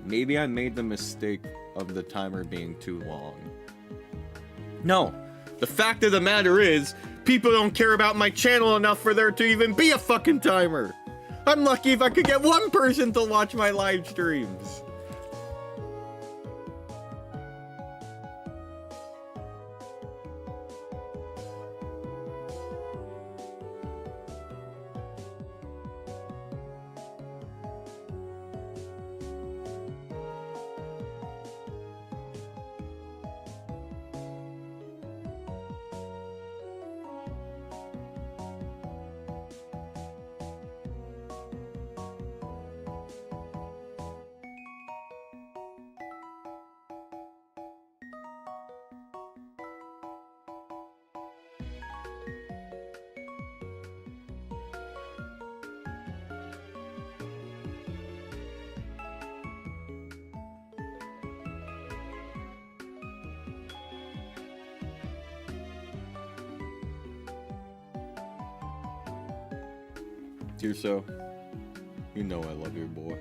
Maybe I made the mistake of the timer being too long. No. The fact of the matter is, people don't care about my channel enough for there to even be a fucking timer. I'm lucky if I could get one person to watch my live streams. Dear so, you know I love your boy.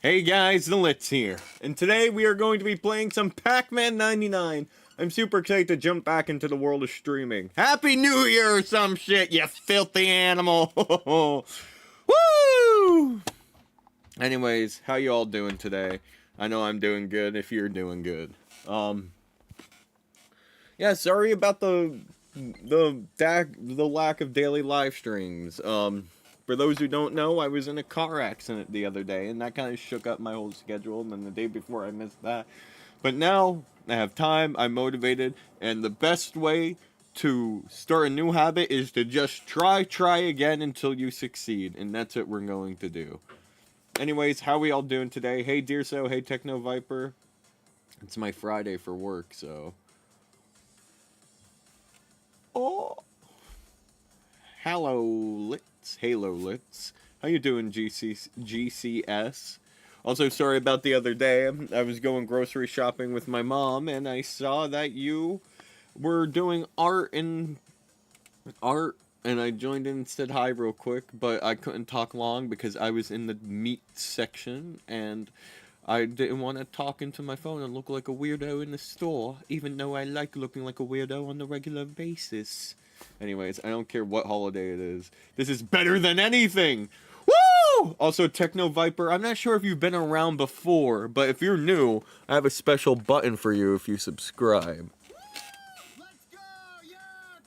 Hey guys, the Litz here, and today we are going to be playing some Pac-Man 99. I'm super excited to jump back into the world of streaming. Happy New Year or some shit, you filthy animal! Woo! Anyways, how you all doing today? I know I'm doing good if you're doing good. Yeah, sorry about the lack of daily live streams. For those who don't know, I was in a car accident the other day, and that kind of shook up my whole schedule, and then the day before I missed that. But now, I have time, I'm motivated, and the best way to start a new habit is to just try again until you succeed, and that's what we're going to do. Anyways, how we all doing today? Hey Deerso, hey Techno Viper. It's my Friday for work, so... Oh! Hello, Litz. Halo Litz. How you doing, GCS? Also, sorry about the other day. I was going grocery shopping with my mom, and I saw that you were doing art, and I joined in and said hi real quick, but I couldn't talk long because I was in the meat section, and I didn't want to talk into my phone and look like a weirdo in the store, even though I like looking like a weirdo on a regular basis. Anyways, I don't care what holiday it is. This is better than anything! Woo! Also, Techno Viper, I'm not sure if you've been around before, but if you're new, I have a special button for you if you subscribe. Let's go! Yeah!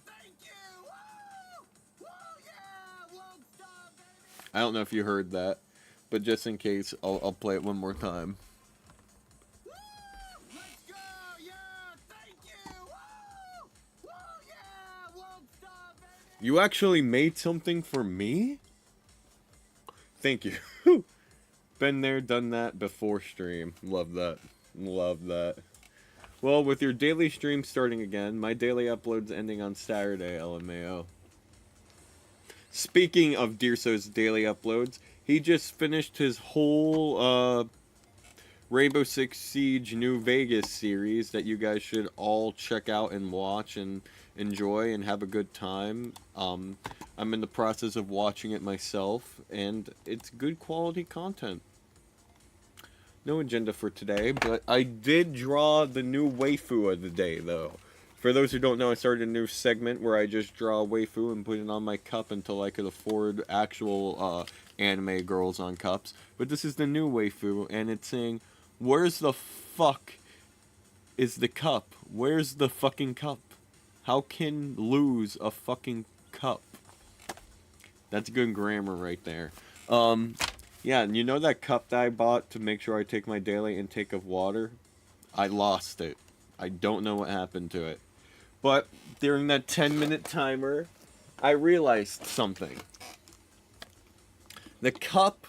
Thank you! Woo! Woo! Yeah! Won't stop, baby! I don't know if you heard that, but just in case, I'll play it one more time. Woo! Let's go! Yeah! Thank you! Woo! Woo! Yeah! Won't stop, baby! You actually made something for me? Thank you. Been there, done that before stream. Love that. Love that. Well, with your daily stream starting again, my daily uploads ending on Saturday, LMAO. Speaking of Deerso's daily uploads, he just finished his whole Rainbow Six Siege New Vegas series that you guys should all check out and watch and enjoy and have a good time. I'm in the process of watching it myself, and it's good quality content. No agenda for today, but I did draw the new waifu of the day, though. For those who don't know, I started a new segment where I just draw a waifu and put it on my cup until I could afford actual anime girls on cups. But this is the new waifu, and it's saying, "Where's the fuck is the cup? Where's the fucking cup? How can lose a fucking cup?" That's good grammar right there. Yeah, and you know that cup that I bought to make sure I take my daily intake of water? I lost it. I don't know what happened to it. But during that 10-minute timer, I realized something. The cup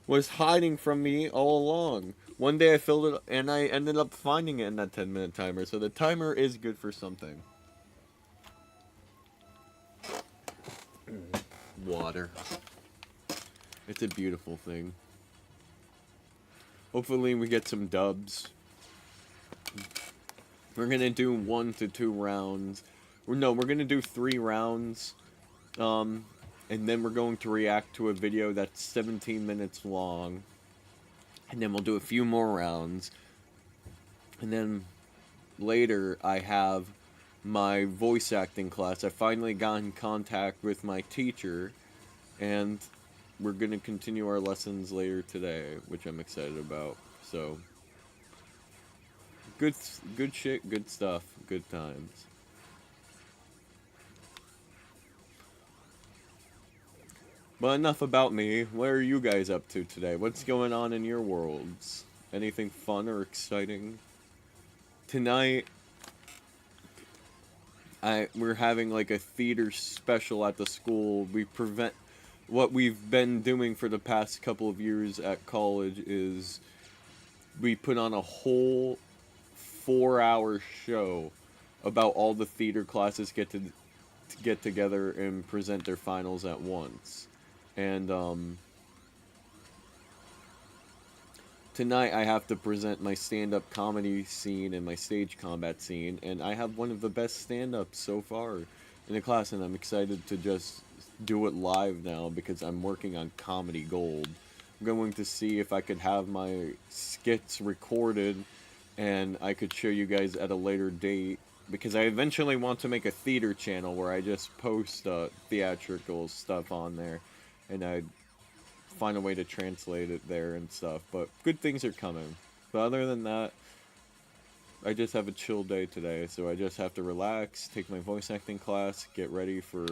was hiding from me all along. One day I filled it, and I ended up finding it in that 10-minute timer. So the timer is good for something. Water. It's a beautiful thing. Hopefully we get some dubs. We're gonna do 1 to 2 rounds. No, we're gonna do 3 rounds. And then we're going to react to a video that's 17 minutes long. And then we'll do a few more rounds. And then later I have my voice acting class. I finally got in contact with my teacher, and we're going to continue our lessons later today, which I'm excited about. So, good shit, good stuff, good times. But enough about me. What are you guys up to today? What's going on in your worlds? Anything fun or exciting? Tonight, we're having like a theater special at the school. What we've been doing for the past couple of years at college is we put on a whole 4-hour show about all the theater classes get together and present their finals at once. And tonight I have to present my stand-up comedy scene and my stage combat scene, and I have one of the best stand-ups so far in the class, and I'm excited to just do it live now because I'm working on comedy gold. going to see if I could have my skits recorded and I could show you guys at a later date, because I eventually want to make a theater channel where I just post theatrical stuff on there, and I'd find a way to translate it there and stuff. But good things are coming. But other than that, I just have a chill day today, so I just have to relax, take my voice acting class, get ready for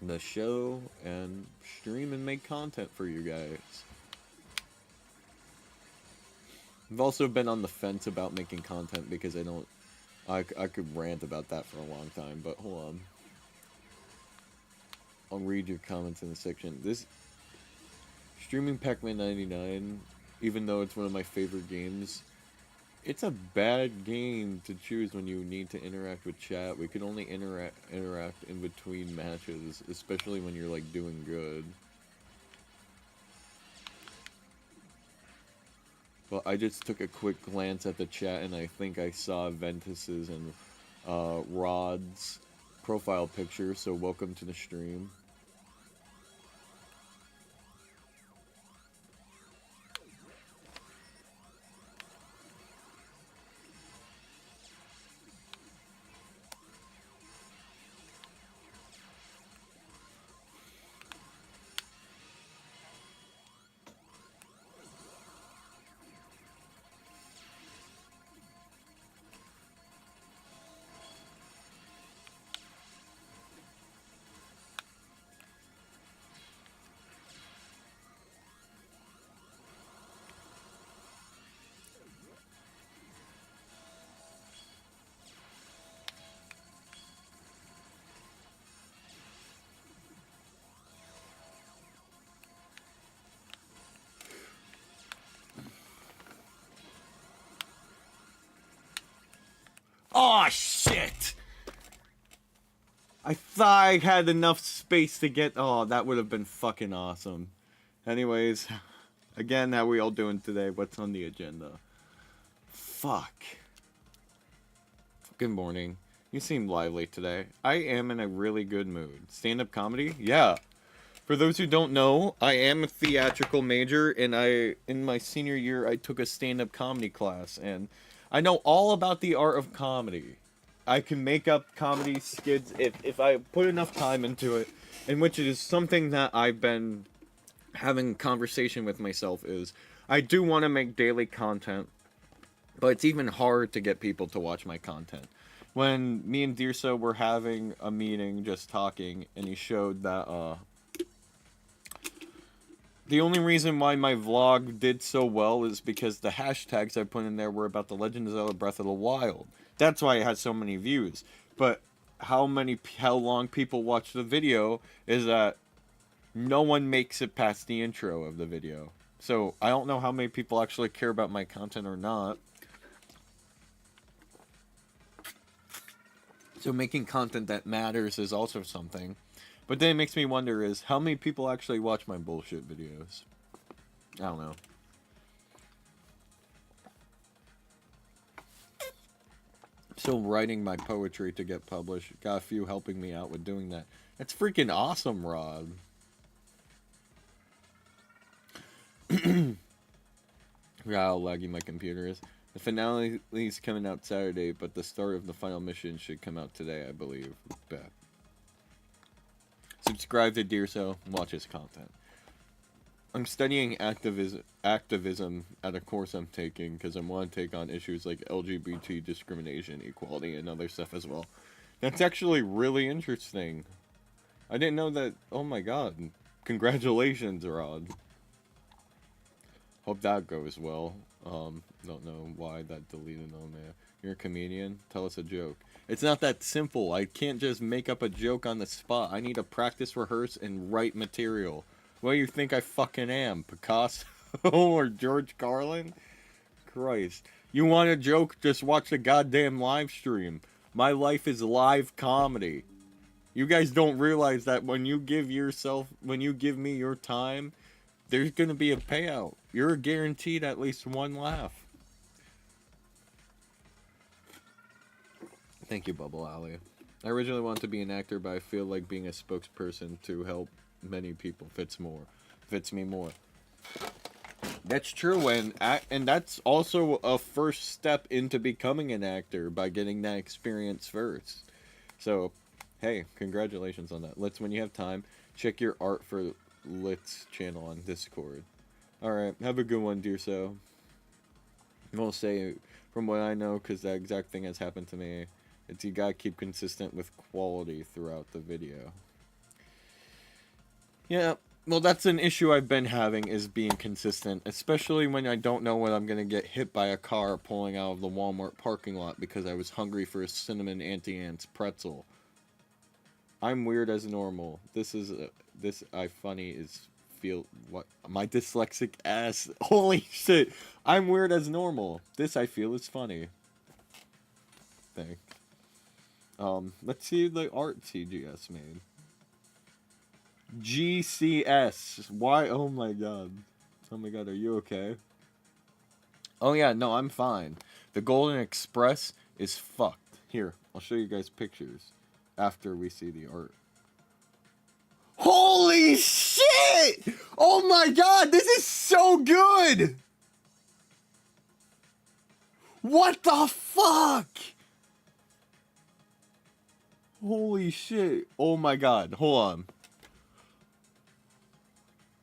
the show, and stream and make content for you guys. I've also been on the fence about making content because I could rant about that for a long time, but hold on. I'll read your comments in the section. This streaming Pac-Man 99, even though it's one of my favorite games, it's a bad game to choose when you need to interact with chat. We can only interact in between matches, especially when you're like doing good. Well, I just took a quick glance at the chat, and I think I saw Ventus's and Rod's profile picture, so welcome to the stream. Oh shit! I thought I had enough space to get. Oh, that would have been fucking awesome. Anyways, again, how we all doing today? What's on the agenda? Fuck. Good morning. You seem lively today. I am in a really good mood. Stand-up comedy? Yeah. For those who don't know, I am a theatrical major, and in my senior year, I took a stand-up comedy class, and I know all about the art of comedy. I can make up comedy skits if I put enough time into it, in which it is something that I've been having conversation with myself is, I do want to make daily content, but it's even hard to get people to watch my content. When me and Dirsa were having a meeting, just talking, and he showed that, the only reason why my vlog did so well is because the hashtags I put in there were about The Legend of Zelda Breath of the Wild. That's why it had so many views. But how long people watch the video is that no one makes it past the intro of the video. So I don't know how many people actually care about my content or not. So making content that matters is also something. But then it makes me wonder is, how many people actually watch my bullshit videos? I don't know. Still writing my poetry to get published. Got a few helping me out with doing that. That's freaking awesome, Rod. Yeah, how laggy my computer is. The finale is coming out Saturday, but the start of the final mission should come out today, I believe. Bet. Subscribe to Deerso and watch his content. I'm studying activism at a course I'm taking because I want to take on issues like LGBT discrimination, equality, and other stuff as well. That's actually really interesting. I didn't know that. Oh my god. Congratulations, Rod. Hope that goes well. Don't know why that deleted on there. You're a comedian? Tell us a joke. It's not that simple. I can't just make up a joke on the spot. I need to practice, rehearse, and write material. What do you think I fucking am? Picasso or George Carlin? Christ. You want a joke? Just watch the goddamn live stream. My life is live comedy. You guys don't realize that when you give me your time, there's gonna be a payout. You're guaranteed at least one laugh. Thank you, Bubble Alley. I originally wanted to be an actor, but I feel like being a spokesperson to help many people fits me more. That's true, and that's also a first step into becoming an actor by getting that experience first. So, hey, congratulations on that. Let's, when you have time, check your art for Lit's channel on Discord. Alright, have a good one, dear so. I will say, from what I know, because that exact thing has happened to me, it's you gotta keep consistent with quality throughout the video. Yeah, well, that's an issue I've been having, is being consistent, especially when I don't know when I'm gonna get hit by a car pulling out of the Walmart parking lot because I was hungry for a cinnamon Auntie Anne's pretzel. I'm weird as normal. This I funny is feel what my dyslexic ass. Holy shit! I'm weird as normal. This I feel is funny. Thing. Let's see the art CGS made. GCS. Why? Oh my god. Oh my god, are you okay? Oh yeah, no, I'm fine. The Golden Express is fucked. Here, I'll show you guys pictures after we see the art. Holy shit! Oh my god, this is so good! What the fuck? Holy shit. Oh my god, hold on.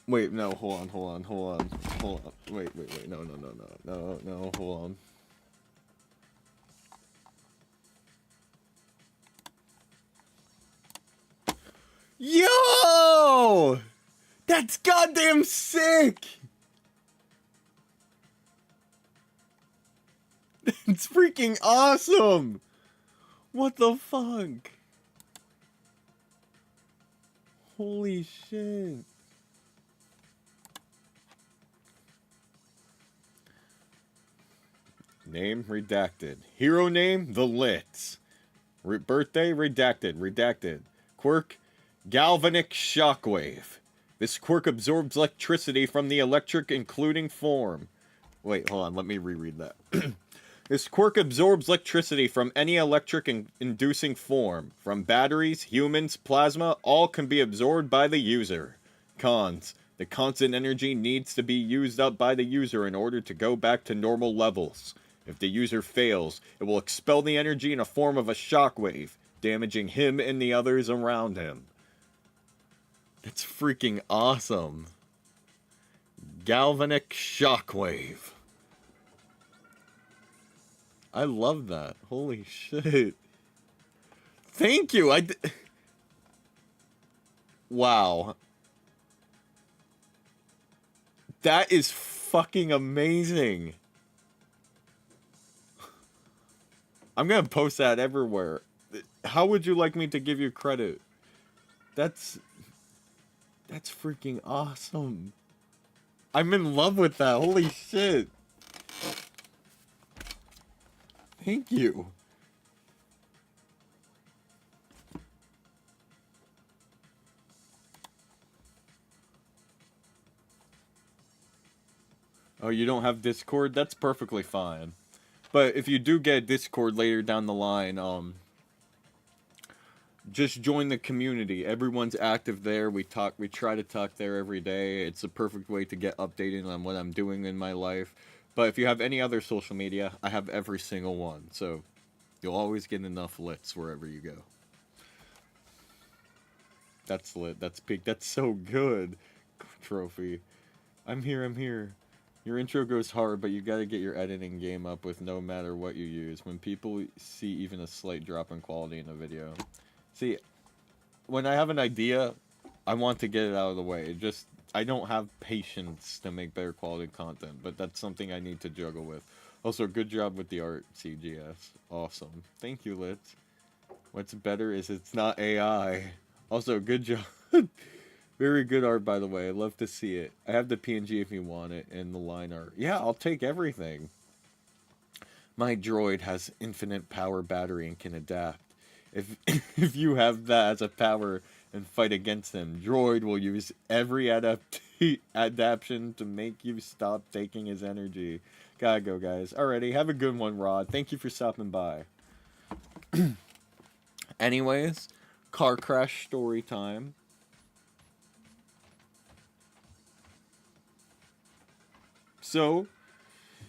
Wait, no, hold on. Wait, no, hold on. Yo! That's goddamn sick! That's freaking awesome! What the fuck? Holy shit. Name redacted. Hero name The Lits. Birthday redacted. Quirk galvanic shockwave. This quirk absorbs electricity from the electric including form. Wait, hold on, let me reread that. This quirk absorbs electricity from any electric inducing form. From batteries, humans, plasma, all can be absorbed by the user. Cons. The constant energy needs to be used up by the user in order to go back to normal levels. If the user fails, it will expel the energy in a form of a shockwave, damaging him and the others around him. That's freaking awesome. Galvanic shockwave. I love that. Holy shit. Thank you. Wow. That is fucking amazing. I'm gonna post that everywhere. How would you like me to give you credit? That's freaking awesome. I'm in love with that. Holy shit. Thank you. Oh, you don't have Discord? That's perfectly fine. But if you do get Discord later down the line, just join the community. Everyone's active there. We try to talk there every day. It's a perfect way to get updated on what I'm doing in my life. But if you have any other social media, I have every single one. So you'll always get enough lits wherever you go. That's lit. That's peak. That's so good. Trophy. I'm here. Your intro goes hard, but you gotta get your editing game up with no matter what you use. When people see even a slight drop in quality in a video. See, when I have an idea, I want to get it out of the way. I don't have patience to make better quality content, but that's something I need to juggle with. Also, good job with the art, CGS. Awesome. Thank you, Lit. What's better is it's not AI. Also, good job. Very good art, by the way. I'd love to see it. I have the PNG if you want it, and the line art. Yeah, I'll take everything. My droid has infinite power battery and can adapt. If you have that as a power and fight against him, droid will use every adaptation to make you stop taking his energy. Gotta go, guys. Alrighty, have a good one, Rod. Thank you for stopping by. Anyways, car crash story time. So,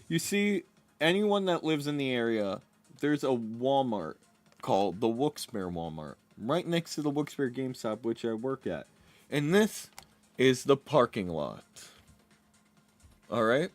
you see, anyone that lives in the area, there's a Walmart called the Wilkes-Barre Walmart, right next to the Wilkes-Barre GameStop, which I work at. And this is the parking lot. Alright?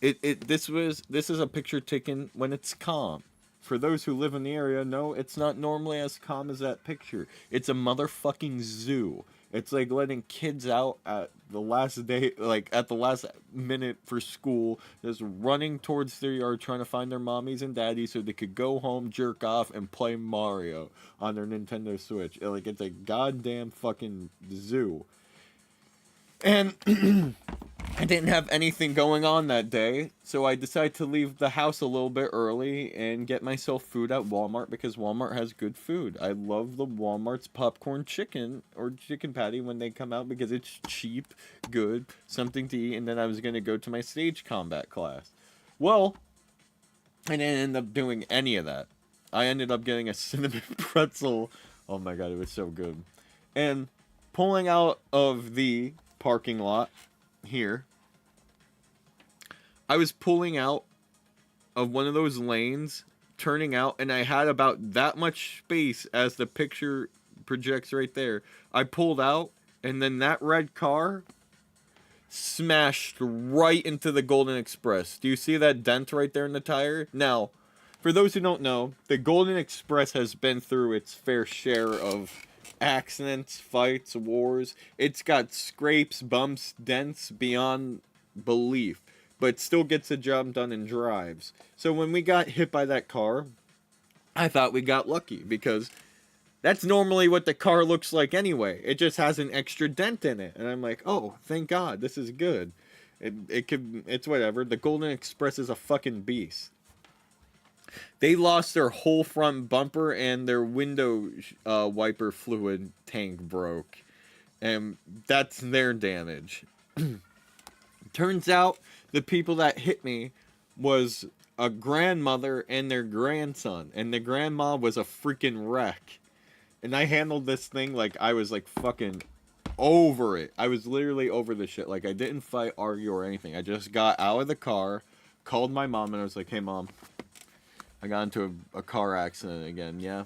This is a picture taken when it's calm. For those who live in the area, no, it's not normally as calm as that picture. It's a motherfucking zoo. It's like letting kids out at the last day, like at the last minute for school, just running towards their yard trying to find their mommies and daddies so they could go home, jerk off, and play Mario on their Nintendo Switch. Like, it's a goddamn fucking zoo. And I didn't have anything going on that day, so I decided to leave the house a little bit early and get myself food at Walmart because Walmart has good food. I love the Walmart's popcorn chicken or chicken patty when they come out because it's cheap, good, something to eat, and then I was going to go to my stage combat class. Well, I didn't end up doing any of that. I ended up getting a cinnamon pretzel. Oh my god, it was so good. And pulling out of the parking lot here, I was pulling out of one of those lanes, turning out, and I had about that much space as the picture projects right there. I pulled out, and then that red car smashed right into the Golden Express. Do you see that dent right there in the tire? Now, for those who don't know, the Golden Express has been through its fair share of accidents, fights, wars. It's got scrapes, bumps, dents beyond belief, but still gets the job done and drives. So when we got hit by that car, I thought we got lucky because that's normally what the car looks like anyway. It just has an extra dent in it, and I'm like, oh, thank God, this is good. It's whatever. The Golden Express is a fucking beast. They lost their whole front bumper and their window wiper fluid tank broke. And that's their damage. Turns out the people that hit me was a grandmother and their grandson. And the grandma was a freaking wreck. And I handled this thing like I was like fucking over it. I was literally over the shit. Like, I didn't fight, argue, or anything. I just got out of the car, called my mom, and I was like, hey, Mom, I got into a car accident again. Yeah,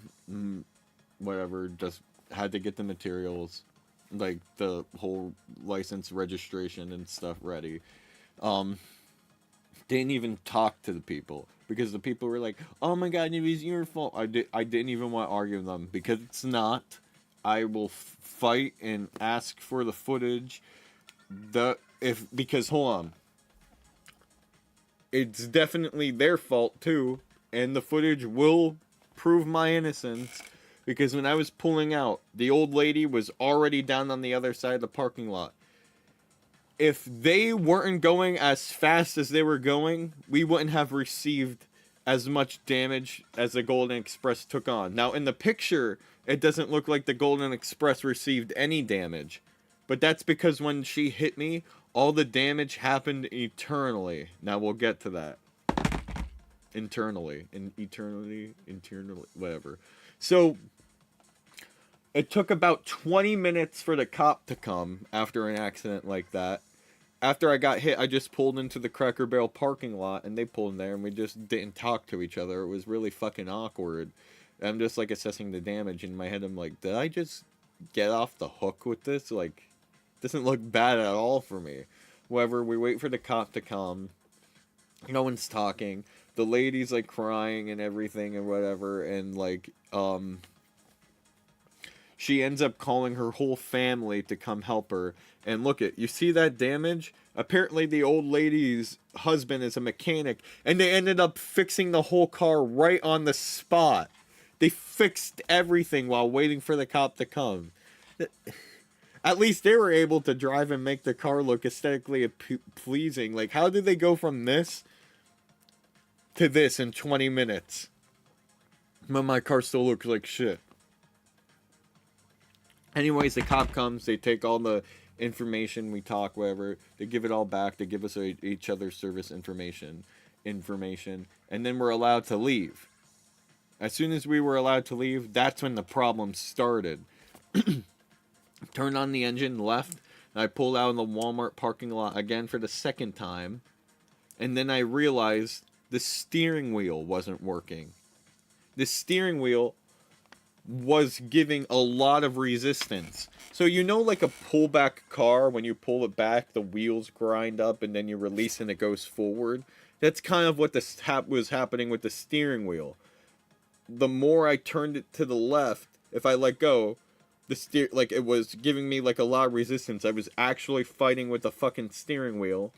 whatever. Just had to get the materials, like the whole license, registration, and stuff ready. Didn't even talk to the people because the people were like, "Oh my God, it was your fault." I didn't even want to argue with them because it's not. I will fight and ask for the footage. Because hold on, it's definitely their fault too. And the footage will prove my innocence because when I was pulling out, the old lady was already down on the other side of the parking lot. If they weren't going as fast as they were going, we wouldn't have received as much damage as the Golden Express took on. Now, in the picture, it doesn't look like the Golden Express received any damage. But that's because when she hit me, all the damage happened eternally. Now, we'll get to that. Internally, whatever. So it took about 20 minutes for the cop to come after an accident like that. After I got hit, I just pulled into the Cracker Barrel parking lot and they pulled in there and we just didn't talk to each other. It was really fucking awkward. I'm just like assessing the damage in my head. I'm like, did I just get off the hook with this? Like, doesn't look bad at all for me. However, we wait for the cop to come. No one's talking. The lady's like crying and everything and whatever, and like she ends up calling her whole family to come help her. And look you see that damage? Apparently the old lady's husband is a mechanic and they ended up fixing the whole car right on the spot. They fixed everything while waiting for the cop to come. At least they were able to drive and make the car look aesthetically pleasing. Like, how did they go from this to this in 20 minutes? But my car still looks like shit. Anyways, the cop comes, they take all the information, we talk, whatever, they give it all back, they give us each other's service information, and then we're allowed to leave. As soon as we were allowed to leave, that's when the problem started. Turned on the engine, left, and I pulled out in the Walmart parking lot again for the second time. And then I realized the steering wheel wasn't working. The steering wheel was giving a lot of resistance. So you know, like a pullback car, when you pull it back, the wheels grind up and then you release and it goes forward. That's kind of what was happening with the steering wheel. The more I turned it to the left, if I let go, like it was giving me like a lot of resistance. I was actually fighting with the fucking steering wheel.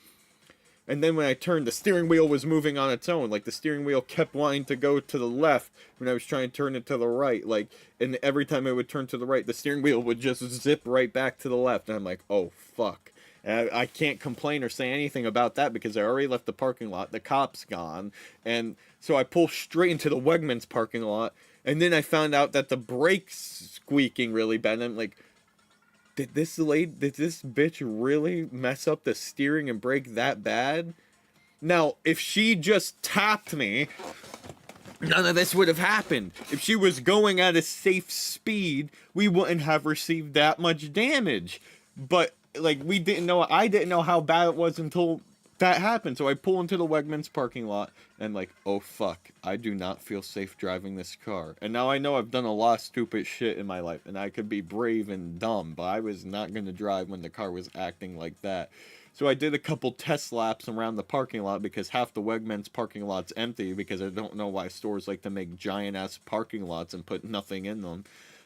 And then when I turned, the steering wheel was moving on its own. Like, the steering wheel kept wanting to go to the left when I was trying to turn it to the right. Like, and every time it would turn to the right, the steering wheel would just zip right back to the left. And I'm like, oh, fuck. And I can't complain or say anything about that because I already left the parking lot. The cop's gone. And so I pull straight into the Wegmans parking lot. And then I found out that the brake's squeaking really bad. And I'm like, did this bitch really mess up the steering and brake that bad? Now, if she just tapped me, none of this would have happened. If she was going at a safe speed, we wouldn't have received that much damage. But, like, I didn't know how bad it was until that happened. So I pull into the Wegmans parking lot and, like, oh fuck, I do not feel safe driving this car. And now I know I've done a lot of stupid shit in my life and I could be brave and dumb, but I was not going to drive when the car was acting like that. So I did a couple test laps around the parking lot because half the Wegmans parking lot's empty because I don't know why stores like to make giant ass parking lots and put nothing in them.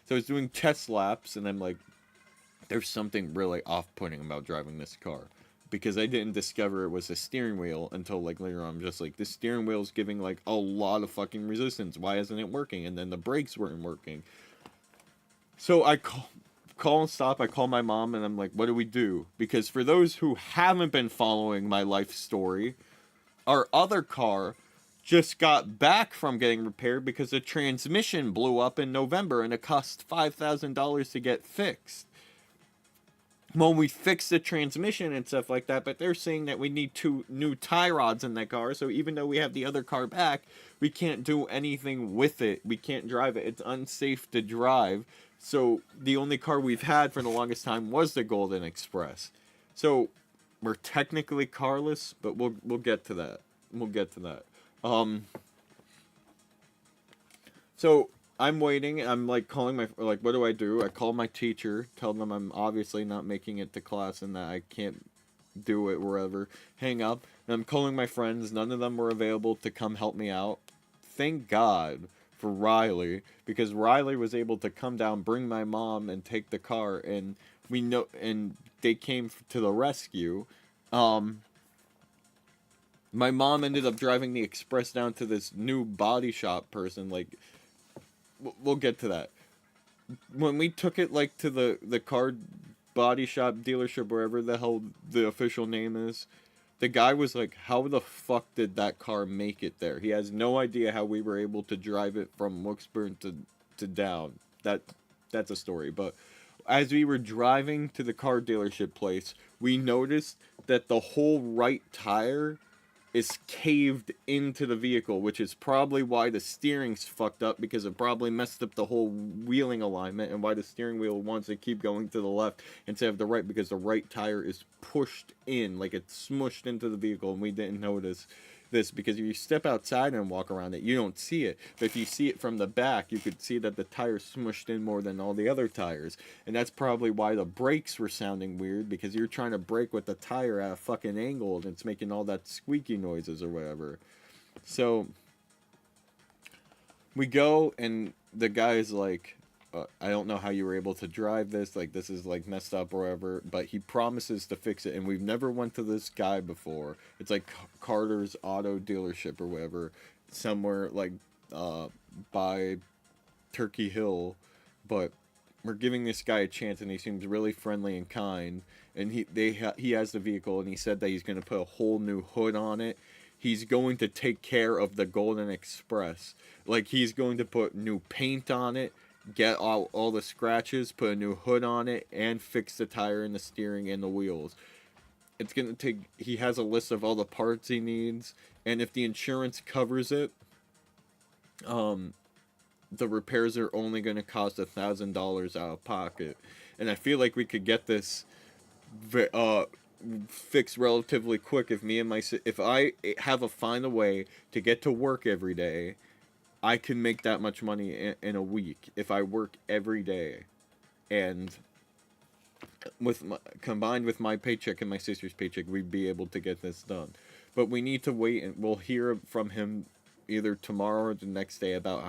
So I was doing test laps and I'm like, there's something really off-putting about driving this car. Because I didn't discover it was the steering wheel until, like, later on. I'm just like, the steering wheel's giving, like, a lot of fucking resistance. Why isn't it working? And then the brakes weren't working. So I call and stop. I call my mom, and I'm like, what do we do? Because for those who haven't been following my life story, our other car just got back from getting repaired because the transmission blew up in November, and it cost $5,000 to get fixed. Well, we fixed the transmission and stuff like that, but they're saying that we need 2 new tie rods in that car, so even though we have the other car back, we can't do anything with it. We can't drive it. It's unsafe to drive. So the only car we've had for the longest time was the Golden Express. So we're technically carless, but we'll get to that. We'll get to that. So I'm waiting. I'm like calling what do I do? I call my teacher, tell them I'm obviously not making it to class and that I can't do it wherever. Hang up. And I'm calling my friends. None of them were available to come help me out. Thank God for Riley, because Riley was able to come down, bring my mom, and take the car, and they came to the rescue. My mom ended up driving the Express down to this new body shop person, like. We'll get to that. When we took it, like, to the car body shop dealership, wherever the hell the official name is, the guy was like, how the fuck did that car make it there? He has no idea how we were able to drive it from Wilkesburg to down. That's a story. But as we were driving to the car dealership place, we noticed that the whole right tire is caved into the vehicle, which is probably why the steering's fucked up, because it probably messed up the whole wheeling alignment, and why the steering wheel wants to keep going to the left instead of the right, because the right tire is pushed in, like it's smushed into the vehicle, and we didn't notice this, because if you step outside and walk around it, you don't see it. But if you see it from the back, you could see that the tire's smushed in more than all the other tires. And that's probably why the brakes were sounding weird, because you're trying to brake with the tire at a fucking angle, and it's making all that squeaky noises or whatever. So we go, and the guy's like, I don't know how you were able to drive this, like, this is, like, messed up or whatever, but he promises to fix it, and we've never went to this guy before. It's, like, Carter's Auto Dealership or whatever, somewhere, like, by Turkey Hill, but we're giving this guy a chance, and he seems really friendly and kind, and he has the vehicle, and he said that he's going to put a whole new hood on it. He's going to take care of the Golden Express. Like, he's going to put new paint on it, get all the scratches, put a new hood on it, and fix the tire and the steering and the wheels. It's gonna take, he has a list of all the parts he needs, and if the insurance covers it, the repairs are only gonna cost $1,000 out of pocket. And I feel like we could get this fix relatively quick. If I find a way to get to work every day, I can make that much money in a week if I work every day, and combined with my paycheck and my sister's paycheck, we'd be able to get this done. But we need to wait, and we'll hear from him either tomorrow or the next day about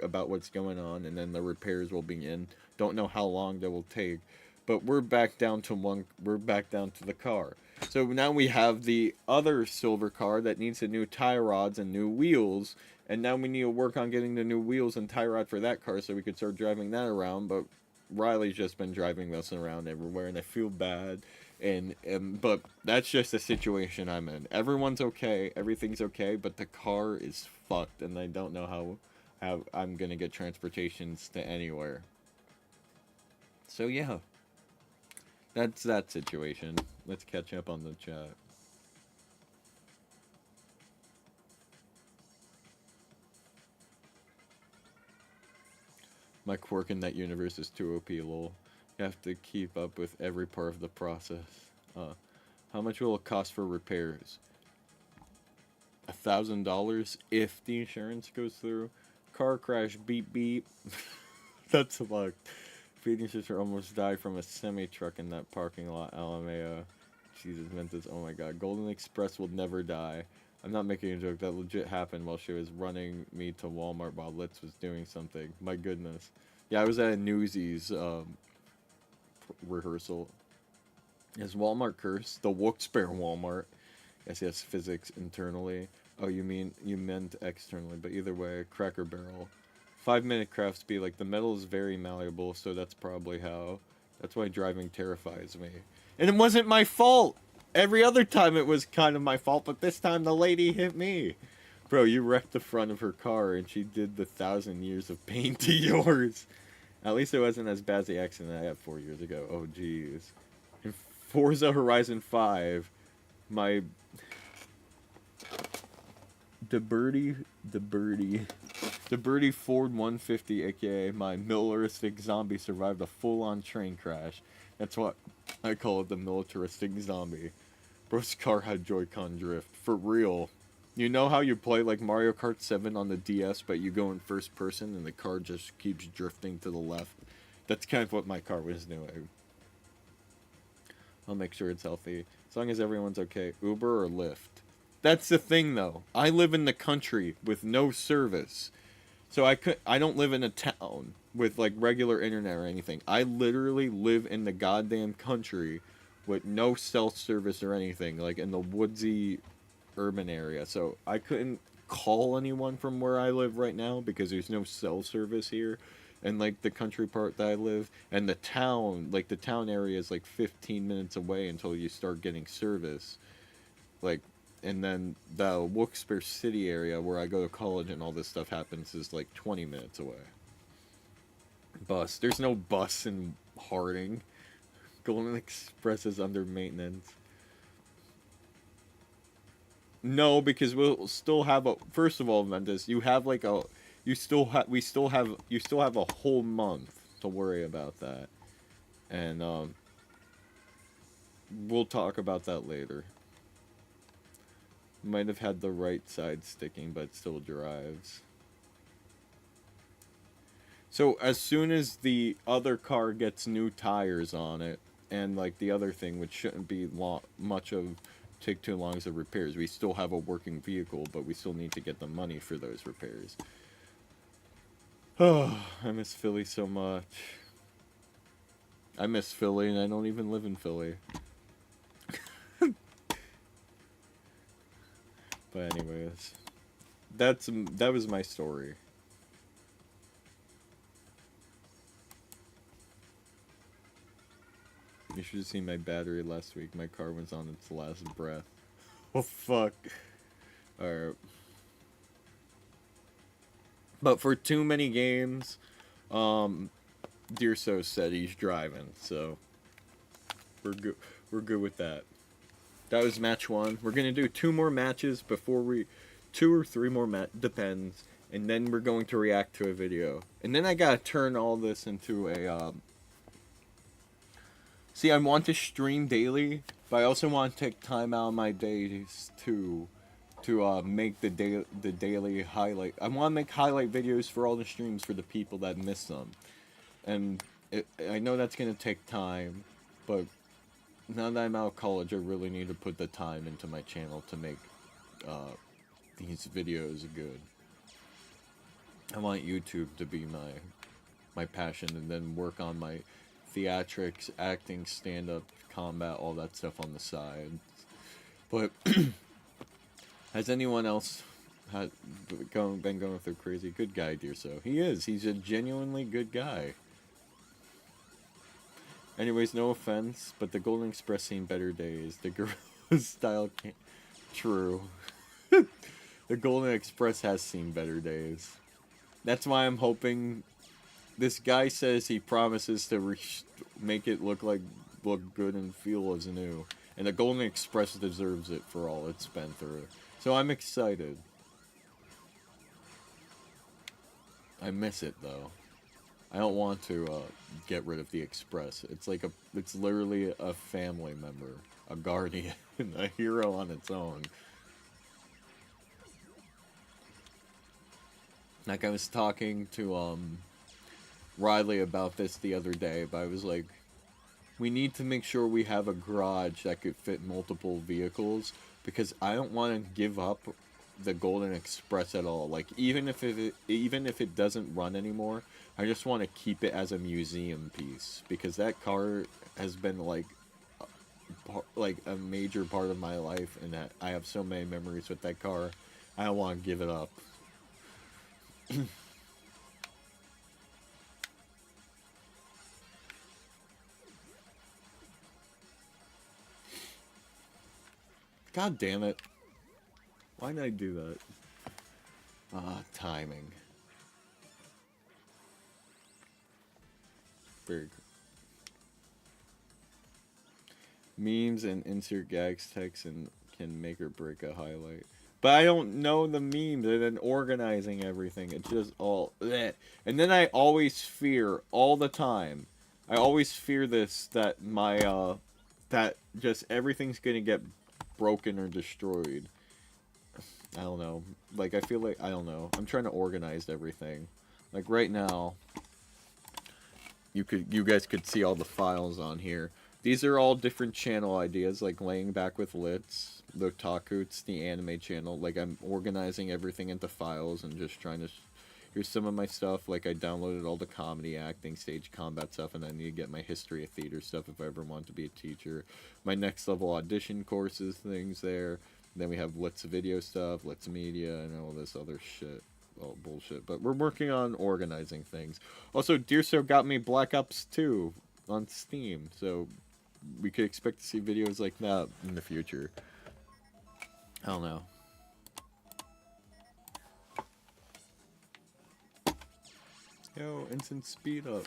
about what's going on, and then the repairs will begin. Don't know how long that will take, but we're back down to the car. So now we have the other silver car that needs the new tie rods and new wheels, and now we need to work on getting the new wheels and tie rod for that car so we could start driving that around. But Riley's just been driving us around everywhere, and I feel bad. But that's just the situation I'm in. Everyone's okay, everything's okay, but the car is fucked, and I don't know how I'm gonna get transportations to anywhere. So yeah, that's that situation. Let's catch up on the chat. My quirk in that universe is too OP, lol. You have to keep up with every part of the process. How much will it cost for repairs? $1,000 if the insurance goes through. Car crash, beep beep. That's luck. Feeding sister almost died from a semi-truck in that parking lot, Alameda. Jesus, Memphis, oh my god. Golden Express will never die. I'm not making a joke, that legit happened while she was running me to Walmart while Litz was doing something. My goodness. Yeah, I was at a Newsies rehearsal. Is Walmart cursed? The Wilkes-Barre Walmart. Yes, physics internally. Oh, you meant externally, but either way, Cracker Barrel. 5-minute craft speed, like the metal is very malleable, so that's probably how. That's why driving terrifies me. And it wasn't my fault! Every other time it was kind of my fault, but this time the lady hit me. Bro, you wrecked the front of her car and she did the 1,000 years of pain to yours. At least it wasn't as bad as the accident I had 4 years ago. Oh, jeez. In Forza Horizon 5, my... The birdie Ford 150, aka my militaristic zombie, survived a full-on train crash. That's what I call it, the militaristic zombie. Bro's car had Joy-Con drift. For real. You know how you play like Mario Kart 7 on the DS, but you go in first person and the car just keeps drifting to the left? That's kind of what my car was doing. I'll make sure it's healthy. As long as everyone's okay. Uber or Lyft? That's the thing, though. I live in the country with no service. So I don't live in a town with like regular internet or anything. I literally live in the goddamn country with no cell service or anything, like in the woodsy urban area. So I couldn't call anyone from where I live right now because there's no cell service here. And like the country part that I live, and the town area is like 15 minutes away until you start getting service. Like, and then the Wilkes-Barre City area where I go to college and all this stuff happens is like 20 minutes away. Bus. There's no bus in Harding. Golden Express is under maintenance. No, because we'll still have a... First of all, Mendes, you have like a... we still have a whole month to worry about that. And, we'll talk about that later. Might have had the right side sticking, but still drives. So as soon as the other car gets new tires on it, and like the other thing, which shouldn't be take too long as the repairs, we still have a working vehicle, but we still need to get the money for those repairs. Oh, I miss Philly so much. I miss Philly, and I don't even live in Philly. But anyways, that was my story. You should have seen my battery last week. My car was on its last breath. Oh fuck. Alright. But for too many games, Deerso said he's driving, so we're good with that. That was match 1. We're gonna do 2 more matches before 2 or 3 more depends, and then we're going to react to a video. And then I gotta turn all this into a, see, I want to stream daily, But I also want to take time out of my days to make the daily highlight. I want to make highlight videos for all the streams for the people that miss them, and I know that's gonna take time, but now that I'm out of college, I really need to put the time into my channel to make these videos good. I want YouTube to be my passion, and then work on my theatrics, acting, stand-up, combat, all that stuff on the side. But has anyone else been going through crazy? Good guy, dear so. He is. He's a genuinely good guy. Anyways, no offense, but the Golden Express seen better days. The Gorilla style can't... True. The Golden Express has seen better days. That's why I'm hoping... This guy says he promises to make it look good and feel as new. And the Golden Express deserves it for all it's been through. So I'm excited. I miss it, though. I don't want to get rid of the Express. It's literally a family member, a guardian, a hero on its own. Like, I was talking to Riley about this the other day, but I was like, we need to make sure we have a garage that could fit multiple vehicles, because I don't want to give up the Golden Express at all. Like, even if it doesn't run anymore, I just want to keep it as a museum piece, because that car has been like a major part of my life, and that I have so many memories with that car. I don't want to give it up. God damn it. Why did I do that? Timing. Very good. Memes and insert gags text and can make or break a highlight. But I don't know the memes and then organizing everything. It's just all bleh. And then I always fear all the time. I always fear this, that my that just everything's gonna get broken or destroyed. I don't know. Like, I feel like, I don't know. I'm trying to organize everything. Like, right now, you guys could see all the files on here. These are all different channel ideas, like Laying Back with Lits, the Otaku's, the anime channel. Like, I'm organizing everything into files and just trying to... Here's some of my stuff. Like, I downloaded all the comedy, acting, stage combat stuff, and I need to get my history of theater stuff if I ever want to be a teacher. My next level audition courses, things there. Then we have Let's Video stuff, Let's Media, and all this other shit. Oh, bullshit. But we're working on organizing things. Also, Deerso got me Black Ops 2 on Steam, so we could expect to see videos like that in the future. I don't know. Yo, instant speed up.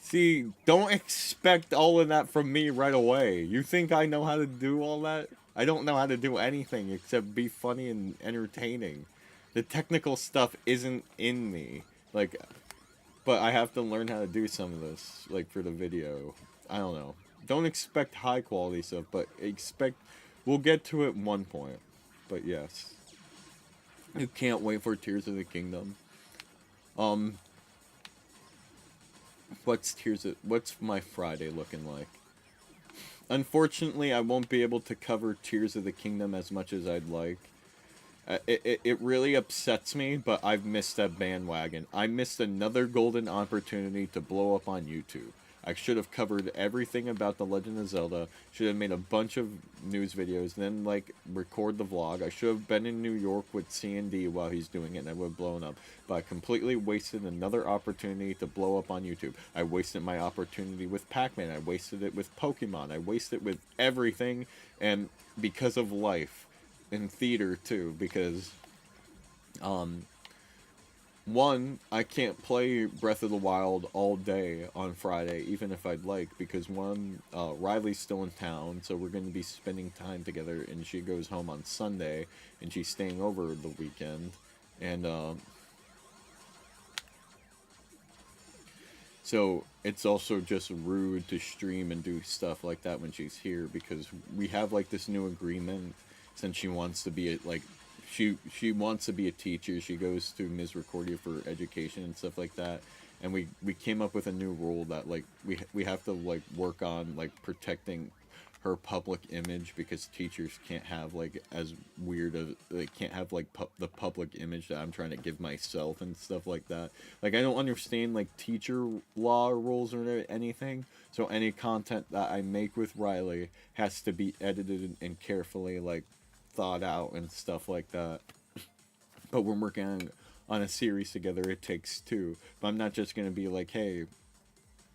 See, don't expect all of that from me right away. You think I know how to do all that? I don't know how to do anything except be funny and entertaining. The technical stuff isn't in me. Like, but I have to learn how to do some of this, like, for the video. I don't know. Don't expect high quality stuff, but expect... We'll get to it one point. But yes. You can't wait for Tears of the Kingdom. What's my Friday looking like? Unfortunately, I won't be able to cover Tears of the Kingdom as much as I'd like. It really upsets me, but I've missed that bandwagon. I missed another golden opportunity to blow up on YouTube. I should have covered everything about The Legend of Zelda, should have made a bunch of news videos, then, like, record the vlog. I should have been in New York with C&D while he's doing it, and I would have blown up. But I completely wasted another opportunity to blow up on YouTube. I wasted my opportunity with Pac-Man. I wasted it with Pokemon. I wasted it with everything, and because of life. In theater, too, because, one, I can't play Breath of the Wild all day on Friday, even if I'd like, because one, Riley's still in town, so we're going to be spending time together, and she goes home on Sunday, and she's staying over the weekend, and, So it's also just rude to stream and do stuff like that when she's here, because we have like this new agreement, since she wants to be she wants to be a teacher. She goes to Misericordia for education and stuff like that. And we came up with a new rule that like we have to like work on like protecting her public image, because teachers can't have like as weird of, they can't have like the public image that I'm trying to give myself and stuff like that. Like I don't understand like teacher law rules or anything, so any content that I make with Riley has to be edited and carefully like thought out and stuff like that. But we're working on a series together. It takes two. But I'm not just gonna be like, hey,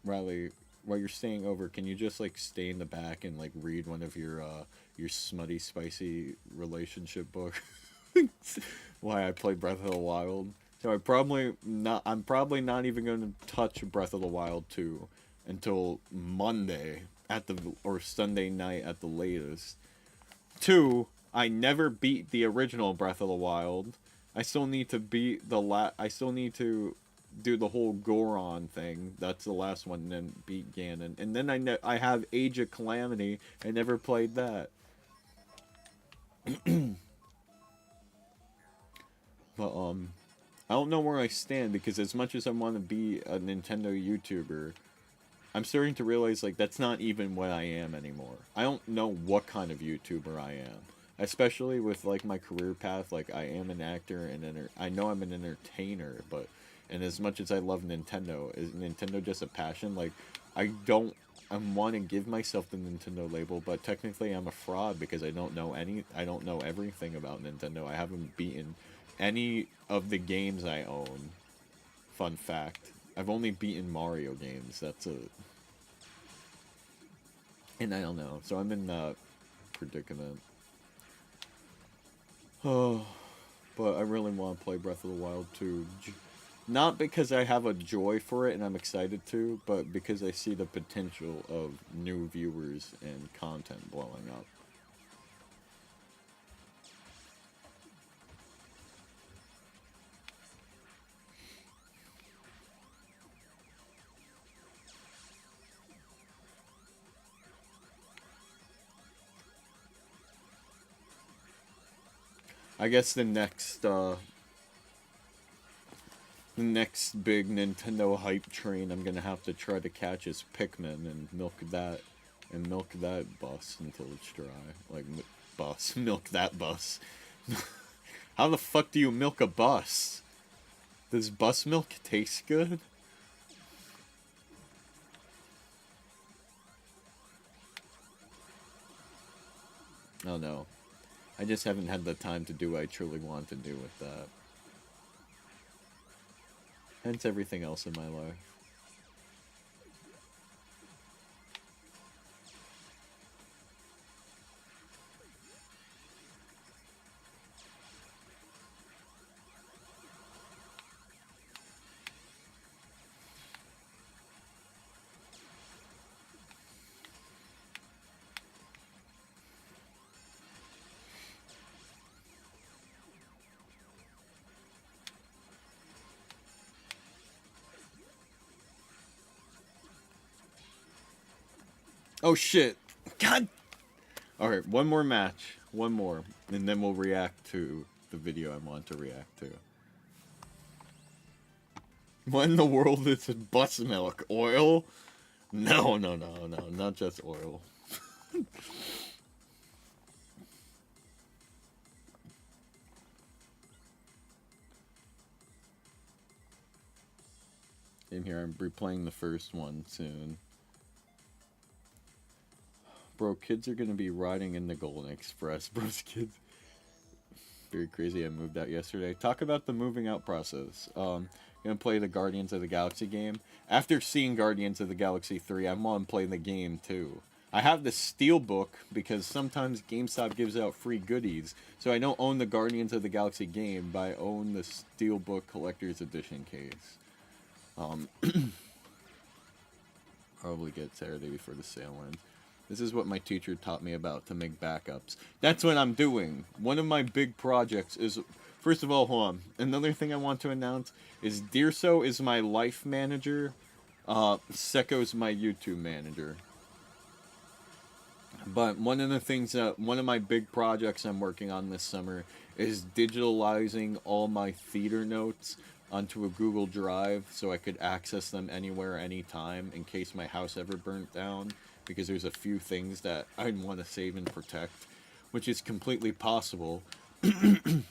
Riley, while you're staying over, can you just like stay in the back and like read one of your smutty, spicy relationship book? Why I play Breath of the Wild. So I'm probably not even going to touch Breath of the Wild 2 until Monday or Sunday night at the latest. 2, I never beat the original Breath of the Wild. I still need to beat I still need to do the whole Goron thing. That's the last one, and then beat Ganon. And then I have Age of Calamity. I never played that. But I don't know where I stand, because as much as I want to be a Nintendo YouTuber, I'm starting to realize like that's not even what I am anymore. I don't know what kind of YouTuber I am. Especially with like my career path, like I am an actor and I know I'm an entertainer, but and as much as I love Nintendo, is Nintendo just a passion? Like I want to give myself the Nintendo label, but technically I'm a fraud, because I don't know everything about Nintendo. I haven't beaten any of the games I own. Fun fact. I've only beaten Mario games. That's it. And I don't know. So I'm in that predicament. Oh, but I really want to play Breath of the Wild 2. Not because I have a joy for it and I'm excited to, but because I see the potential of new viewers and content blowing up. I guess the next big Nintendo hype train I'm gonna have to try to catch is Pikmin and milk that bus until it's dry. Like milk that bus. How the fuck do you milk a bus? Does bus milk taste good? Oh no. I just haven't had the time to do what I truly want to do with that. Hence everything else in my life. Oh shit. God. Alright, one more match. One more. And then we'll react to the video I want to react to. What in the world is bus milk? Oil? No, not just oil. In here, I'm replaying the first one soon. Bro, kids are gonna be riding in the Golden Express. Bro's kids. Very crazy. I moved out yesterday. Talk about the moving out process. Gonna play the Guardians of the Galaxy game. After seeing Guardians of the Galaxy 3, I want to play the game too. I have the Steelbook because sometimes GameStop gives out free goodies. So I don't own the Guardians of the Galaxy game, but I own the Steelbook Collector's Edition case. Probably get Saturday before the sale ends. This is what my teacher taught me about to make backups. That's what I'm doing. One of my big projects is... First of all, hold on. Another thing I want to announce is Deerso is my life manager Seko's my YouTube manager. But one of the things that one of my big projects I'm working on this summer is digitalizing all my theater notes onto a Google Drive so I could access them anywhere, anytime, in case my house ever burnt down. Because there's a few things that I'd want to save and protect, which is completely possible. And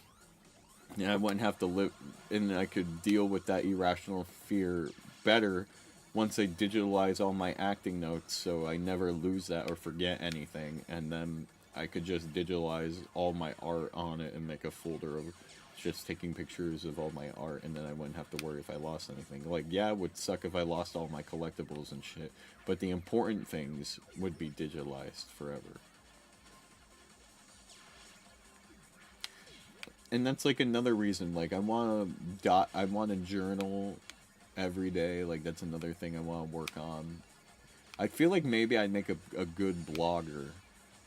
I wouldn't have to live, and I could deal with that irrational fear better once I digitalize all my acting notes so I never lose that or forget anything. And then I could just digitalize all my art on it and make a folder of just taking pictures of all my art, and then I wouldn't have to worry if I lost anything. Like, yeah, it would suck if I lost all my collectibles and shit, but the important things would be digitalized forever. And that's like another reason, like, I want to journal every day. Like, that's another thing I want to work on. I feel like maybe I'd make a good blogger,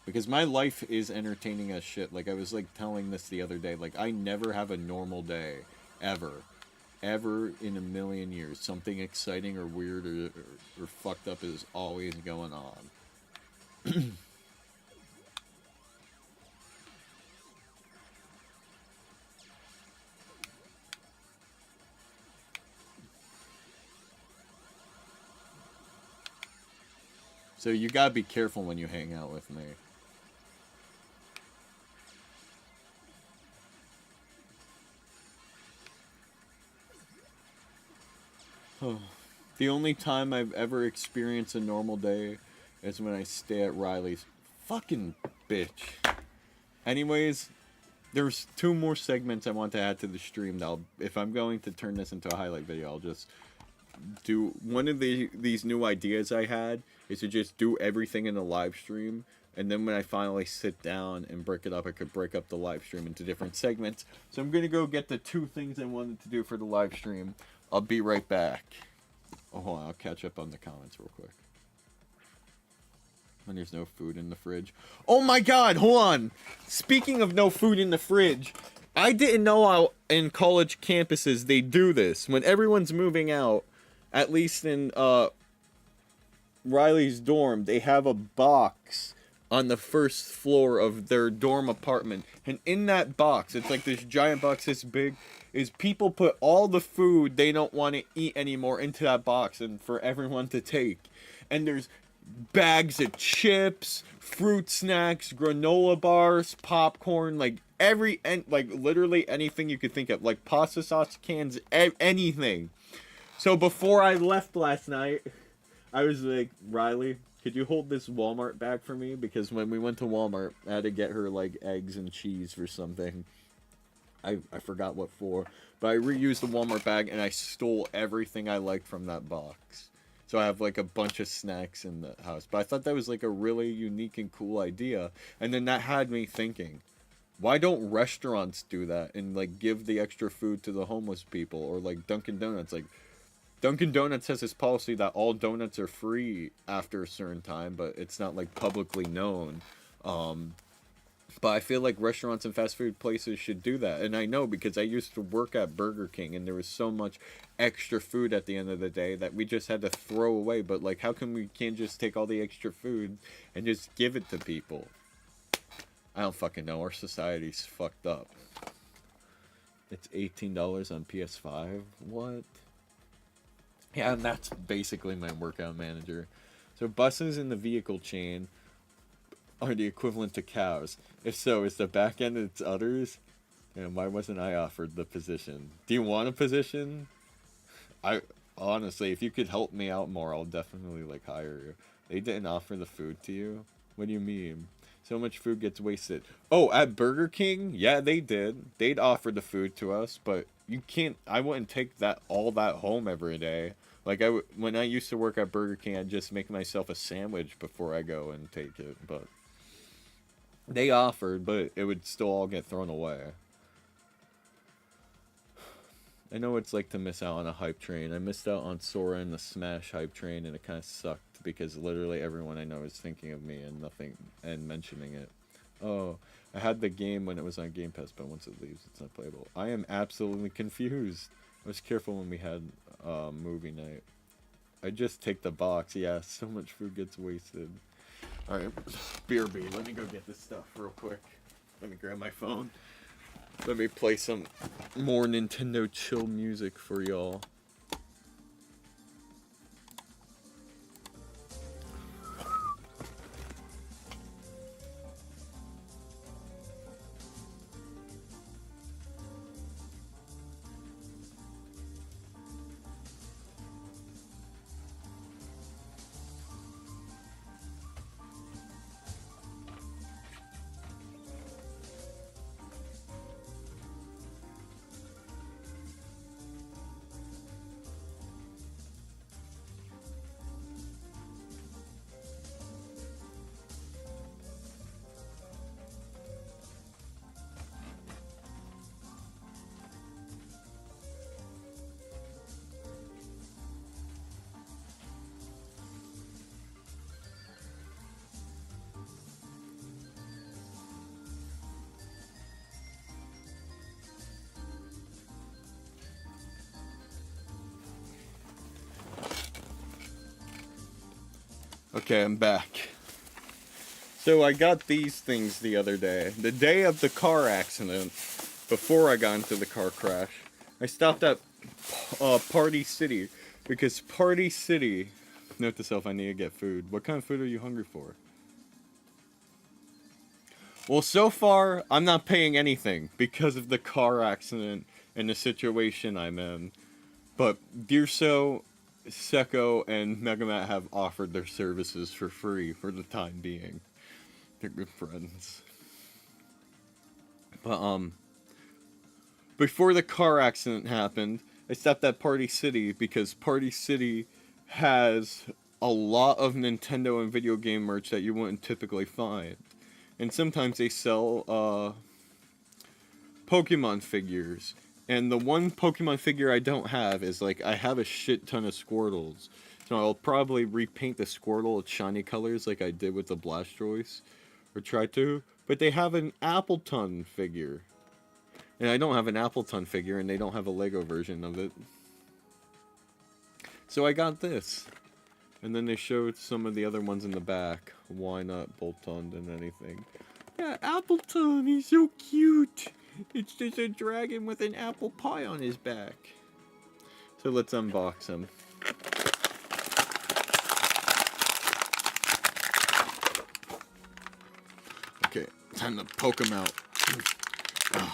because my life is entertaining as shit. Like, I was like telling this the other day, like, I never have a normal day ever in a million years. Something exciting or weird or fucked up is always going on. So you gotta be careful when you hang out with me. The only time I've ever experienced a normal day is when I stay at Riley's. Fucking bitch. Anyways, there's 2 more segments I want to add to the stream. That if I'm going to turn this into a highlight video, I'll just do one of these new ideas I had is to just do everything in a live stream, and then when I finally sit down and break it up, I could break up the live stream into different segments. So I'm gonna go get the 2 things I wanted to do for the live stream. I'll be right back. Oh, hold on, I'll catch up on the comments real quick. When there's no food in the fridge. Oh my god, hold on. Speaking of no food in the fridge, I didn't know how in college campuses they do this. When everyone's moving out, at least in Riley's dorm, they have a box on the first floor of their dorm apartment. And in that box, it's like this giant box this big, is people put all the food they don't want to eat anymore into that box and for everyone to take. And there's bags of chips, fruit snacks, granola bars, popcorn, like like literally anything you could think of, like pasta sauce cans, anything. So before I left last night, I was like, Riley, could you hold this Walmart bag for me? Because when we went to Walmart, I had to get her like eggs and cheese for something. I forgot what for, but I reused the Walmart bag and I stole everything I liked from that box. So I have like a bunch of snacks in the house. But I thought that was like a really unique and cool idea. And then that had me thinking, why don't restaurants do that and like give the extra food to the homeless people? Or like Dunkin' Donuts. Like Dunkin' Donuts has this policy that all donuts are free after a certain time, but it's not like publicly known. But I feel like restaurants and fast food places should do that. And I know because I used to work at Burger King and there was so much extra food at the end of the day that we just had to throw away. But like, how come we can't just take all the extra food and just give it to people? I don't fucking know. Our society's fucked up. It's $18 on PS5? What? Yeah, and that's basically my workout manager. So buses in the vehicle chain are the equivalent to cows. If so, is the back end its udders? And why wasn't I offered the position? Do you want a position? I honestly, if you could help me out more, I'll definitely like hire you. They didn't offer the food to you? What do you mean? So much food gets wasted. Oh, at Burger King? Yeah, they did. They'd offer the food to us, but you can't. I wouldn't take all that home every day. Like when I used to work at Burger King, I'd just make myself a sandwich before I go and take it. But they offered, but it would still all get thrown away. I know what it's like to miss out on a hype train. I missed out on Sora and the Smash hype train, and it kind of sucked because literally everyone I know is thinking of me and mentioning it. Oh, I had the game when it was on Game Pass, but once it leaves, it's not playable. I am absolutely confused. I was careful when we had movie night. I just take the box. Yeah, so much food gets wasted. Alright, BRB, let me go get this stuff real quick. Let me grab my phone. Let me play some more Nintendo chill music for y'all. Okay, I'm back. So I got these things the other day. The day of the car accident, before I got into the car crash, I stopped at Party City. Because Party City... Note to self, I need to get food. What kind of food are you hungry for? Well, so far, I'm not paying anything because of the car accident and the situation I'm in. But Deerso, Secco, and Megamat have offered their services for free for the time being. They're good friends. But, before the car accident happened, I stopped at Party City because Party City has a lot of Nintendo and video game merch that you wouldn't typically find. And sometimes they sell, Pokemon figures. And the one Pokemon figure I don't have is, like, I have a shit ton of Squirtles. So I'll probably repaint the Squirtle with shiny colors like I did with the Blastoise. Or try to. But they have an Appleton figure. And I don't have an Appleton figure, and they don't have a Lego version of it. So I got this. And then they showed some of the other ones in the back. Why not Boltund and anything? Yeah, Appleton, he's so cute. It's just a dragon with an apple pie on his back. So let's unbox him. Okay, time to poke him out. Oh,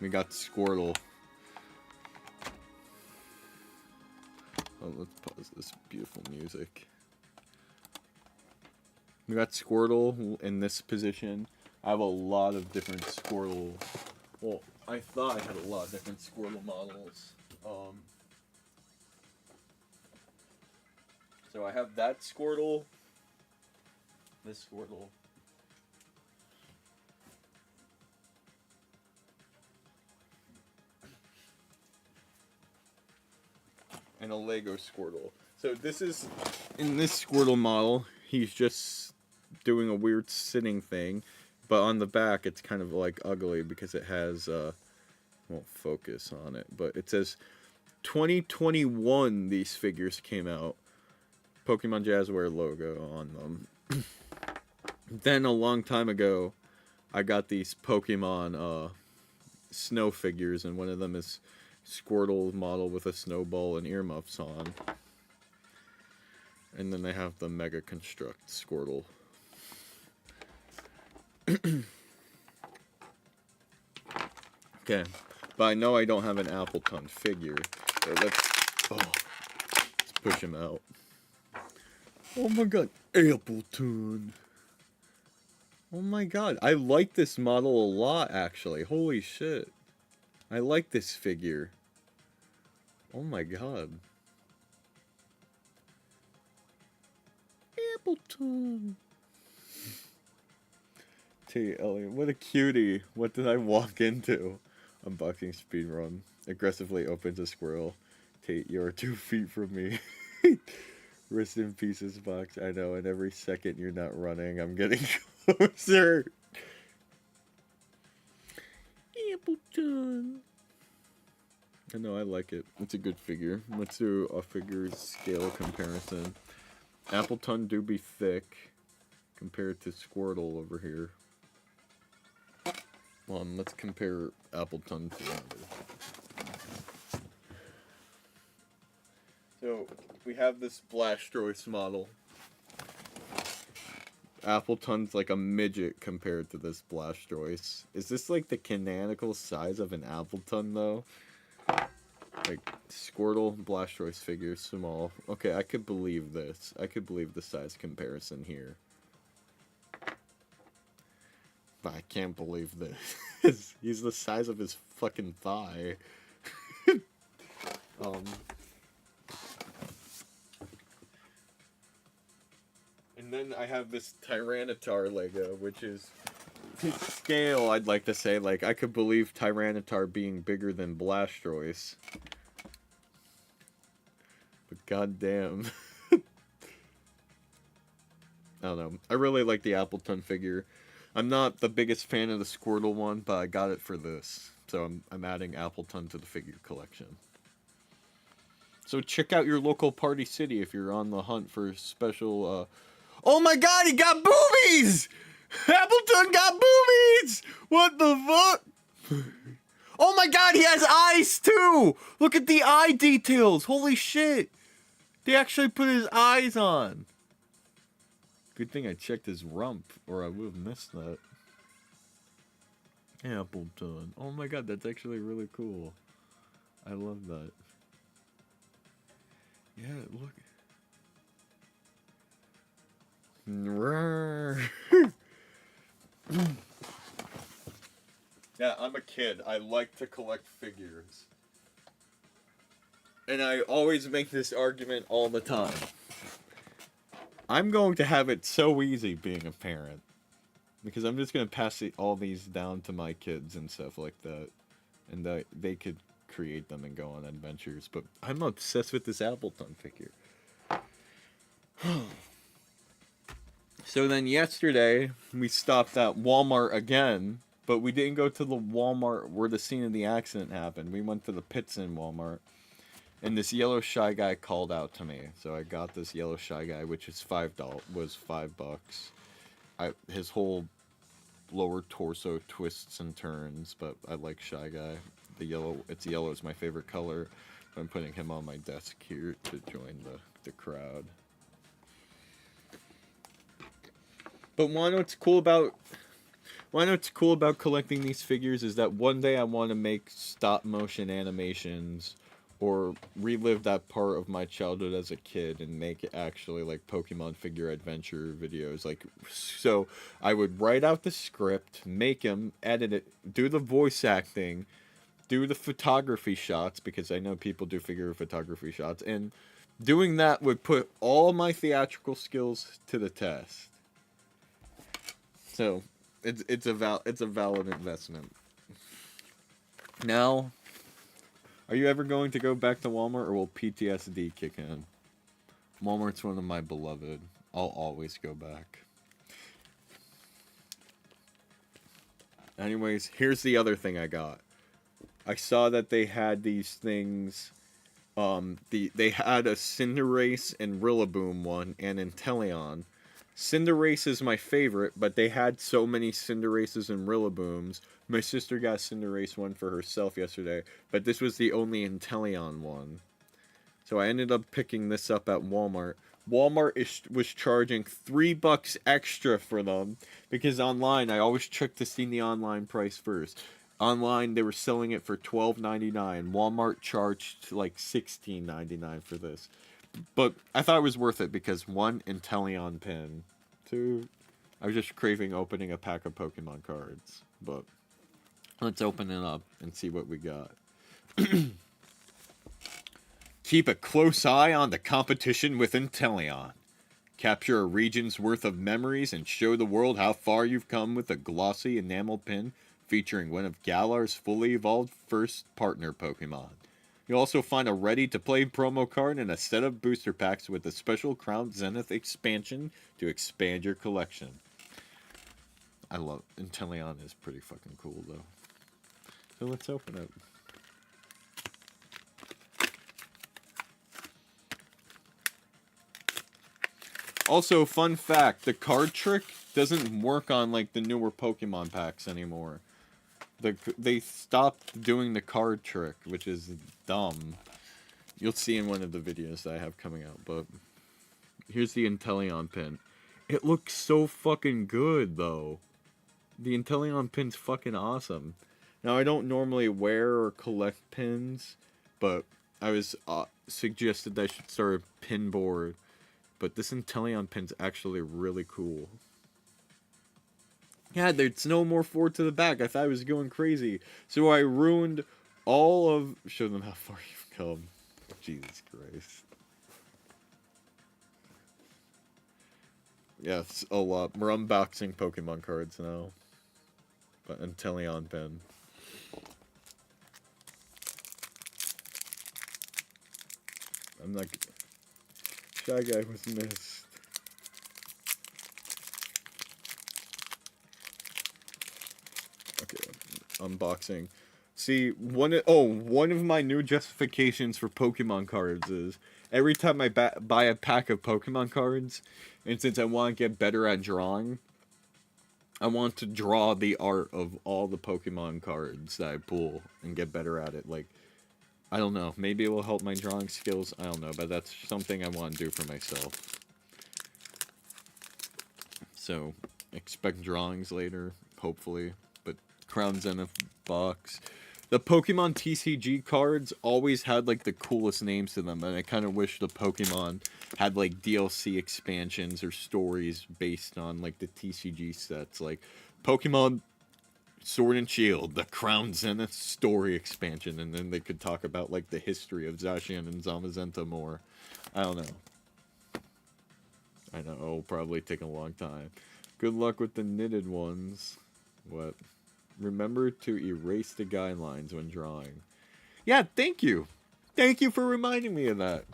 we got Squirtle. Oh, let's pause this beautiful music. We got Squirtle in this position. I have a lot of different Squirtle. Well, I thought I had a lot of different Squirtle models. So I have that Squirtle. This Squirtle. And a Lego Squirtle. So this is, in this Squirtle model, he's just doing a weird sitting thing. But on the back, it's kind of like ugly because it has, won't focus on it, but it says 2021 these figures came out. Pokemon Jazzware logo on them. Then a long time ago, I got these Pokemon snow figures, and one of them is Squirtle model with a snowball and earmuffs on. And then they have the Mega Construct Squirtle. Okay, but I know I don't have an Appleton figure, so let's push him out. Oh my god, Appleton! Oh my god, I like this model a lot, actually. Holy shit. I like this figure. Oh my god. Appleton! T. Elliot, what a cutie. What did I walk into? Unboxing speedrun. Aggressively opens a squirrel. Tate, you're 2 feet from me. Rest in pieces box. I know, and every second you're not running, I'm getting closer. Appleton. I know, I like it. It's a good figure. Let's do a figure scale comparison. Appleton do be thick compared to Squirtle over here. Let's compare Appleton to another. So, we have this Blastoise model. Appleton's like a midget compared to this Blastoise. Is this like the canonical size of an Appleton though? Like Squirtle, Blastoise figure, small. Okay, I could believe this. I could believe the size comparison here. But I can't believe this. He's the size of his fucking thigh. And then I have this Tyranitar Lego, which is his scale, I'd like to say. Like, I could believe Tyranitar being bigger than Blastoise. But goddamn. I don't know. I really like the Appleton figure. I'm not the biggest fan of the Squirtle one, but I got it for this. So I'm adding Appleton to the figure collection. So check out your local Party City if you're on the hunt for special, Oh my god, he got boobies! Appleton got boobies! What the fuck? Oh my god, he has eyes too! Look at the eye details! Holy shit! They actually put his eyes on. Good thing I checked his rump, or I would have missed that. Appleton. Oh my god, that's actually really cool. I love that. Yeah, look. Yeah, I'm a kid. I like to collect figures. And I always make this argument all the time. I'm going to have it so easy being a parent. Because I'm just going to pass all these down to my kids and stuff like that. And they could create them and go on adventures. But I'm obsessed with this Appleton figure. So then yesterday, we stopped at Walmart again. But we didn't go to the Walmart where the scene of the accident happened. We went to the pits in Walmart. And this yellow Shy Guy called out to me. So I got this yellow Shy Guy, which is $5. His whole lower torso twists and turns, but I like Shy Guy. Yellow is my favorite color. I'm putting him on my desk here to join the crowd. But why what's cool about collecting these figures is that one day I want to make stop motion animations or relive that part of my childhood as a kid and make it actually like Pokemon figure adventure videos. Like, so I would write out the script, make them, edit it, do the voice acting, do the photography shots, because I know people do figure photography shots, and doing that would put all my theatrical skills to the test. So it's a valid investment. Now, are you ever going to go back to Walmart, or will PTSD kick in? Walmart's one of my beloved. I'll always go back. Anyways, here's the other thing I got. I saw that they had these things. They had a Cinderace and Rillaboom one and Inteleon. Cinderace is my favorite, but they had so many Cinderaces and Rillabooms. My sister got a Cinderace one for herself yesterday, but this was the only Inteleon one. So I ended up picking this up at Walmart. Walmart was charging $3 extra for them, because online, I always check to see the online price first. Online, they were selling it for $12.99. Walmart charged like $16.99 for this. But I thought it was worth it because, one, Inteleon pin. Two, I was just craving opening a pack of Pokemon cards. But let's open it up and see what we got. Keep a close eye on the competition with Inteleon. Capture a region's worth of memories and show the world how far you've come with a glossy enamel pin featuring one of Galar's fully evolved first partner Pokemon. You'll also find a ready-to-play promo card and a set of booster packs with a special Crown Zenith expansion to expand your collection. I love Inteleon is pretty fucking cool though. So let's open it. Also, fun fact, the card trick doesn't work on, like, the newer Pokemon packs anymore. They stopped doing the card trick, which is dumb. You'll see in one of the videos that I have coming out, but... Here's the Inteleon pin. It looks so fucking good, though. The Inteleon pin's fucking awesome. Now, I don't normally wear or collect pins, but I was suggested that I should start a pin board. But this Inteleon pin's actually really cool. Yeah, there's no more forward to the back. I thought I was going crazy. So I ruined all of... Show them how far you've come. Jesus Christ. Yeah, it's a lot. We're unboxing Pokemon cards now. But Inteleon pin. I'm not... Shy Guy was missed. Okay, unboxing. See, one of my new justifications for Pokemon cards is every time I buy a pack of Pokemon cards, and since I want to get better at drawing, I want to draw the art of all the Pokemon cards that I pull and get better at it. Like, I don't know, maybe it will help my drawing skills, I don't know, but that's something I want to do for myself. So, expect drawings later, hopefully, but Crown Zenith box. The Pokemon TCG cards always had, like, the coolest names to them, and I kind of wish the Pokemon had, like, DLC expansions or stories based on, like, the TCG sets. Like, Pokemon Sword and Shield, the Crown Zenith story expansion, and then they could talk about, like, the history of Zacian and Zamazenta more. I don't know. I know, it'll probably take a long time. Good luck with the knitted ones. What? Remember to erase the guidelines when drawing. Yeah, thank you. Thank you for reminding me of that.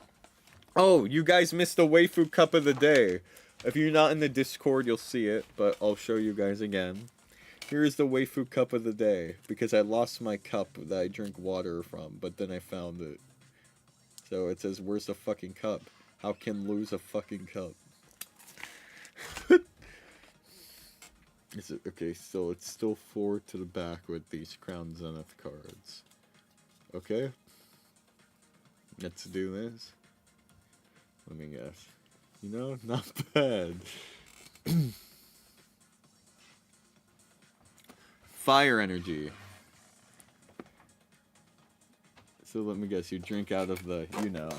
Oh, you guys missed the waifu cup of the day. If you're not in the Discord, you'll see it, but I'll show you guys again. Here is the waifu cup of the day, because I lost my cup that I drink water from, but then I found it. So it says, where's the fucking cup? How can lose a fucking cup? Is it okay? So it's still 4 to the back with these Crown Zenith cards. Okay, let's do this. Let me guess. You know, not bad. Fire energy. So let me guess. You drink out of the, you know.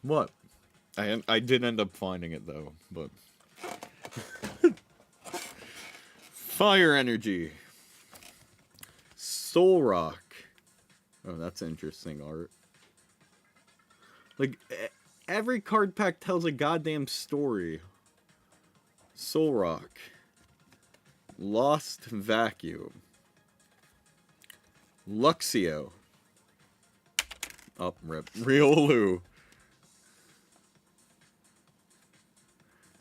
What? I did end up finding it though, but. Fire energy. Soul Rock. Oh, that's interesting art. Like, every card pack tells a goddamn story. Soul Rock. Lost Vacuum. Luxio. Oh, rip. Riolu.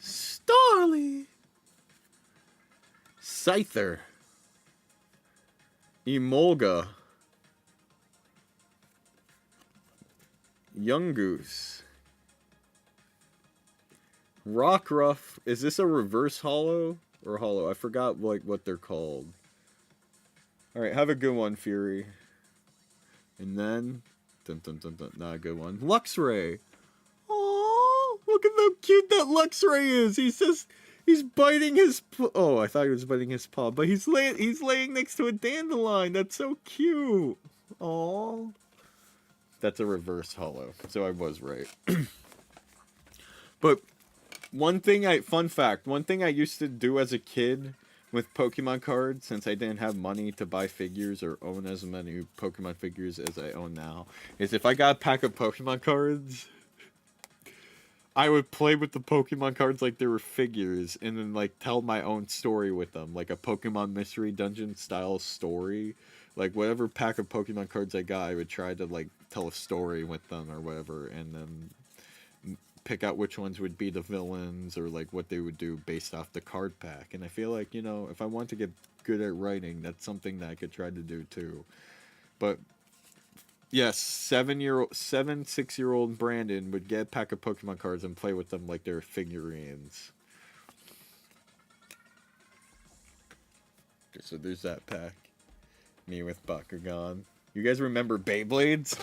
Starly. Scyther. Emolga. Yungoos. Rockruff. Is this a reverse hollow or hollow? I forgot like what they're called. Alright, have a good one, Fury. And then dun, dun, dun, dun, not a good one. Luxray. Oh, look at how cute that Luxray is. He's biting his oh, I thought he was biting his paw, but he's laying next to a dandelion. That's so cute. Oh. That's a reverse hollow, so I was right. But fun fact, one thing I used to do as a kid with Pokemon cards, since I didn't have money to buy figures or own as many Pokemon figures as I own now, is if I got a pack of Pokemon cards, I would play with the Pokemon cards like they were figures, and then like tell my own story with them, like a Pokemon Mystery Dungeon style story. Like whatever pack of Pokemon cards I got, I would try to like tell a story with them or whatever, and then pick out which ones would be the villains or like what they would do based off the card pack. And I feel like, you know, if I want to get good at writing, that's something that I could try to do too. But Yes, 6-year-old Brandon would get a pack of Pokemon cards and play with them like they're figurines. Okay, so there's that pack. Me with Bakugan. You guys remember Beyblades?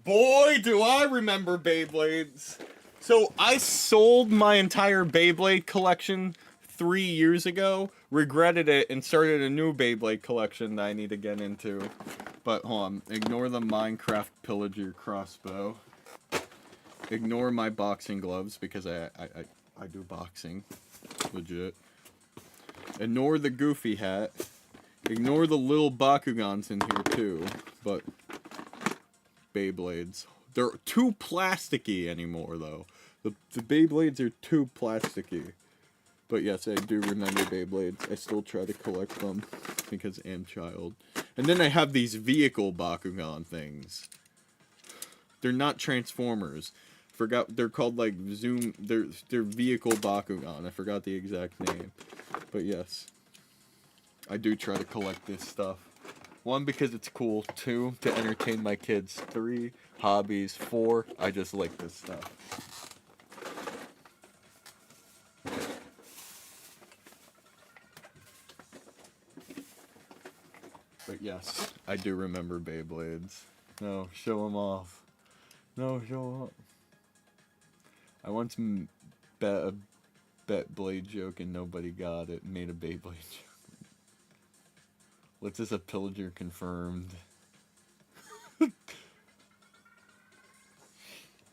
Boy, do I remember Beyblades. So I sold my entire Beyblade collection 3 years ago, regretted it, and started a new Beyblade collection that I need to get into. But hold on, ignore the Minecraft pillager crossbow. Ignore my boxing gloves because I do boxing, legit. Ignore the goofy hat. Ignore the little Bakugans in here too, but Beyblades. They're too plasticky anymore though. The Beyblades are too plasticky. But yes, I do remember Beyblades. I still try to collect them because I'm child. And then I have these vehicle Bakugan things. They're not Transformers. Forgot they're called like Zoom. They're vehicle Bakugan. I forgot the exact name. But yes, I do try to collect this stuff. 1, because it's cool. 2, to entertain my kids. 3, hobbies. 4, I just like this stuff. But yes, I do remember Beyblades. No, show them off. No, show 'em off. I once bet a blade joke and nobody got it. Made a Beyblade joke. What's this, a pillager confirmed? But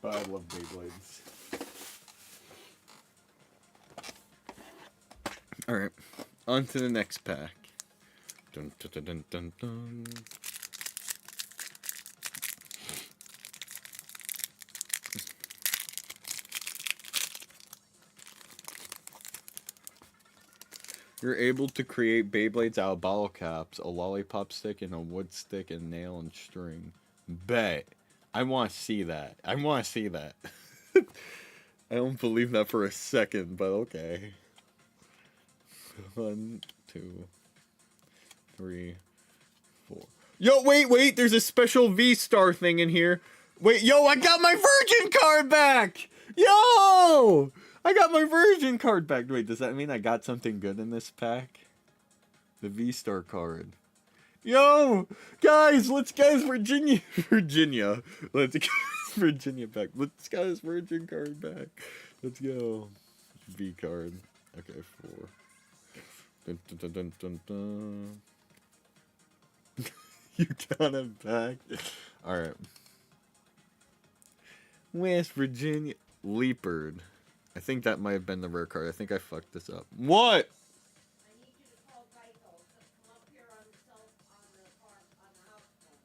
I love Beyblades. Alright, on to the next pack. Dun, dun, dun, dun, dun, dun. You're able to create Beyblades out of bottle caps, a lollipop stick, and a wood stick, and nail and string. Bet. I want to see that. I want to see that. I don't believe that for a second, but okay. 1, 2, 3, 4. Yo, wait, there's a special V-Star thing in here. Wait, yo, I got my Virgin card back! Yo! I got my Virgin card back. Wait, does that mean I got something good in this pack? The V-Star card. Yo! Guys, let's get his Virginia. Let's get his Virginia back. Let's get his Virgin card back. Let's go. V card. Okay, 4. Dun, dun, dun, dun, dun, dun. You got him back. Alright. West Virginia. Leopard. I think that might have been the rare card. I think I fucked this up. What? I need you to call Geico. Come up here on the house phone.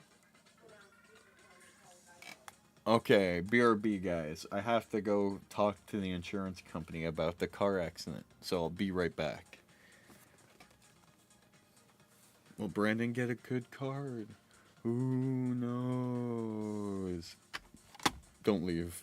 Put on speakerphone and call Geico. Okay, BRB guys. I have to go talk to the insurance company about the car accident. So I'll be right back. Will Brandon get a good card? Who knows? Don't leave.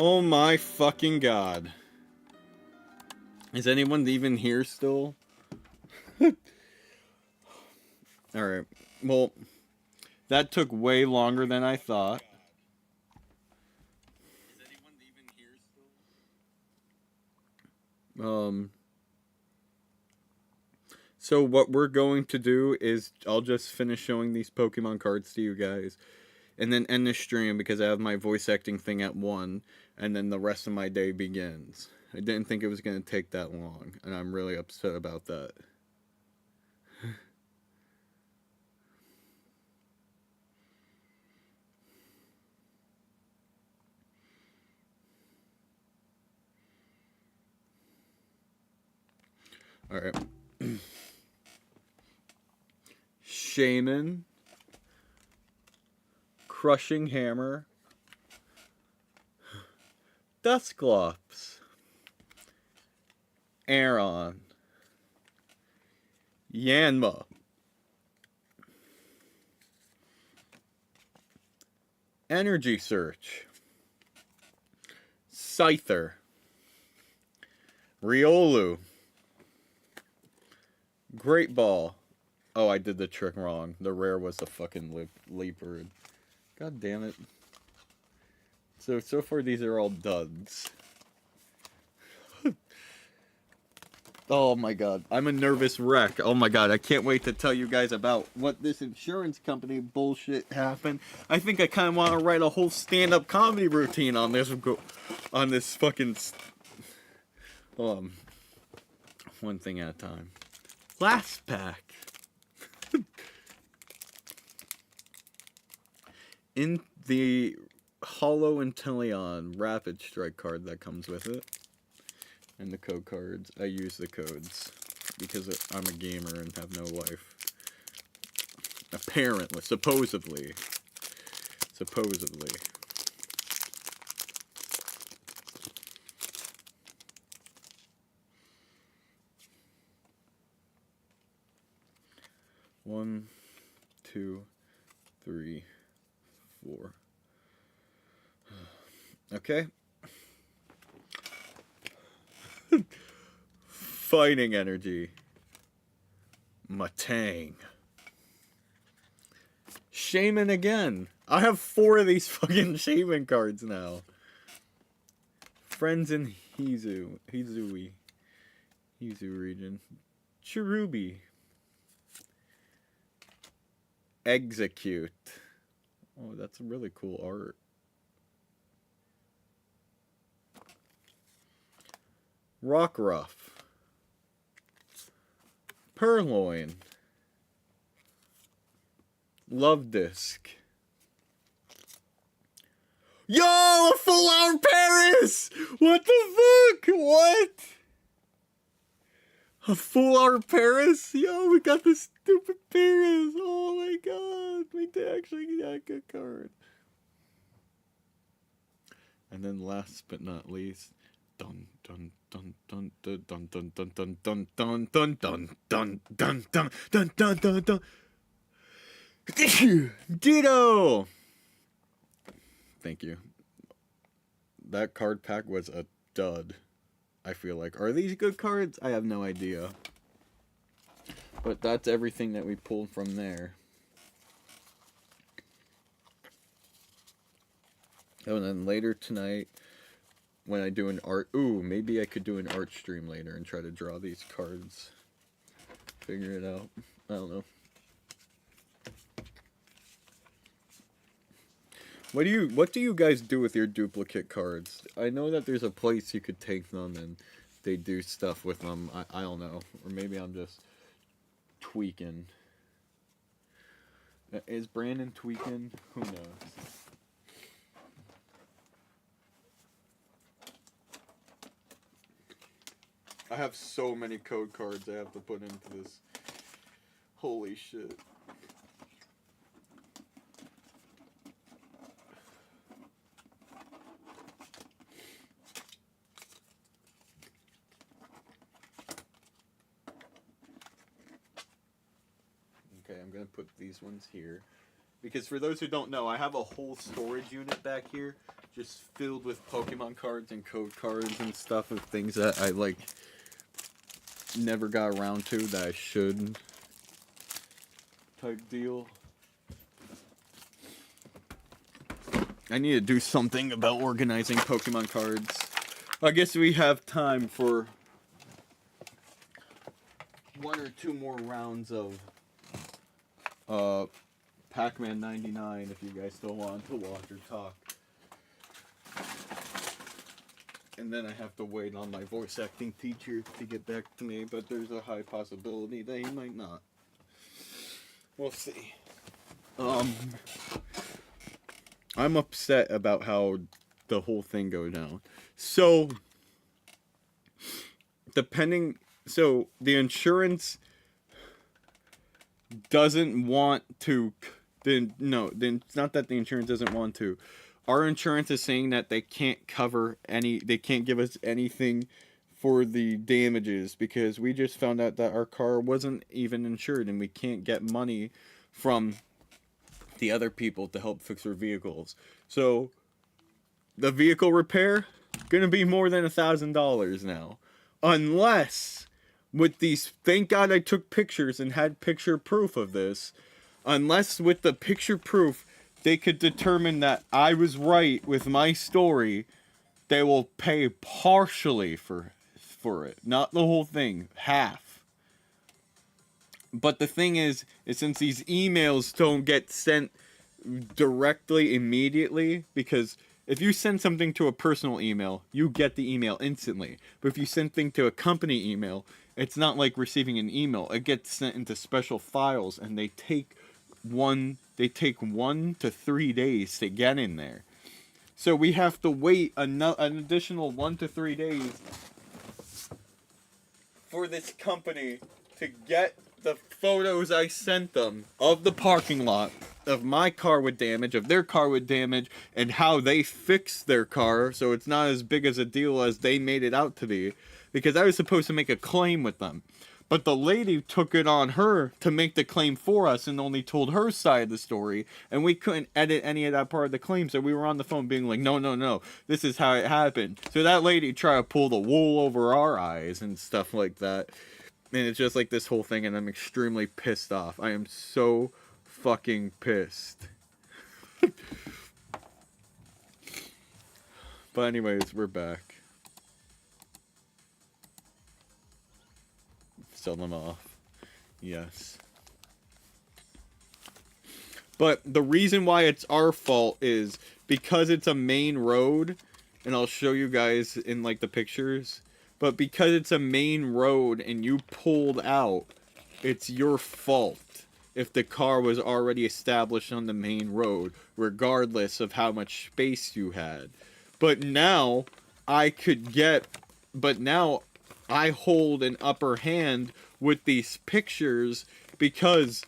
Oh my fucking god. Is anyone even here still? Alright. Well, that took way longer than I thought. Is anyone even here still? So what we're going to do is I'll just finish showing these Pokemon cards to you guys and then end the stream because I have my voice acting thing at 1 and then the rest of my day begins. I didn't think it was going to take that long and I'm really upset about that. Alright. Shaman. Crushing Hammer. Dusclops. Aeron. Yanma. Energy Search. Scyther. Riolu. Great Ball. Oh, I did the trick wrong. The rare was the fucking leopard. God damn it. So far these are all duds. Oh my god. I'm a nervous wreck. Oh my god. I can't wait to tell you guys about what this insurance company bullshit happened. I think I kind of want to write a whole stand-up comedy routine on this fucking one thing at a time. Last pack. In the Hollow Inteleon Rapid Strike card that comes with it, and the code cards, I use the codes because I'm a gamer and have no life. Apparently, supposedly. One, two, three, 4. Okay. Fighting Energy. Matang. Shaman again. I have 4 of these fucking Shaman cards now. Friends in Hizu region. Cherubi. Execute. Oh, that's really cool art. Rockruff. Purloin. Love Disc. Yo, a full out Paris! What the fuck? What? A full art Paris? Yo, we got this stupid Paris. Oh my god. We did actually get a good card. And then last but not least, dun dun dun dun dun dun dun dun dun dun dun dun dun dun dun dun dun dun dun. Ditto. Thank you. That card pack was a dud. I feel like. Are these good cards? I have no idea. But that's everything that we pulled from there. Oh, and then later tonight, when I do an art... Ooh, maybe I could do an art stream later and try to draw these cards. Figure it out. I don't know. What do you guys do with your duplicate cards? I know that there's a place you could take them and they do stuff with them. I don't know. Or maybe I'm just tweaking. Is Brandon tweaking? Who knows? I have so many code cards I have to put into this. Holy shit. Okay, I'm gonna put these ones here. Because for those who don't know, I have a whole storage unit back here just filled with Pokemon cards and code cards and stuff of things that I like never got around to that I should type deal. I need to do something about organizing Pokemon cards. I guess we have time for 1 or 2 more rounds of Pac-Man 99 if you guys still want to watch or talk. And then I have to wait on my voice acting teacher to get back to me, but there's a high possibility that he might not. We'll see. I'm upset about how the whole thing goes down. So, so the insurance doesn't want to, it's not that the insurance doesn't want to. Our insurance is saying that they can't they can't give us anything for the damages because we just found out that our car wasn't even insured and we can't get money from the other people to help fix our vehicles. So the vehicle repair gonna be more than $1,000 now, unless with these, thank God I took pictures and had picture proof of this, unless with the picture proof they could determine that I was right with my story, they will pay partially for it, not the whole thing, half. But the thing is since these emails don't get sent directly immediately, because if you send something to a personal email, you get the email instantly. But if you send something to a company email, it's not like receiving an email. It gets sent into special files, and they take 1 to 3 days to get in there. So we have to wait an additional 1 to 3 days for this company to get the photos I sent them of the parking lot, of my car with damage, of their car with damage, and how they fixed their car so it's not as big as a deal as they made it out to be. Because I was supposed to make a claim with them. But the lady took it on her to make the claim for us and only told her side of the story. And we couldn't edit any of that part of the claim, so we were on the phone being like, no, this is how it happened. So that lady tried to pull the wool over our eyes and stuff like that. And it's just like this whole thing, and I'm extremely pissed off. I am so fucking pissed. But anyways, we're back. Sell them off. Yes. But the reason why it's our fault is because it's a main road, and I'll show you guys in like the pictures, but because it's a main road and you pulled out, it's your fault if the car was already established on the main road, regardless of how much space you had. But now I hold an upper hand with these pictures because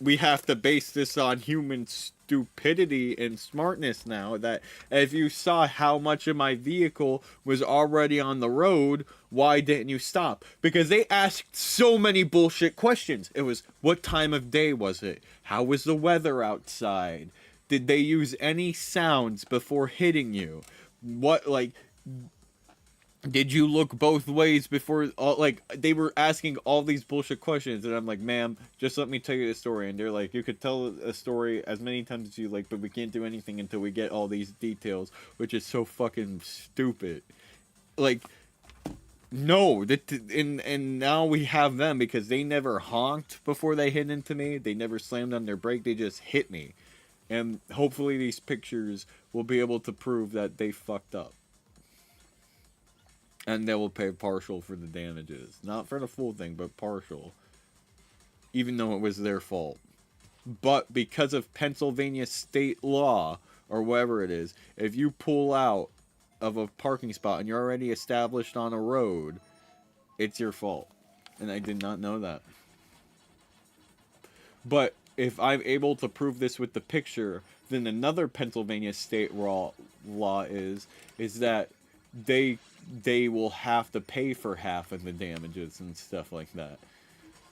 we have to base this on human stupidity and smartness now. That if you saw how much of my vehicle was already on the road, why didn't you stop? Because they asked so many bullshit questions. It was, what time of day was it? How was the weather outside? Did they use any sounds before hitting you? What, like, did you look both ways before, like, they were asking all these bullshit questions, and I'm like, ma'am, just let me tell you the story. And they're like, you could tell a story as many times as you like, but we can't do anything until we get all these details, which is so fucking stupid. Like, no, and now we have them because they never honked before they hit into me. They never slammed on their brake. They just hit me. And hopefully these pictures will be able to prove that they fucked up. And they will pay partial for the damages. Not for the full thing, but partial. Even though it was their fault. But because of Pennsylvania state law, or whatever it is, if you pull out of a parking spot and you're already established on a road, it's your fault. And I did not know that. But if I'm able to prove this with the picture, then another Pennsylvania state law is that they will have to pay for half of the damages and stuff like that.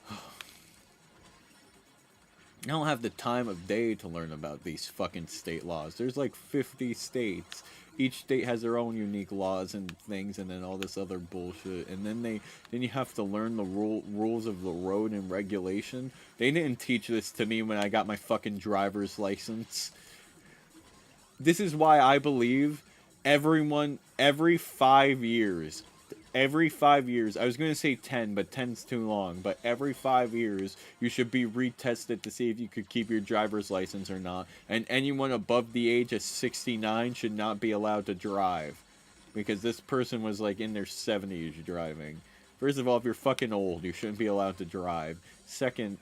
I don't have the time of day to learn about these fucking state laws. There's like 50 states, each state has their own unique laws and things, and then all this other bullshit. And then you have to learn the rules of the road and regulation. They didn't teach this to me when I got my fucking driver's license. This is why I believe everyone every 5 years. Every 5 years, I was going to say 10, but 10's too long. But every 5 years, you should be retested to see if you could keep your driver's license or not. And anyone above the age of 69 should not be allowed to drive. Because this person was like in their 70s driving. First of all, if you're fucking old, you shouldn't be allowed to drive. Second,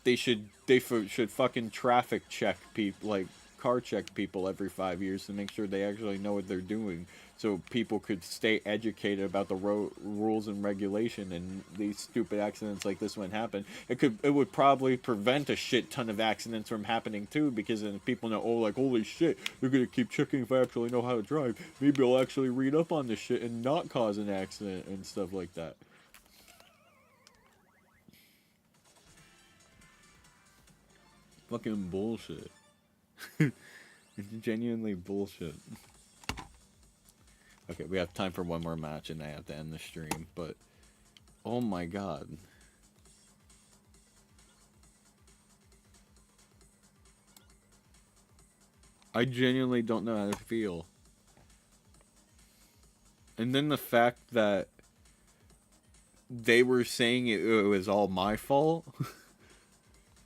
they should fucking traffic check people, like car check people every 5 years to make sure they actually know what they're doing. So people could stay educated about the road rules and regulation, and these stupid accidents like this one happen. It would probably prevent a shit ton of accidents from happening too, because then people know, oh, like, holy shit, they're gonna keep checking if I actually know how to drive. Maybe I'll actually read up on this shit and not cause an accident and stuff like that. Fucking bullshit. It's genuinely bullshit. Okay, we have time for one more match and I have to end the stream, but oh my god. I genuinely don't know how to feel. And then the fact that they were saying it was all my fault.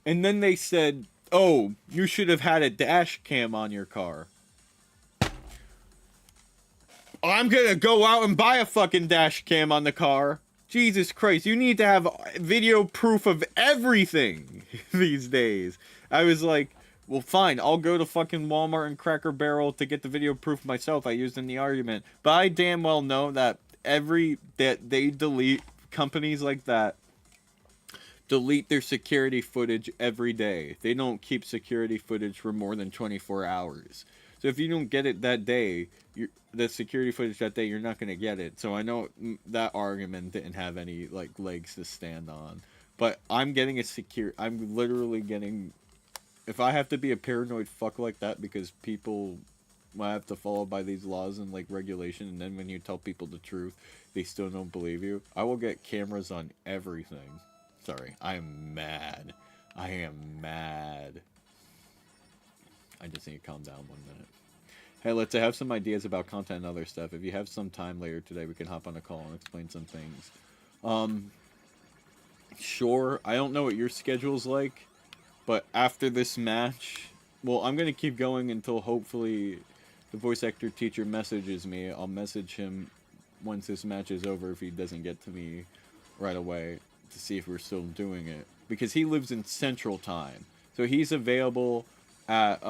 And then they said, oh, you should have had a dash cam on your car. I'm gonna go out and buy a fucking dash cam on the car. Jesus Christ, you need to have video proof of everything these days. I was like, well, fine, I'll go to fucking Walmart and Cracker Barrel to get the video proof myself. I used in the argument. But I damn well know that they delete, companies like that delete their security footage every day. They don't keep security footage for more than 24 hours. So if you don't get it that day, the security footage that day, you're not going to get it. So I know that argument didn't have any like legs to stand on. But I'm literally getting, if I have to be a paranoid fuck like that because people have to follow by these laws and like regulation, and then when you tell people the truth, they still don't believe you, I will get cameras on everything. Sorry, I am mad. I am mad. I just need to calm down 1 minute. Hey, let's have some ideas about content and other stuff. If you have some time later today, we can hop on a call and explain some things. Sure. I don't know what your schedule's like, but after this match, well, I'm going to keep going until hopefully the voice actor teacher messages me. I'll message him once this match is over if he doesn't get to me right away to see if we're still doing it. Because he lives in Central Time. So he's available at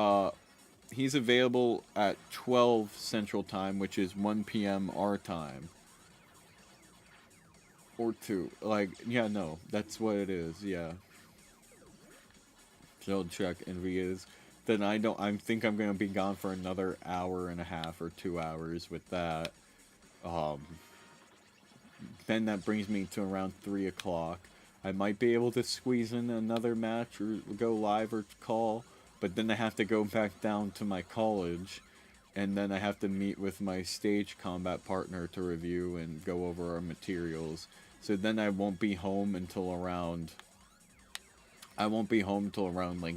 12 Central Time, which is 1 p.m. our time. Or 2. Like, yeah, no, that's what it is, yeah. So I'll check, and if he is, then I think I'm gonna be gone for another hour and a half or 2 hours with that. Then that brings me to around 3 o'clock. I might be able to squeeze in another match or go live or call, but then I have to go back down to my college, and then I have to meet with my stage combat partner to review and go over our materials. So then I won't be home until around like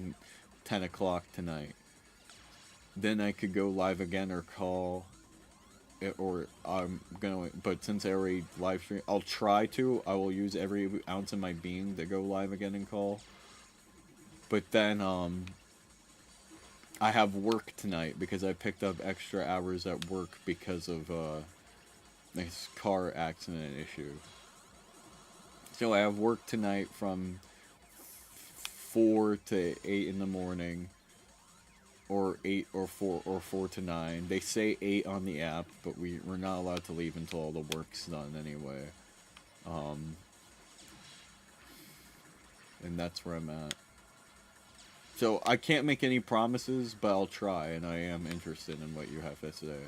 10 o'clock tonight. Then I could go live again or call, or but since I already live stream, I will use every ounce of my being to go live again and call. But then, I have work tonight because I picked up extra hours at work because of, this car accident issue. So I have work tonight from 4 to 8 in the morning, or 8 or 4 or 4 to 9. They say 8 on the app, but we're not allowed to leave until all the work's done anyway. And that's where I'm at. So I can't make any promises, but I'll try, and I am interested in what you have to say.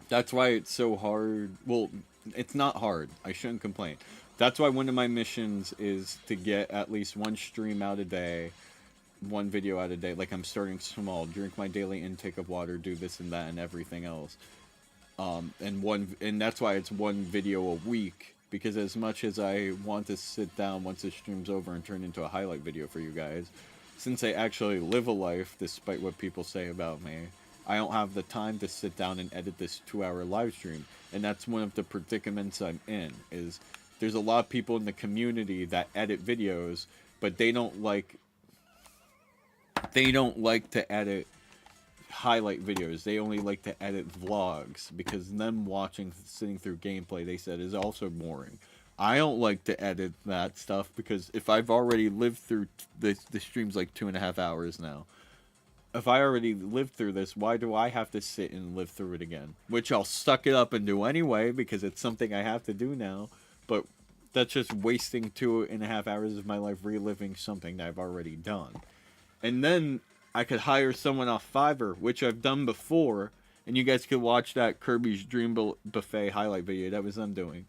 That's why it's so hard. Well, it's not hard. I shouldn't complain. That's why one of my missions is to get at least one stream out a day one video out a day. Like, I'm starting small, drink my daily intake of water, do this and that and everything else. And that's why it's one video a week, because as much as I want to sit down once the stream's over and turn into a highlight video for you guys, since I actually live a life, despite what people say about me, I don't have the time to sit down and edit this 2-hour live stream. And that's one of the predicaments I'm in, is there's a lot of people in the community that edit videos, but they don't like to edit highlight videos. They only like to edit vlogs, because them sitting through gameplay, they said, is also boring. I don't like to edit that stuff, because if I've already lived through the stream's like 2.5 hours now. If I already lived through this, why do I have to sit and live through it again? Which I'll suck it up and do anyway, because it's something I have to do now. But that's just wasting 2.5 hours of my life reliving something that I've already done. And then I could hire someone off Fiverr, which I've done before, and you guys could watch that Kirby's Dream Buffet highlight video that was them doing.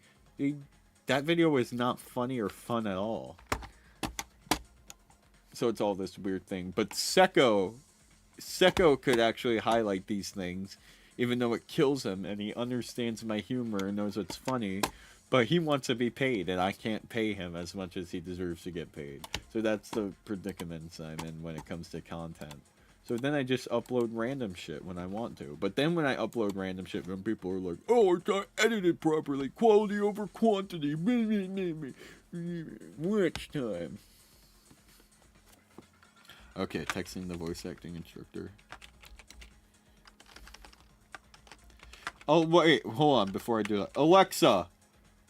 That video was not funny or fun at all. So it's all this weird thing. But Seko could actually highlight these things, even though it kills him, and he understands my humor and knows what's funny, but he wants to be paid, and I can't pay him as much as he deserves to get paid. So that's the predicaments I'm in when it comes to content. So then I just upload random shit when I want to. But then when I upload random shit, when people are like, oh, it's not edited properly, quality over quantity, watch time. Okay, texting the voice acting instructor. Oh, wait, hold on before I do that. Alexa,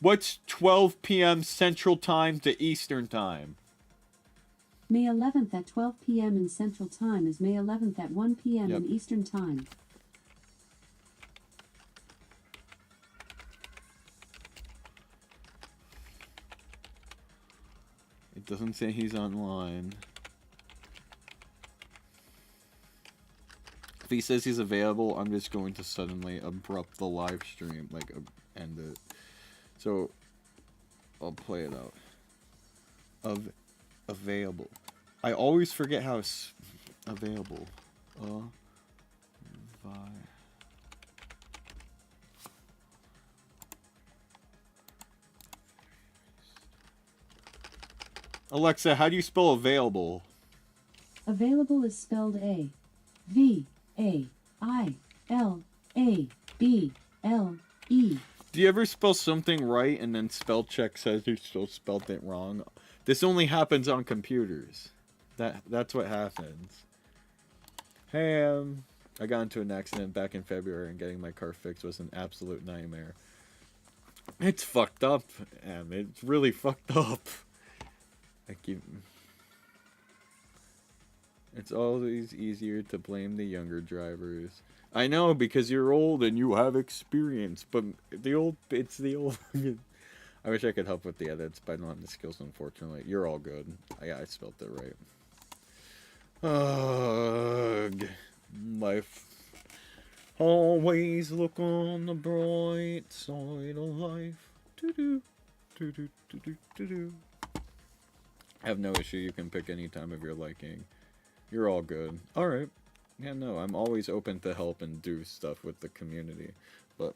what's 12 p.m. Central Time to Eastern Time? May 11th at 12 p.m. in Central Time is May 11th at 1 p.m. Yep. in Eastern Time. It doesn't say he's online. If he says he's available, I'm just going to suddenly abrupt the live stream, like end it. So I'll play it out. Available. I always forget how it's available. Alexa, how do you spell available? Available is spelled A-V-A-I-L-A-B-L-E. Do you ever spell something right and then spell check says you still spelled it wrong? This only happens on computers. That's what happens. Hey, I got into an accident back in February, and getting my car fixed was an absolute nightmare. It's fucked up, it's really fucked up. It's always easier to blame the younger drivers. I know, because you're old and you have experience, but it's the old. I wish I could help with the edits, but I don't have the skills, unfortunately. You're all good. I spelled it right. Ugh. Life. Always look on the bright side of life. Do-do. Do-do. Do-do. Do-do. I have no issue. You can pick any time of your liking. You're all good. Alright. Yeah, no, I'm always open to help and do stuff with the community. But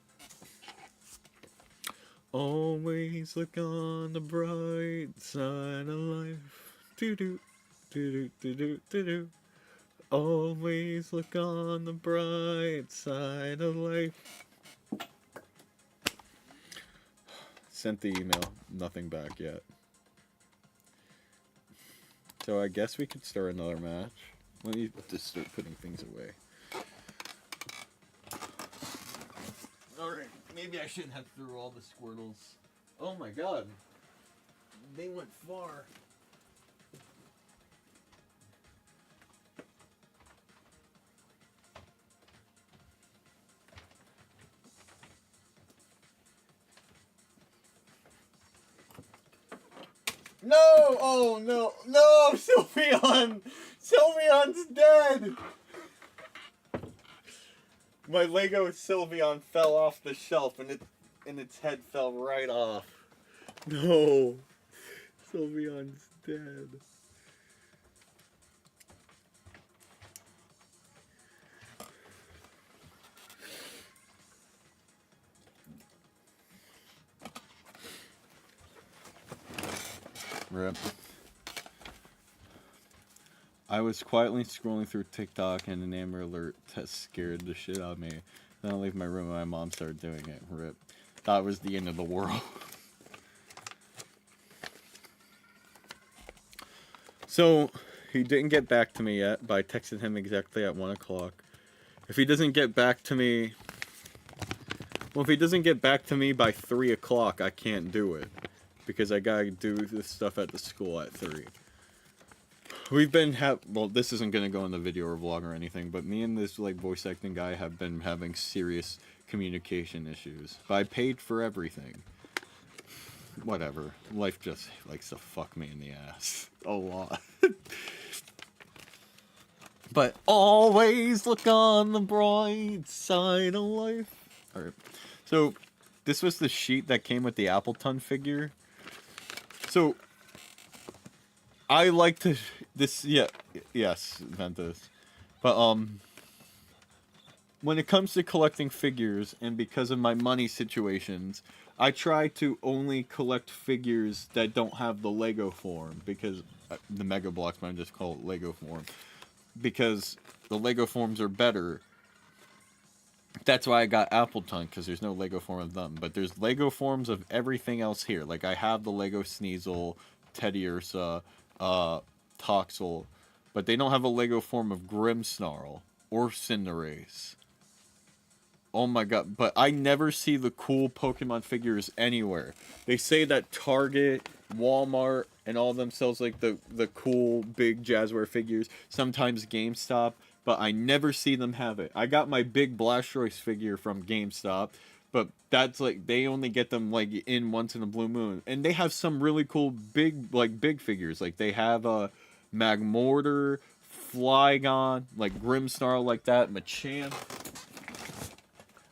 always look on the bright side of life. Do-do. Do-do. Do-do. Do-do. Always look on the bright side of life. Sent the email. Nothing back yet. So I guess we could start another match. Let me just start putting things away. Alright, maybe I shouldn't have threw all the Squirtles. Oh my god. They went far. No! Oh no! No! Sylveon! Sylveon's dead! My Lego Sylveon fell off the shelf and its head fell right off. No! Sylveon's dead. Rip. I was quietly scrolling through TikTok and an Amber Alert test scared the shit out of me. Then I leave my room and my mom started doing it. Rip. That was the end of the world. So, he didn't get back to me yet, but I texted him exactly at 1 o'clock. If he doesn't get back to me... Well, if he doesn't get back to me by 3 o'clock, I can't do it. Because I gotta do this stuff at the school at 3. We've been well, this isn't gonna go in the video or vlog or anything, but me and this, like, voice acting guy have been having serious communication issues. But I paid for everything. Whatever. Life just likes to fuck me in the ass. A lot. But always look on the bright side of life. Alright. So, this was the sheet that came with the Appleton figure. So, I like to... Yes, Ventus. But, when it comes to collecting figures, and because of my money situations, I try to only collect figures that don't have the Lego form, because the Mega Blocks, but I just call it Lego form, because the Lego forms are better. That's why I got Appleton, because there's no Lego form of them, but there's Lego forms of everything else here. Like, I have the Lego Sneasel, Teddy Ursa, Toxel, but they don't have a Lego form of Grimmsnarl or Cinderace. Oh my god, but I never see the cool Pokemon figures anywhere. They say that Target, Walmart, and all of them sells like the cool big Jazzware figures. Sometimes GameStop, but I never see them have it. I got my big Blastoise figure from GameStop, but that's like, they only get them like in once in a blue moon. And they have some really cool big figures. Like they have a Magmortar, Flygon, like Grimmsnarl like that, Machamp.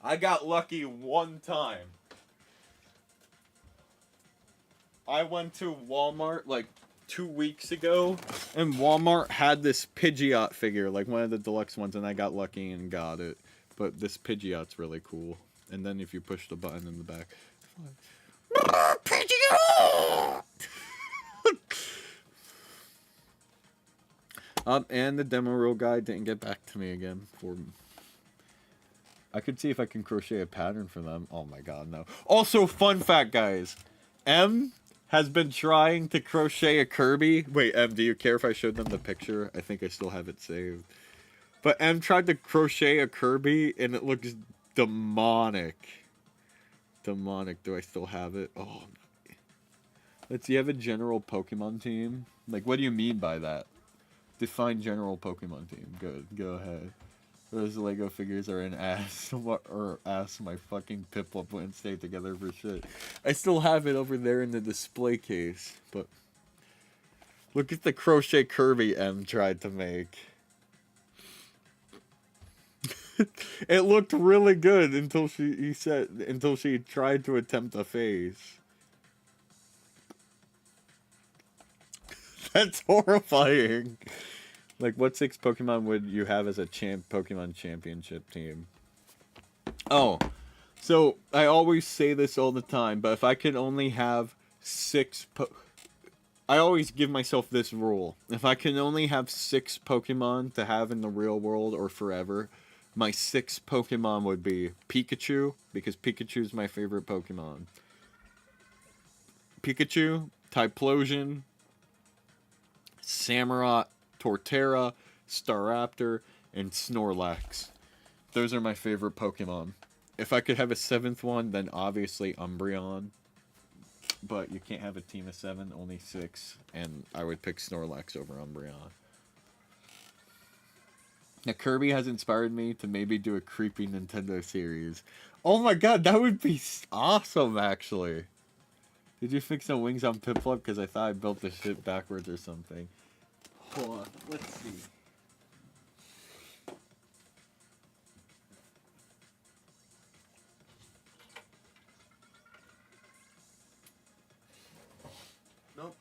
I got lucky one time. I went to Walmart like 2 weeks ago, and Walmart had this Pidgeot figure, like one of the deluxe ones, and I got lucky and got it. But this Pidgeot's really cool. And then if you push the button in the back... Pidgeot! And the demo reel guy didn't get back to me again for... I could see if I can crochet a pattern for them. Oh my god, no. Also, fun fact, guys. M has been trying to crochet a Kirby. Wait, M, do you care if I showed them the picture? I think I still have it saved. But M tried to crochet a Kirby, and it looks demonic. Demonic. Do I still have it? Oh. Let's see, you have a general Pokemon team? Like, what do you mean by that? Define general Pokemon team. Good. Go ahead. Those Lego figures are an ass. Or ass, my fucking Piplup wouldn't stay together for shit. I still have it over there in the display case. But look at the crochet Kirby M tried to make. It looked really good until she tried to attempt a face. That's horrifying. Like, what 6 Pokemon would you have as a Pokemon Championship team? Oh, so I always say this all the time, but if I could only have 6 I always give myself this rule. If I can only have 6 Pokemon to have in the real world or forever, my 6 Pokemon would be Pikachu, because Pikachu's my favorite Pokemon. Pikachu, Typhlosion, Samurott, Torterra, Staraptor, and Snorlax. Those are my favorite Pokemon. If I could have a 7th one, then obviously Umbreon. But you can't have a team of 7, only 6. And I would pick Snorlax over Umbreon. Now, Kirby has inspired me to maybe do a creepy Nintendo series. Oh my god, that would be awesome, actually. Did you fix some wings on Piplup? Because I thought I built the shit backwards or something. Hold on, let's see. Nope.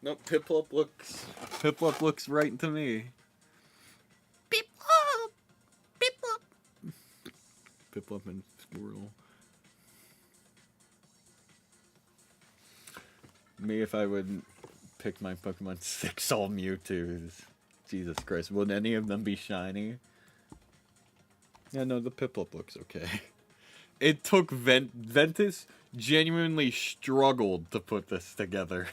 Nope, Piplup looks right to me. Piplup! Piplup! Piplup and Squirrel. Me if I would pick my Pokemon 6 all Mewtwo's. Jesus Christ, would any of them be shiny? Yeah, no, the Piplup looks okay. It took Ventus genuinely struggled to put this together.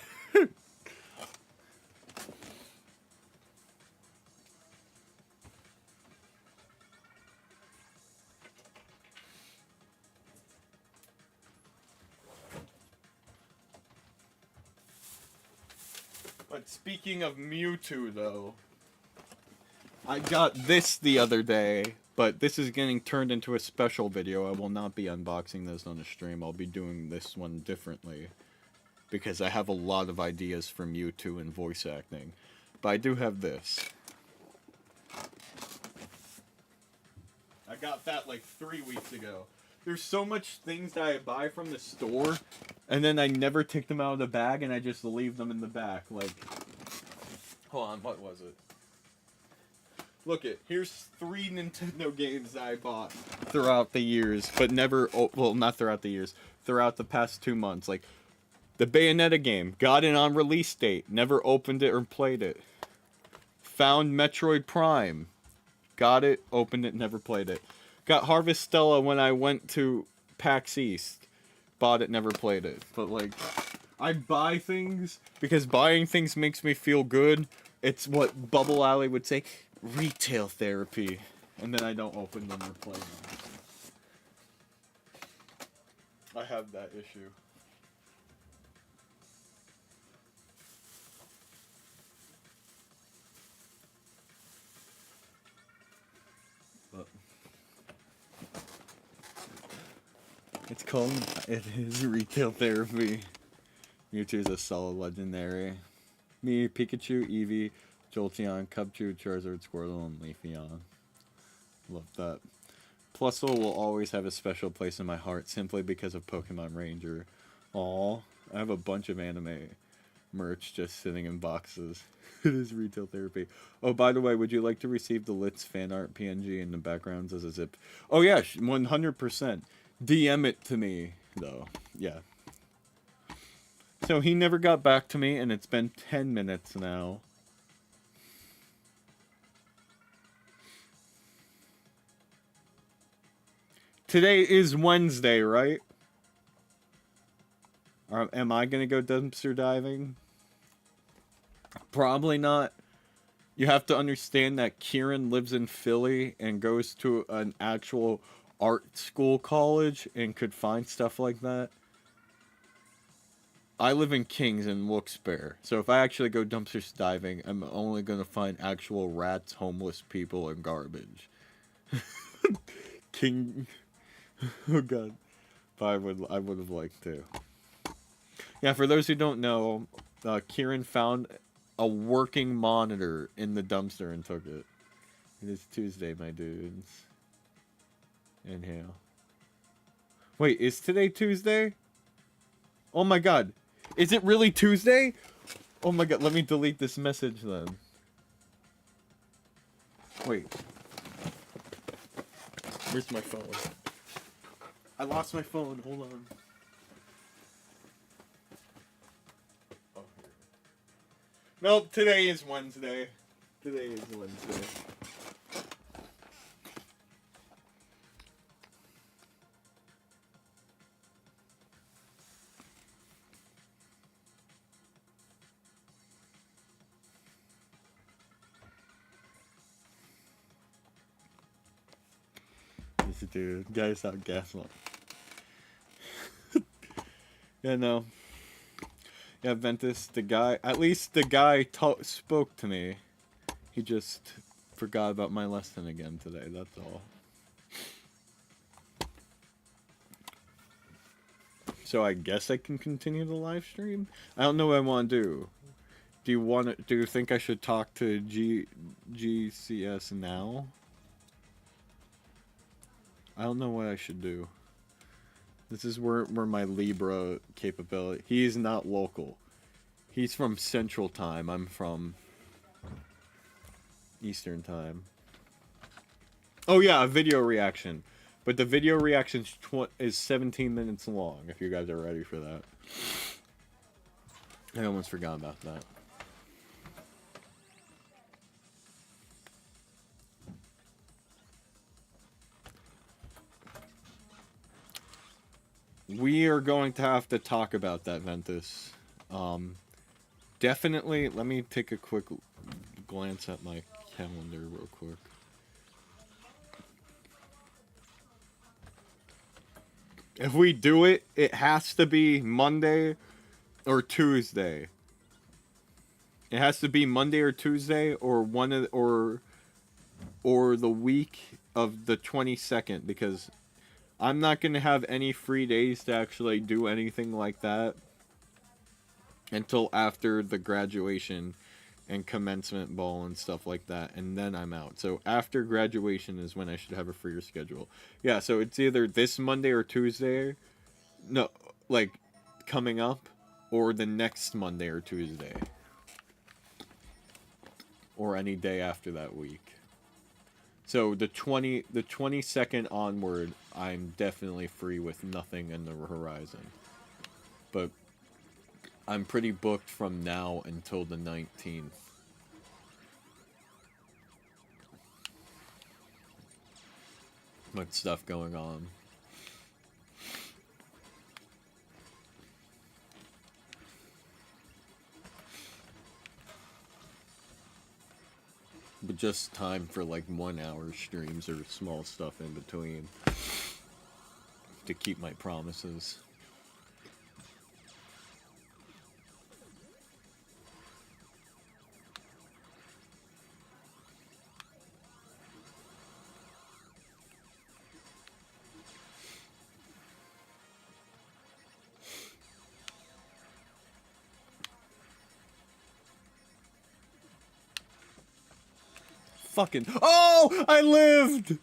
But speaking of Mewtwo, though, I got this the other day, but this is getting turned into a special video. I will not be unboxing this on the stream. I'll be doing this one differently, because I have a lot of ideas for Mewtwo and voice acting. But I do have this. I got that like 3 weeks ago. There's so much things that I buy from the store, and then I never take them out of the bag, and I just leave them in the back. Like, hold on, what was it? Look here's 3 Nintendo games that I bought throughout the years, but never, well, not throughout the years, throughout the past 2 months. Like, the Bayonetta game, got it on release date, never opened it or played it. Found Metroid Prime, got it, opened it, never played it. Got Harvestella when I went to PAX East. Bought it, never played it. But, like, I buy things because buying things makes me feel good. It's what Bubble Alley would say, retail therapy. And then I don't open them or play them. I have that issue. But it's called, it is retail therapy. Mewtwo is a solid legendary. Me, Pikachu, Eevee, Jolteon, Cubchoo, Charizard, Squirtle, and Leafeon. Love that. Plusle will always have a special place in my heart simply because of Pokemon Ranger. Aw, I have a bunch of anime merch just sitting in boxes. It is retail therapy. Oh, by the way, would you like to receive the Litz fan art PNG in the backgrounds as a zip? Oh yeah, 100%. DM it to me, though. Yeah. So he never got back to me, and it's been 10 minutes now. Today is Wednesday, right? Am I gonna go dumpster diving? Probably not. You have to understand that Kieran lives in Philly and goes to an actual art school college and could find stuff like that. I live in Kings and Wilkes-Barre, so if I actually go dumpster diving, I'm only gonna find actual rats, homeless people, and garbage. King, oh god, but I would have liked to. Yeah, for those who don't know, Kieran found a working monitor in the dumpster and took it. It is Tuesday, my dudes. Inhale. Wait, is today Tuesday? Oh my god. Is it really Tuesday? Oh my god, let me delete this message then. Wait. Where's my phone? I lost my phone, hold on. Oh, here. Nope, today is Wednesday. Today is Wednesday. Dude, guys out gaslight. Yeah, no. Yeah, Ventus, the guy, at least the guy spoke to me. He just forgot about my lesson again today, that's all. So I guess I can continue the live stream? I don't know what I want to do. Do you think I should talk to GCS now? I don't know what I should do. This is where my Libra capability... He is not local. He's from Central Time. I'm from Eastern Time. Oh yeah, a video reaction. But the video reaction is 17 minutes long, if you guys are ready for that. I almost forgot about that. We are going to have to talk about that, Ventus. Definitely, let me take a quick glance at my calendar real quick. If we do it, it has to be Monday or Tuesday. It has to be Monday or Tuesday or one of or the week of the 22nd, because I'm not going to have any free days to actually do anything like that until after the graduation and commencement ball and stuff like that, and then I'm out. So after graduation is when I should have a freer schedule. Yeah, so it's either this Monday or Tuesday, no, like, coming up, or the next Monday or Tuesday. Or any day after that week. So the 22nd onward, I'm definitely free with nothing in the horizon. But I'm pretty booked from now until the 19th. With stuff going on. But just time for like 1 hour streams or small stuff in between to keep my promises. Fucking. Oh! I lived!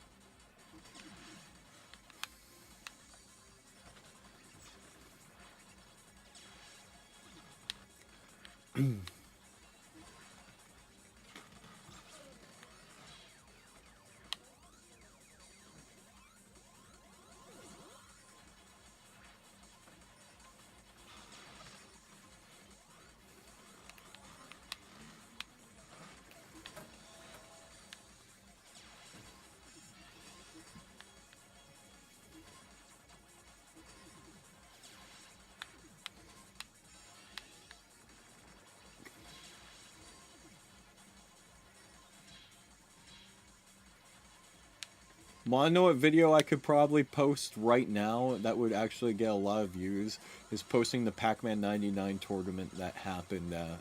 Wanna know what video I could probably post right now that would actually get a lot of views? Is posting the Pac-Man 99 tournament that happened at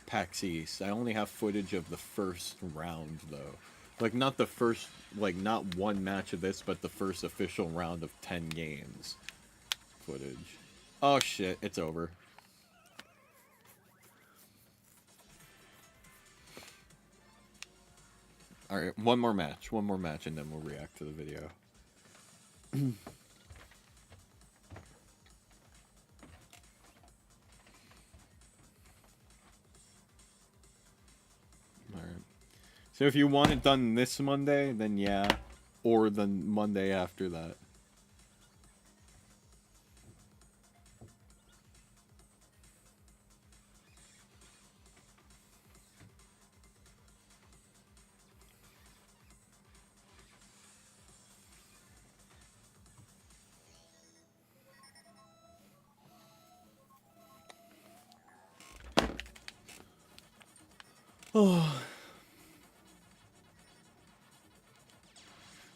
PAX East. I only have footage of the first round though. Like not the first, like not one match of this, but the first official round of 10 games footage. Oh shit, it's over. Alright, one more match, and then we'll react to the video. Alright. So if you want it done this Monday, then yeah. Or the Monday after that. Oh.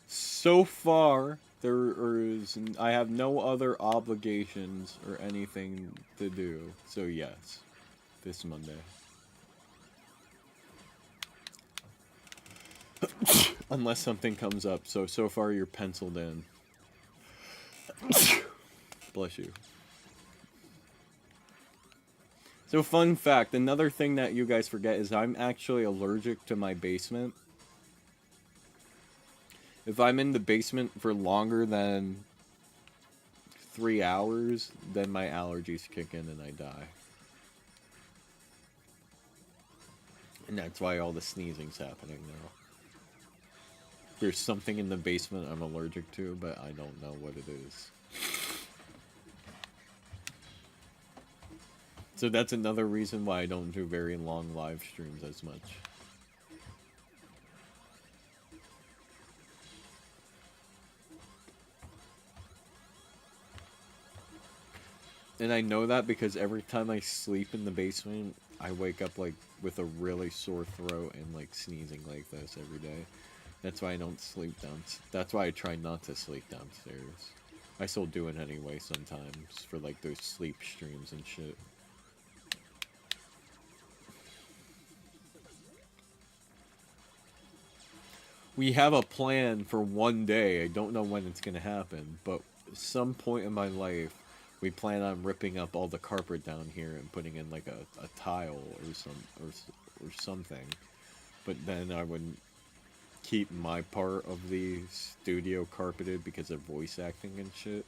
So far, I have no other obligations or anything to do. So yes, this Monday. Unless something comes up. So far you're penciled in. Bless you. So fun fact, another thing that you guys forget is I'm actually allergic to my basement. If I'm in the basement for longer than 3 hours, then my allergies kick in and I die. And that's why all the sneezing's happening now. There's something in the basement I'm allergic to, but I don't know what it is. So that's another reason why I don't do very long live streams as much. And I know that because every time I sleep in the basement, I wake up like with a really sore throat and like sneezing like this every day. That's why I don't sleep that's why I try not to sleep downstairs. I still do it anyway sometimes for like those sleep streams and shit. We have a plan for one day. I don't know when it's gonna happen, but some point in my life, we plan on ripping up all the carpet down here and putting in like a tile or something. But then I would keep my part of the studio carpeted because of voice acting and shit.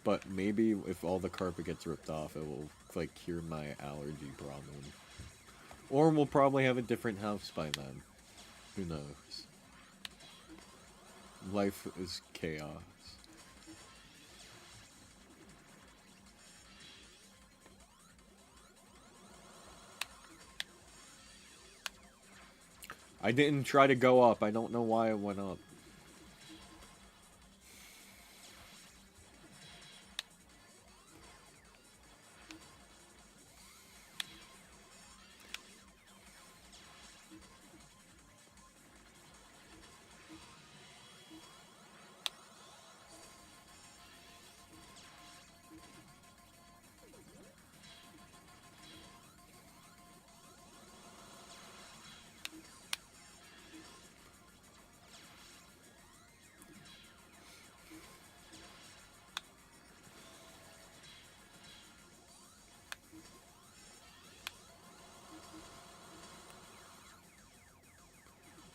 But maybe if all the carpet gets ripped off, it will like cure my allergy problem. Or we'll probably have a different house by then. Who knows? Life is chaos. I didn't try to go up. I don't know why it went up.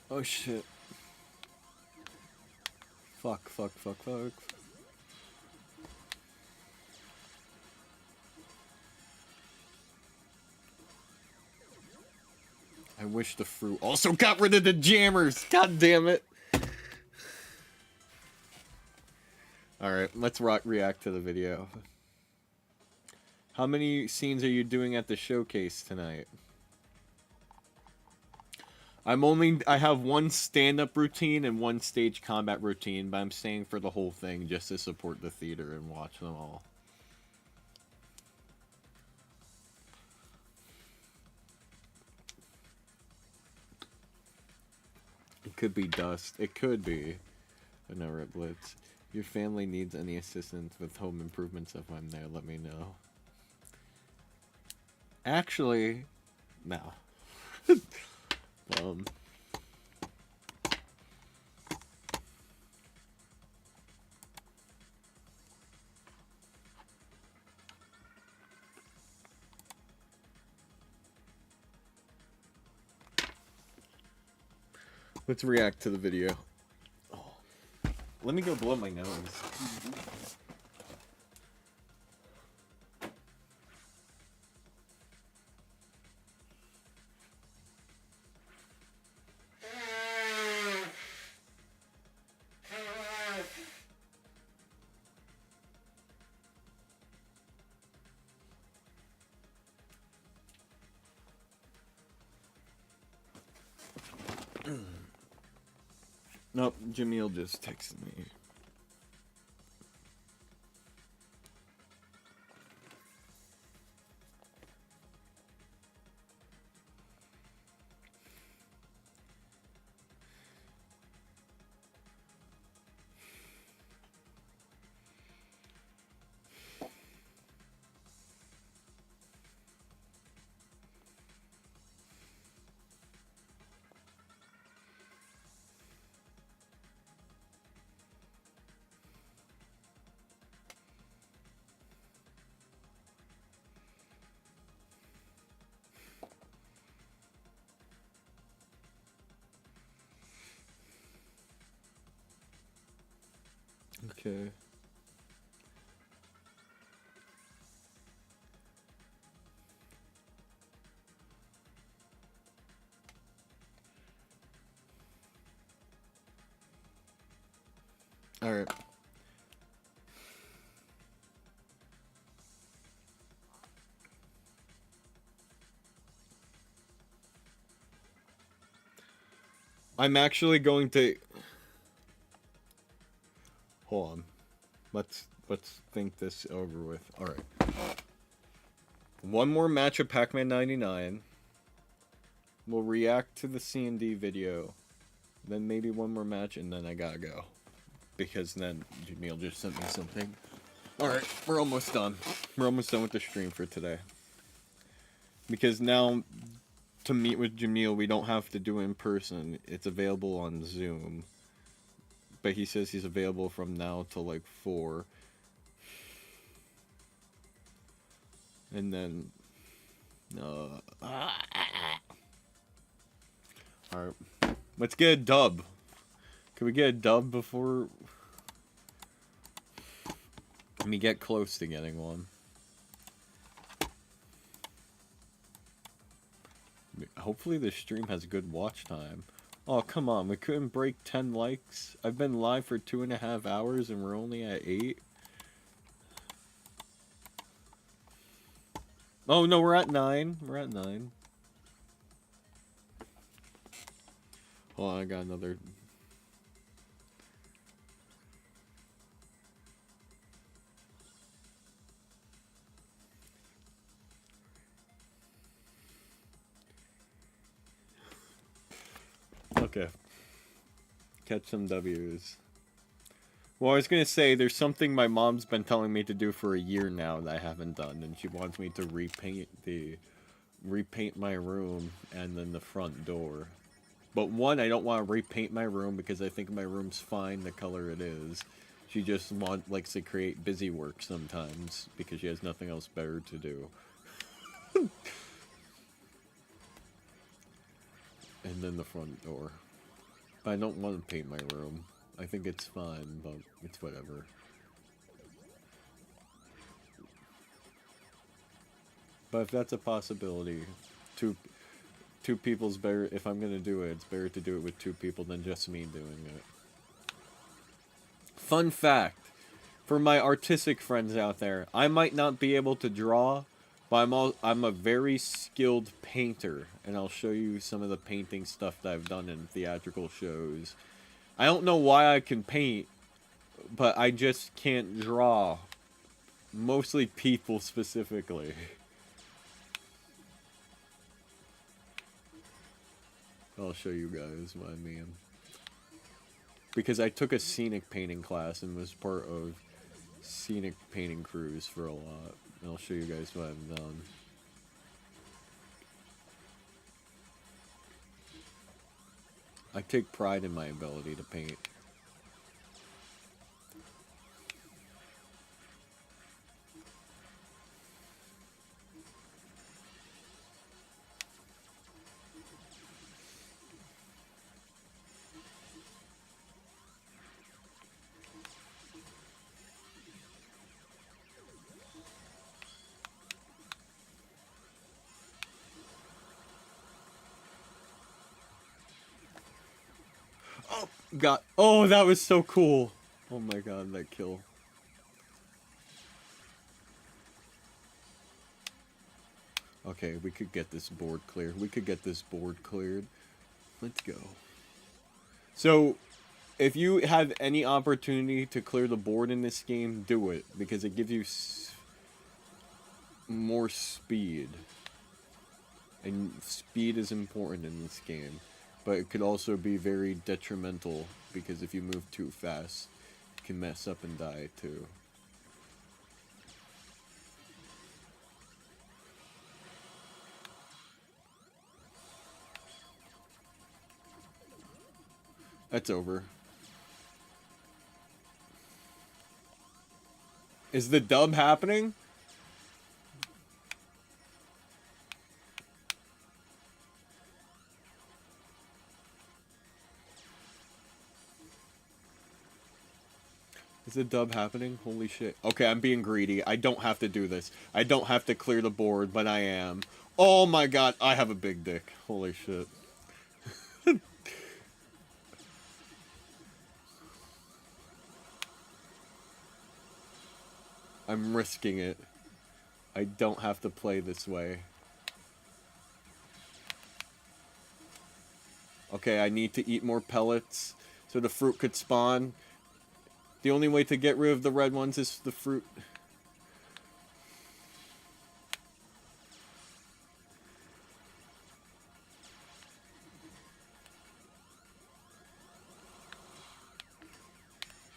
Oh shit. Fuck. I wish the fruit also got rid of the jammers. God damn it. Alright, let's react to the video. How many scenes are you doing at the showcase tonight? I have one stand-up routine and one stage combat routine, but I'm staying for the whole thing just to support the theater and watch them all. It could be dust. It could be. But no riblets. Your family needs any assistance with home improvements if I'm there, let me know. Actually, no. Let's react to the video. Oh. Let me go blow my nose. Nope, Jamil just texted me. Okay. All right. I'm actually going to... Hold on. Let's think this over with. Alright. One more match of Pac-Man 99. We'll react to the C&D video. Then maybe one more match, and then I gotta go. Because then Jamil just sent me something. Alright, we're almost done. We're almost done with the stream for today. Because now, to meet with Jamil, we don't have to do it in person. It's available on Zoom. But he says he's available from now till like 4. And then... Alright. Let's get a dub. Can we get a dub before... Let me get close to getting one. Hopefully this stream has good watch time. Oh, come on. We couldn't break 10 likes. I've been live for 2.5 hours and we're only at 8. Oh, no, we're at 9. We're at 9. Hold on, I got another... Okay. Catch some W's. Well, I was gonna say, there's something my mom's been telling me to do for a year now that I haven't done, and she wants me to repaint my room and then the front door. But one, I don't want to repaint my room because I think my room's fine the color it is. She just likes to create busy work sometimes because she has nothing else better to do. And then the front door. But I don't want to paint my room. I think it's fine, but it's whatever. But if that's a possibility, two people's better. If I'm gonna do it, it's better to do it with 2 people than just me doing it. Fun fact, for my artistic friends out there, I might not be able to draw, but I'm a very skilled painter, and I'll show you some of the painting stuff that I've done in theatrical shows. I don't know why I can paint, but I just can't draw. Mostly people specifically. I'll show you guys what I mean. Because I took a scenic painting class and was part of scenic painting crews for a lot. And I'll show you guys what I've done. I take pride in my ability to paint. Oh, God. Oh, that was so cool. Oh my God, that kill. Okay, we could get this board cleared. We could get this board cleared. Let's go. So, if you have any opportunity to clear the board in this game, do it. Because it gives you more speed. And speed is important in this game. But it could also be very detrimental, because if you move too fast, you can mess up and die too. That's over. Is the dub happening? Is the dub happening? Holy shit. Okay, I'm being greedy. I don't have to do this. I don't have to clear the board, but I am. Oh my God, I have a big dick. Holy shit. I'm risking it. I don't have to play this way. Okay, I need to eat more pellets so the fruit could spawn. The only way to get rid of the red ones is the fruit.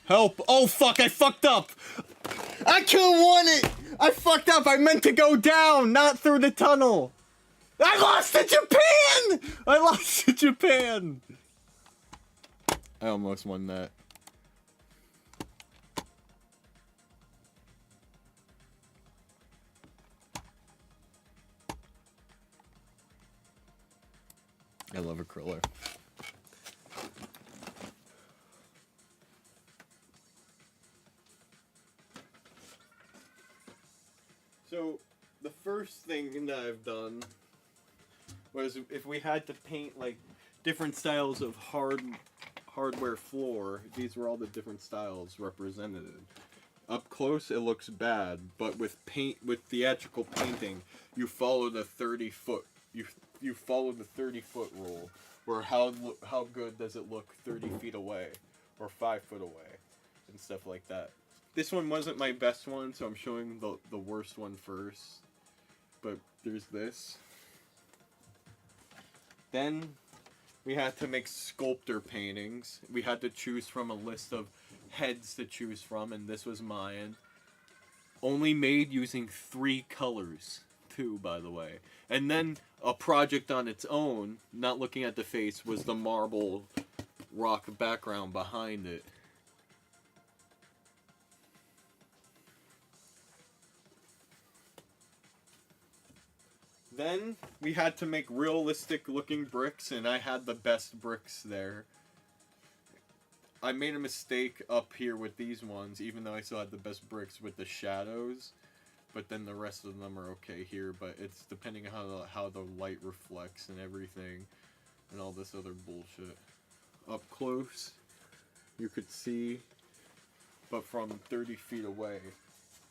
Help! Oh fuck, I fucked up! I couldn't want it! I fucked up, I meant to go down, not through the tunnel! I lost to Japan! I lost to Japan! I almost won that. I love acrylic. So, the first thing that I've done was if we had to paint like different styles of hardware floor, these were all the different styles represented. Up close, it looks bad, but with theatrical painting, you follow the 30-foot you follow the 30-foot rule, where how good does it look 30 feet away, or 5 foot away, and stuff like that. This one wasn't my best one, so I'm showing the worst one first. But there's this. Then we had to make sculptor paintings. We had to choose from a list of heads to choose from, and this was mine. Only made using 3 colors, too, by the way. And then a project on its own, not looking at the face, was the marble rock background behind it. Then we had to make realistic looking bricks, and I had the best bricks there. I made a mistake up here with these ones, even though I still had the best bricks with the shadows. But then the rest of them are okay here, but it's depending on how the light reflects and everything, and all this other bullshit. Up close, you could see, but from 30 feet away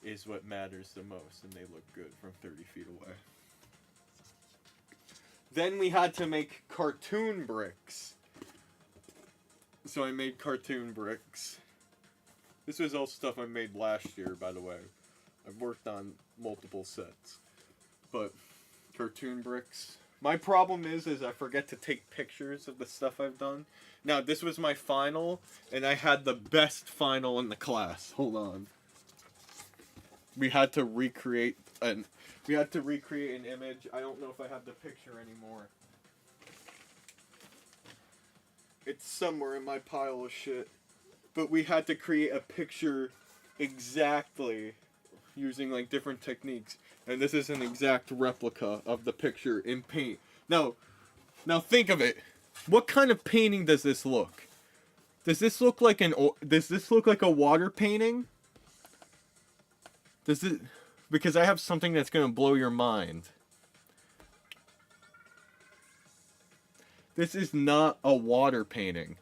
is what matters the most, and they look good from 30 feet away. Then we had to make cartoon bricks. So I made cartoon bricks. This was all stuff I made last year, by the way. I've worked on multiple sets. But cartoon bricks. My problem is I forget to take pictures of the stuff I've done. Now, this was my final, and I had the best final in the class. Hold on. We had to recreate an image. I don't know if I have the picture anymore. It's somewhere in my pile of shit. But we had to create a picture exactly using like different techniques. And this is an exact replica of the picture in paint. Now think of it. What kind of painting does this look? Does this look like a water painting? Does it? Because I have something that's going to blow your mind. This is not a water painting.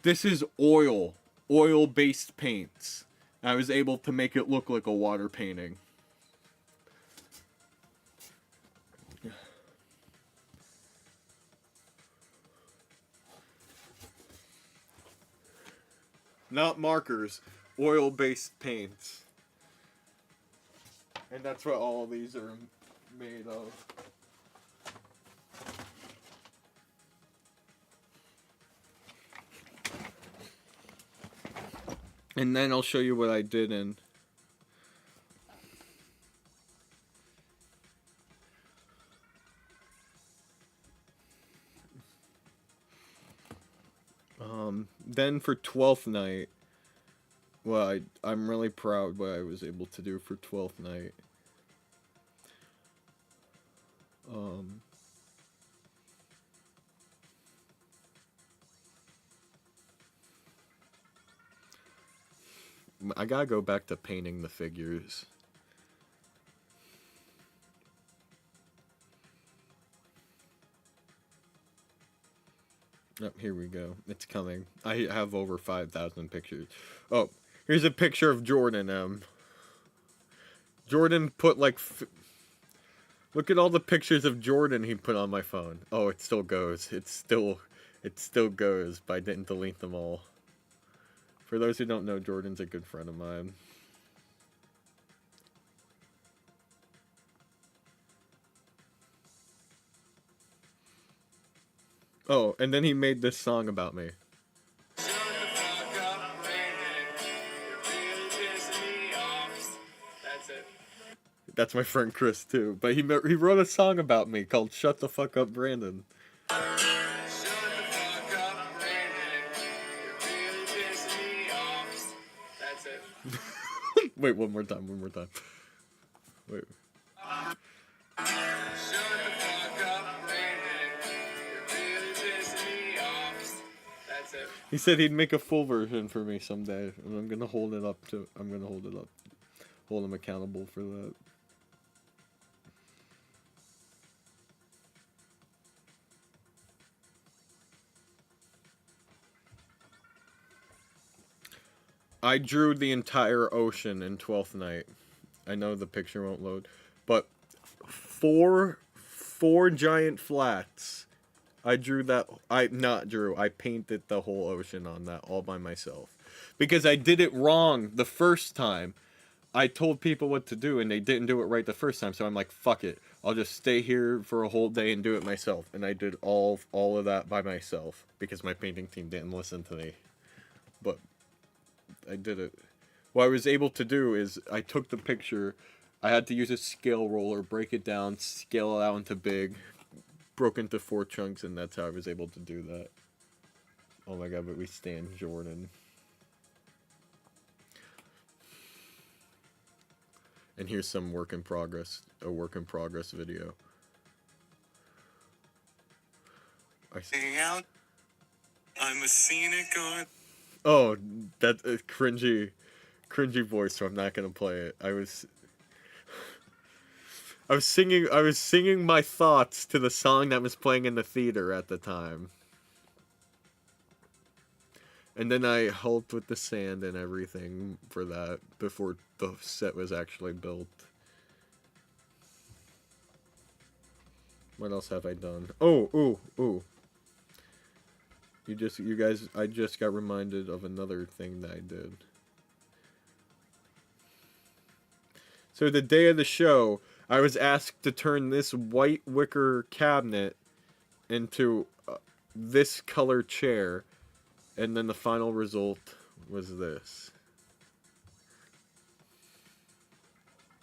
This is oil-based paints. I was able to make it look like a water painting. Not markers, oil-based paints. And that's what all these are made of. And then I'll show you what I did in. Then for 12th night, well, I'm really proud what I was able to do for 12th night. I gotta go back to painting the figures. Oh, here we go. It's coming. I have over 5,000 pictures. Oh, here's a picture of Jordan. Jordan put like... Look at all the pictures of Jordan he put on my phone. Oh, it still goes. It's still It still goes, but I didn't delete them all. For those who don't know, Jordan's a good friend of mine. Oh, and then he made this song about me. That's my friend Chris too. But he wrote a song about me called "Shut the Fuck Up, Brandon." Wait, one more time. Wait. He said he'd make a full version for me someday, and I'm gonna hold it up. Hold him accountable for that. I drew the entire ocean in 12th Night. I know the picture won't load, but four giant flats. I drew that. I painted the whole ocean on that all by myself because I did it wrong the first time. I told people what to do and they didn't do it right the first time, so I'm like, fuck it. I'll just stay here for a whole day and do it myself. And I did all of that by myself because my painting team didn't listen to me. But I did it. What I was able to do is I took the picture, I had to use a scale roller, break it down, scale it out into big, broke into 4 chunks, and that's how I was able to do that. Oh my god, but we stand Jordan. And here's some work in progress video. I'm a scenic on. Oh, that's a cringy voice, so I'm not gonna play it. I was singing my thoughts to the song that was playing in the theater at the time. And then I helped with the sand and everything for that before the set was actually built. What else have I done? Oh, ooh. You guys, I just got reminded of another thing that I did. So the day of the show, I was asked to turn this white wicker cabinet into this color chair. And then the final result was this.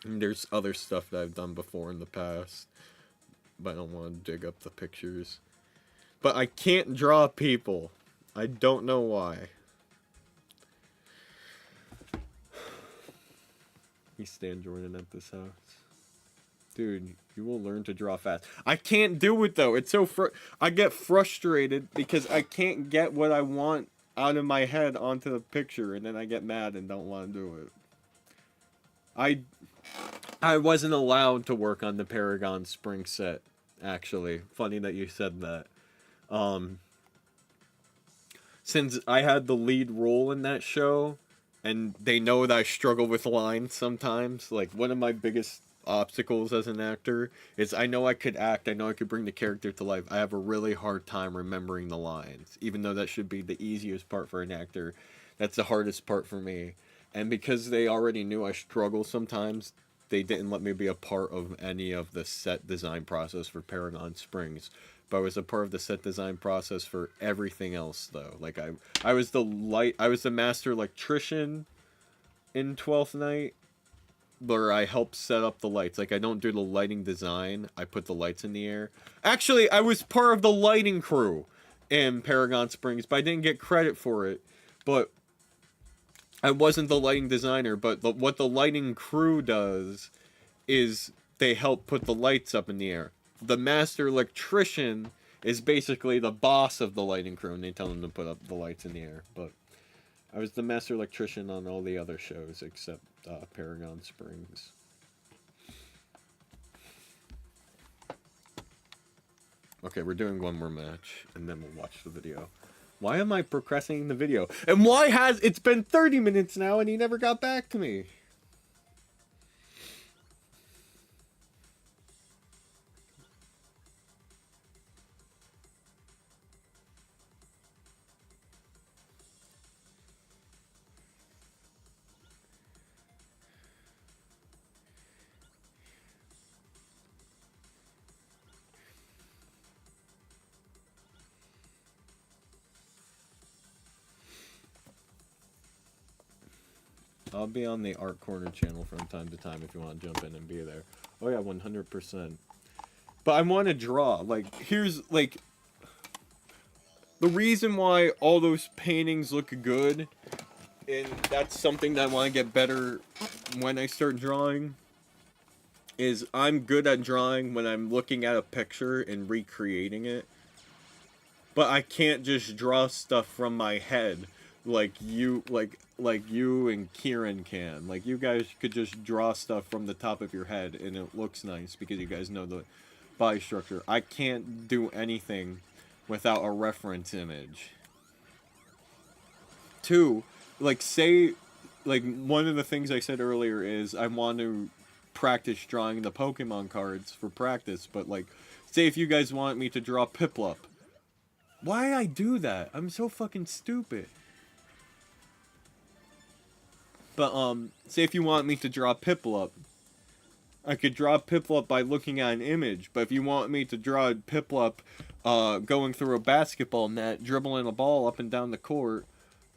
And there's other stuff that I've done before in the past. But I don't want to dig up the pictures. But I can't draw people. I don't know why. We stand Jordan at this house. Dude, you will learn to draw fast. I can't do it though. It's so I get frustrated because I can't get what I want out of my head onto the picture, and then I get mad and don't want to do it. I wasn't allowed to work on the Paragon Spring set, actually. Funny that you said that. Since I had the lead role in that show, and they know that I struggle with lines sometimes, like one of my biggest obstacles as an actor is I know I could act, I know I could bring the character to life. I have a really hard time remembering the lines, even though that should be the easiest part for an actor. That's the hardest part for me. And because they already knew I struggle sometimes, they didn't let me be a part of any of the set design process for Paragon Springs. But I was a part of the set design process for everything else though. Like I was the master electrician in 12th Night, where I help set up the lights. Like, I don't do the lighting design. I put the lights in the air. Actually, I was part of the lighting crew in Paragon Springs, but I didn't get credit for it. But I wasn't the lighting designer. But what the lighting crew does is they help put the lights up in the air. The master electrician is basically the boss of the lighting crew, and they tell them to put up the lights in the air. But I was the master electrician on all the other shows except Paragon Springs. Okay, we're doing one more match, and then we'll watch the video. Why am I procrastinating the video? And why has... It's been 30 minutes now, and he never got back to me. I'll be on the Art Corner channel from time to time if you want to jump in and be there. Oh yeah, 100%. But I want to draw. Like, here's, like, the reason why all those paintings look good, and that's something that I want to get better when I start drawing, is I'm good at drawing when I'm looking at a picture and recreating it. But I can't just draw stuff from my head like you and Kieran can. Like, you guys could just draw stuff from the top of your head and it looks nice because you guys know the body structure. I can't do anything without a reference image. Two, like, say, like, one of the things I said earlier is I want to practice drawing the Pokemon cards for practice, but, like, say if you guys want me to draw Piplup, why I do that? I'm so fucking stupid. But, say if you want me to draw Piplup, I could draw Piplup by looking at an image, but if you want me to draw Piplup, going through a basketball net, dribbling a ball up and down the court,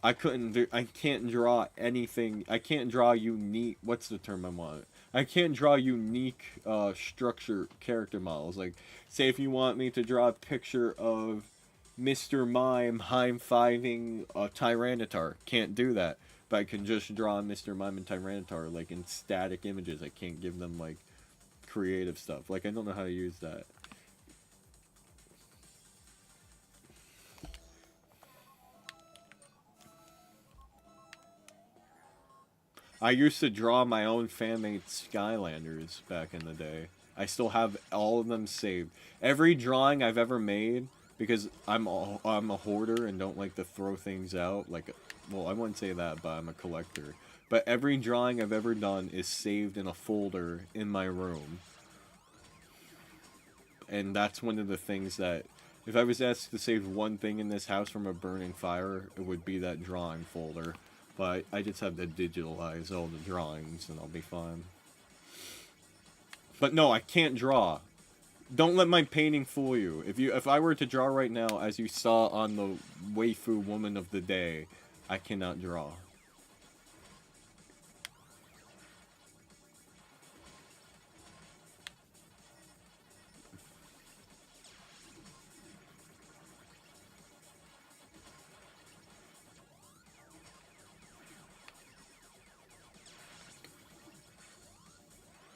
I can't draw anything, I can't draw unique, what's the term I want? I can't draw unique, structure character models. Like, say if you want me to draw a picture of Mr. Mime high-fiving a Tyranitar. Can't do that. But I can just draw Mr. Mime and Tyranitar, like, in static images. I can't give them, like, creative stuff. Like, I don't know how to use that. I used to draw my own fan-made Skylanders back in the day. I still have all of them saved. Every drawing I've ever made, because I'm a hoarder and don't like to throw things out. Like, well, I wouldn't say that, but I'm a collector. But every drawing I've ever done is saved in a folder in my room. And that's one of the things that, if I was asked to save one thing in this house from a burning fire, it would be that drawing folder. But I just have to digitalize all the drawings and I'll be fine. But no, I can't draw. Don't let my painting fool you. If I were to draw right now, as you saw on the waifu woman of the day, I cannot draw.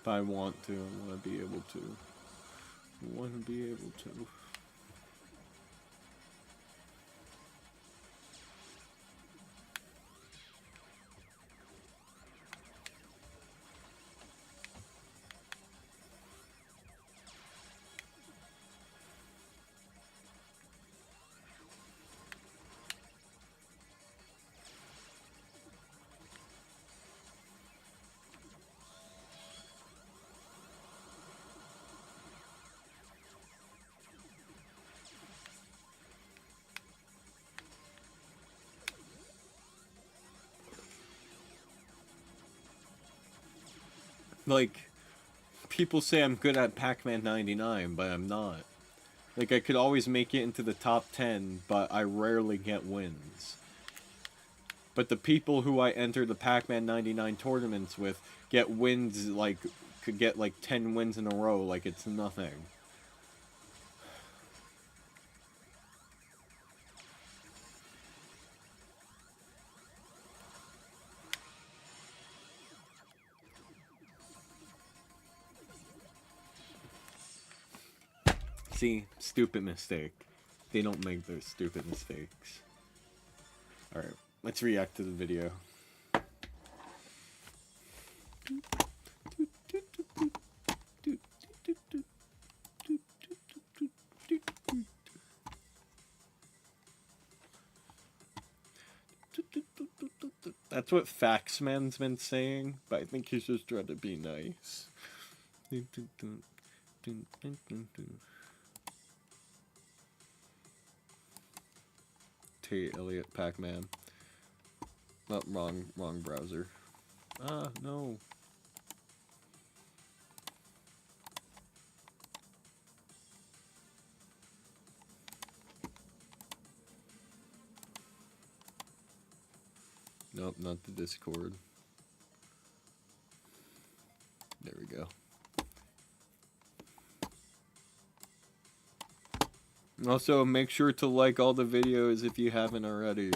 If I want to, I want to be able to. I want to be able to. Like, people say I'm good at Pac-Man 99, but I'm not. Like, I could always make it into the top 10, but I rarely get wins. But the people who I enter the Pac-Man 99 tournaments with get wins, like, could get like 10 wins in a row, like it's nothing. See, stupid mistake. They don't make those stupid mistakes. Alright, let's react to the video. That's what Faxman's been saying, but I think he's just trying to be nice. Tate Elliott Pac-Man. Oh, wrong browser. Ah, no. Nope, not the Discord. Also, make sure to like all the videos if you haven't already.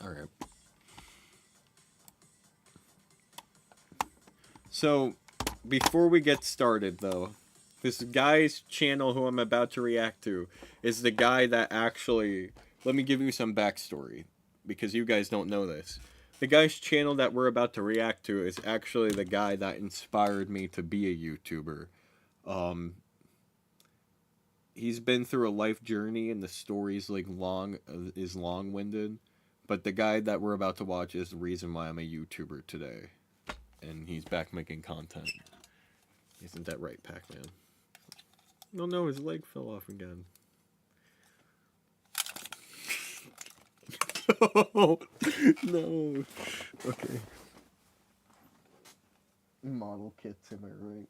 Alright. So, before we get started, though, this guy's channel who I'm about to react to is the guy that actually... Let me give you some backstory, because you guys don't know this. The guy's channel that we're about to react to is actually the guy that inspired me to be a YouTuber. He's been through a life journey, and the story's like long-winded. But the guy that we're about to watch is the reason why I'm a YouTuber today. And he's back making content. Isn't that right, Pac-Man? No, no, his leg fell off again. No, no. Okay. Model kits, am I right?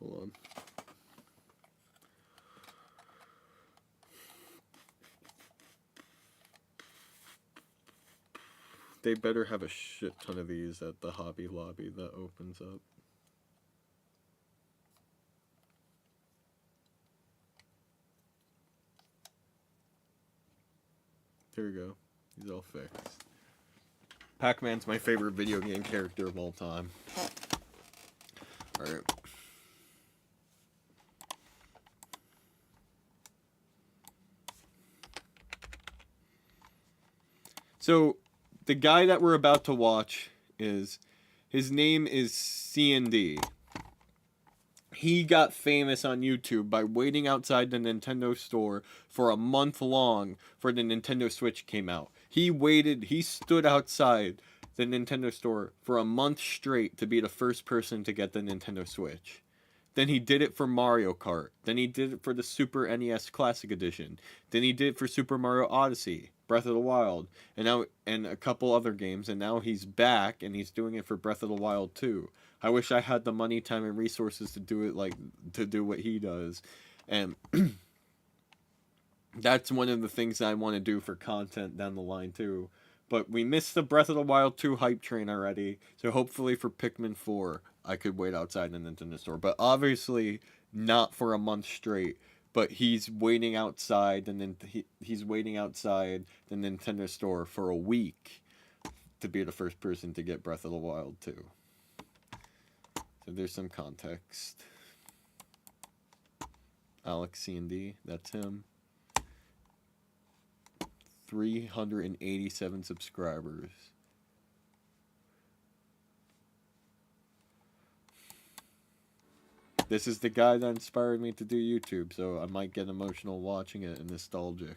Hold on. They better have a shit ton of these at the Hobby Lobby that opens up. There we go. He's all fixed. Pac-Man's my favorite video game character of all time. Alright. So, the guy that we're about to watch his name is C&D. He got famous on YouTube by waiting outside the Nintendo store for a month long for the Nintendo Switch came out. He stood outside the Nintendo store for a month straight to be the first person to get the Nintendo Switch. Then he did it for Mario Kart. Then he did it for the Super NES Classic Edition. Then he did it for Super Mario Odyssey, Breath of the Wild, and a couple other games. And now he's back and he's doing it for Breath of the Wild too. I wish I had the money, time, and resources to do it to do what he does. And that's one of the things I want to do for content down the line too. But we missed the Breath of the Wild 2 hype train already. So hopefully for Pikmin 4, I could wait outside the Nintendo store. But obviously not for a month straight. But he's waiting outside, and then he's waiting outside the Nintendo store for a week to be the first person to get Breath of the Wild 2. So there's some context. Alex C&D, that's him. 387 subscribers. This is the guy that inspired me to do YouTube, so I might get emotional watching it and nostalgic.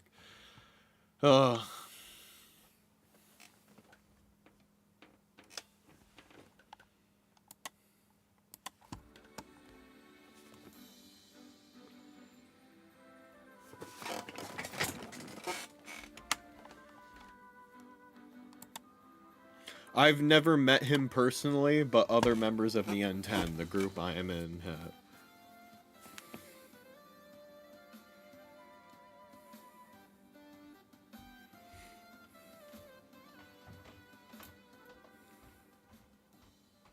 I've never met him personally, but other members of the N10, the group I am in, have.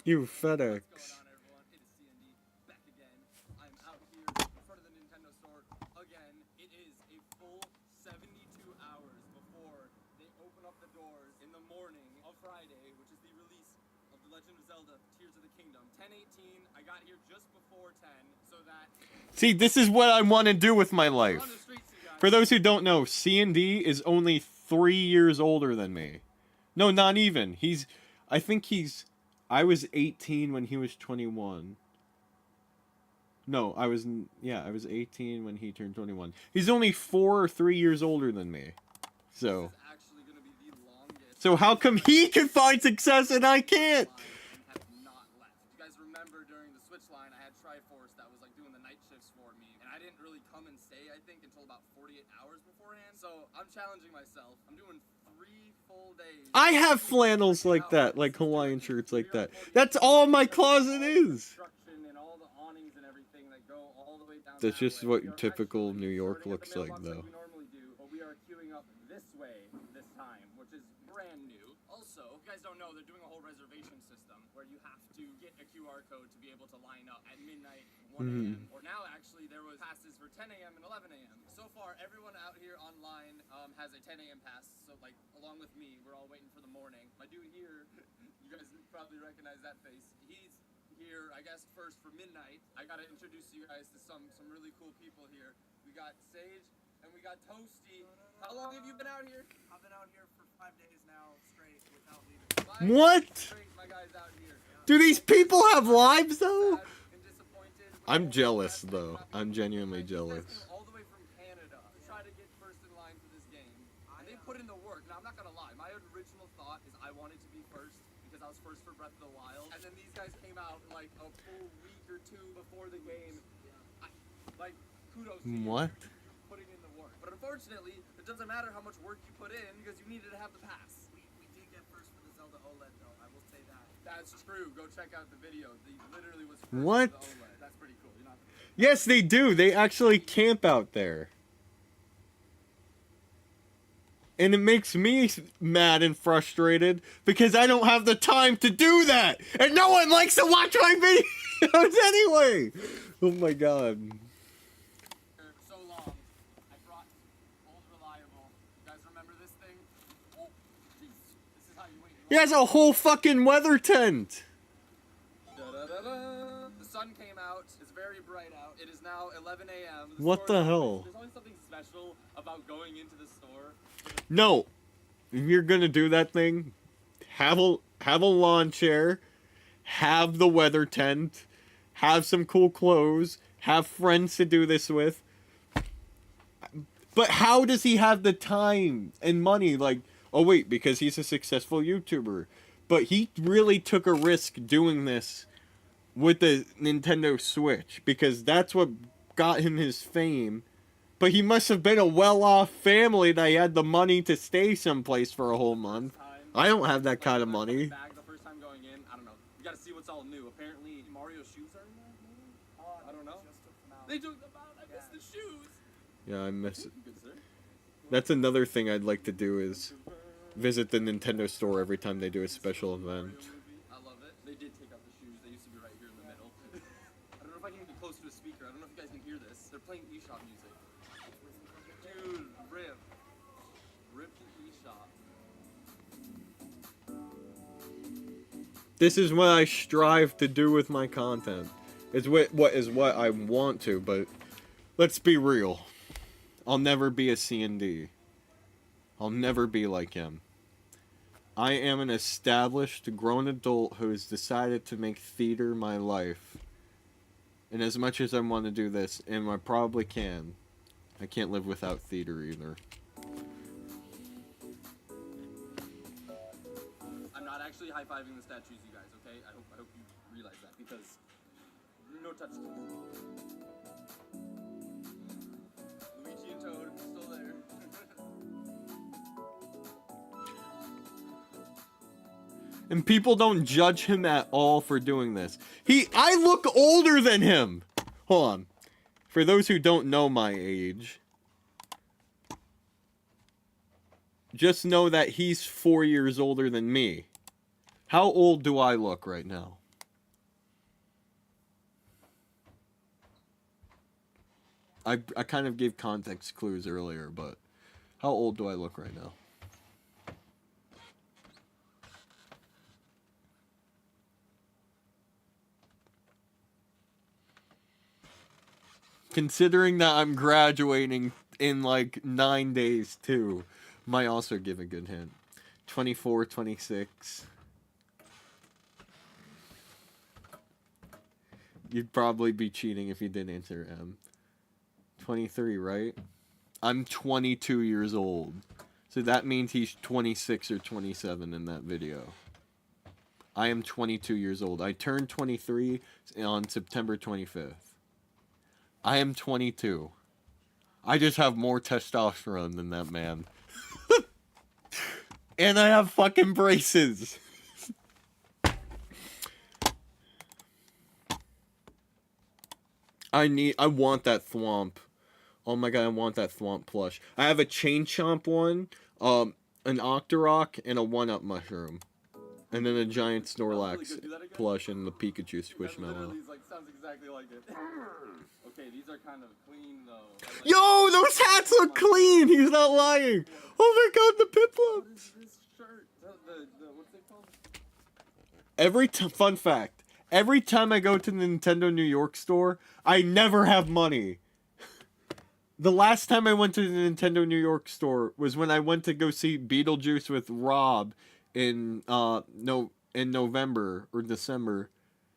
You FedEx. What's going on, everyone? It is C&D back again. I'm out here in front of the Nintendo store again. It is a full 72 hours before they open up the doors in the morning of Friday, which is the release of The Legend of Zelda Tears of the Kingdom. 10:18. I got here just before 10, so that... See, this is what I want to do with my life. On the streets, you guys. For those who don't know, C&D is only 3 years older than me. No, not even. I was 18 when he was 21. No, I was 18 when he turned 21. He's only 4 or 3 years older than me. So, This is actually going to be the longest... so how come he can find success and I can't? have not left. You guys remember during the Switch line, I had Triforce that was like doing the night shifts for me, and I didn't really come and stay, I think, until about 48 hours beforehand. So I'm challenging myself. I'm doing 3 full days. I have flannels like that, like Hawaiian shirts like that. That's all my closet is. And all the awnings and everything that go all the way down That's that just way. what We are typical actually New York starting at looks the like, mailbox though. we normally do, but we are queuing up up this way this time, which is brand new. Also, if you guys don't know, they're doing a whole reservation system where you have to get a QR code to be able to line up at midnight, 1 a.m. Or now, actually, there was passes for 10 a.m. and 11 a.m. So far, everyone out here online has a 10 a.m. pass. So, like, along with me, we're all waiting for the morning. My dude here, you guys probably recognize that face. He's here, I guess, first for midnight. I gotta introduce you guys to some really cool people here. We got Sage and we got Toasty. How long have you been out here? I've been out here for 5 days now straight without leaving. What? Straight, my guys out here. Do these people have lives though? Sad and disappointed. I'm jealous though. I'm genuinely These guys jealous. came all the way from Canada to try to get first in line for this game. And they put in the work. Now, I'm not gonna lie. My original thought is I wanted to be first because I was first for Breath of the Wild. And then these guys came out like a full week or two before the game. Like, kudos to you. What? Putting in the work. But unfortunately, it doesn't matter how much work you put in because you needed to have the pass. We did get first for the Zelda OLED though, I will say that. That's true. Go check out the video. He literally was first What? for the OLED. That's pretty cool. You're not... Yes, they do. They actually camp out there. And it makes me mad and frustrated because I don't have the time to do that. And no one likes to watch my videos anyway. Oh my god. For so long, I brought Old Reliable. You guys remember this thing? Oh, jeez. This is how you wait. He has a whole fucking weather tent. Da-da-da-da. The sun came out. It's very bright out. It is now 11 a.m. What store the is hell? open. There's always something special about going into the store. No. If you're gonna do that thing, have a lawn chair, have the weather tent, have some cool clothes, have friends to do this with. But how does he have the time and money? Like, oh wait, because he's a successful YouTuber. But he really took a risk doing this with the Nintendo Switch because that's what got him his fame. But he must have been a well-off family that he had the money to stay someplace for a whole month. I don't have that kind of money. Bag the first time going in. I don't know. You gotta see what's all new. Apparently, Mario's shoes are in there. Maybe? I don't know. Just took them out. They took them out. I missed the shoes. Yeah, I miss it. Good sir. That's another thing I'd like to do is visit the Nintendo store every time they do a special event. I love it. They did take out the shoes. They used to be right here in the middle. I don't know if I can get close to a speaker. I don't know if you guys can hear this. They're playing eShop music. Dude, rip. Rip the eShop. This is what I strive to do with my content. It's what I want to, but let's be real. I'll never be a C&D. I'll never be like him. I am an established, grown adult who has decided to make theater my life. And as much as I want to do this, and I probably can, I can't live without theater either. I'm not actually high-fiving the statues, you guys, okay? I hope you realize that, because no touch. Luigi and Toad are still there. And people don't judge him at all for doing this. I look older than him! Hold on. For those who don't know my age, just know that he's 4 years older than me. How old do I look right now? I kind of gave context clues earlier, but how old do I look right now? Considering that I'm graduating in like 9 days too, might also give a good hint. 24, 26. You'd probably be cheating if you didn't answer M. 23, right? I'm 22 years old. So that means he's 26 or 27 in that video. I am 22 years old. I turned 23 on September 25th. I am 22. I just have more testosterone than that man. And I have fucking braces. I want that thwomp Oh my god, I want that Thwomp plush. I have a Chain Chomp one, an Octorok, and a 1-Up mushroom. And then a giant Snorlax plush and the Pikachu That Squishmallow. literally is like, sounds exactly like it. Okay, these are kind of clean though. Like, Yo, those hats look clean! He's not lying! Oh my god, the what Piplup! is this shirt? The what's it called? Fun fact, every time I go to the Nintendo New York store, I never have money. The last time I went to the Nintendo New York store was when I went to go see Beetlejuice with Rob in November or December,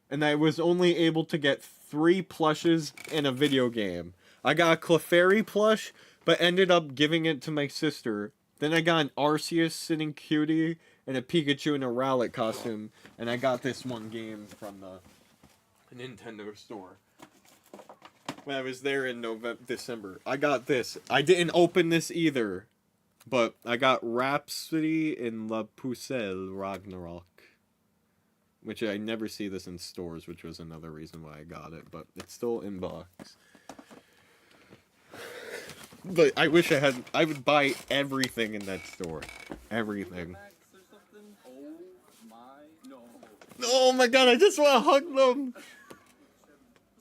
and I was only able to get 3 plushes and a video game. I got a Clefairy plush, but ended up giving it to my sister. Then I got an Arceus sitting cutie and a Pikachu in a Rowlet costume, and I got this one game from the Nintendo store. When I was there in December, I got this. I didn't open this either, but I got Rhapsody in La Pucelle Ragnarok, which I never see this in stores, which was another reason why I got it, but it's still in box. But I wish I would buy everything in that store. Everything. Max or something? Oh my, no. Oh my god, I just want to hug them! There's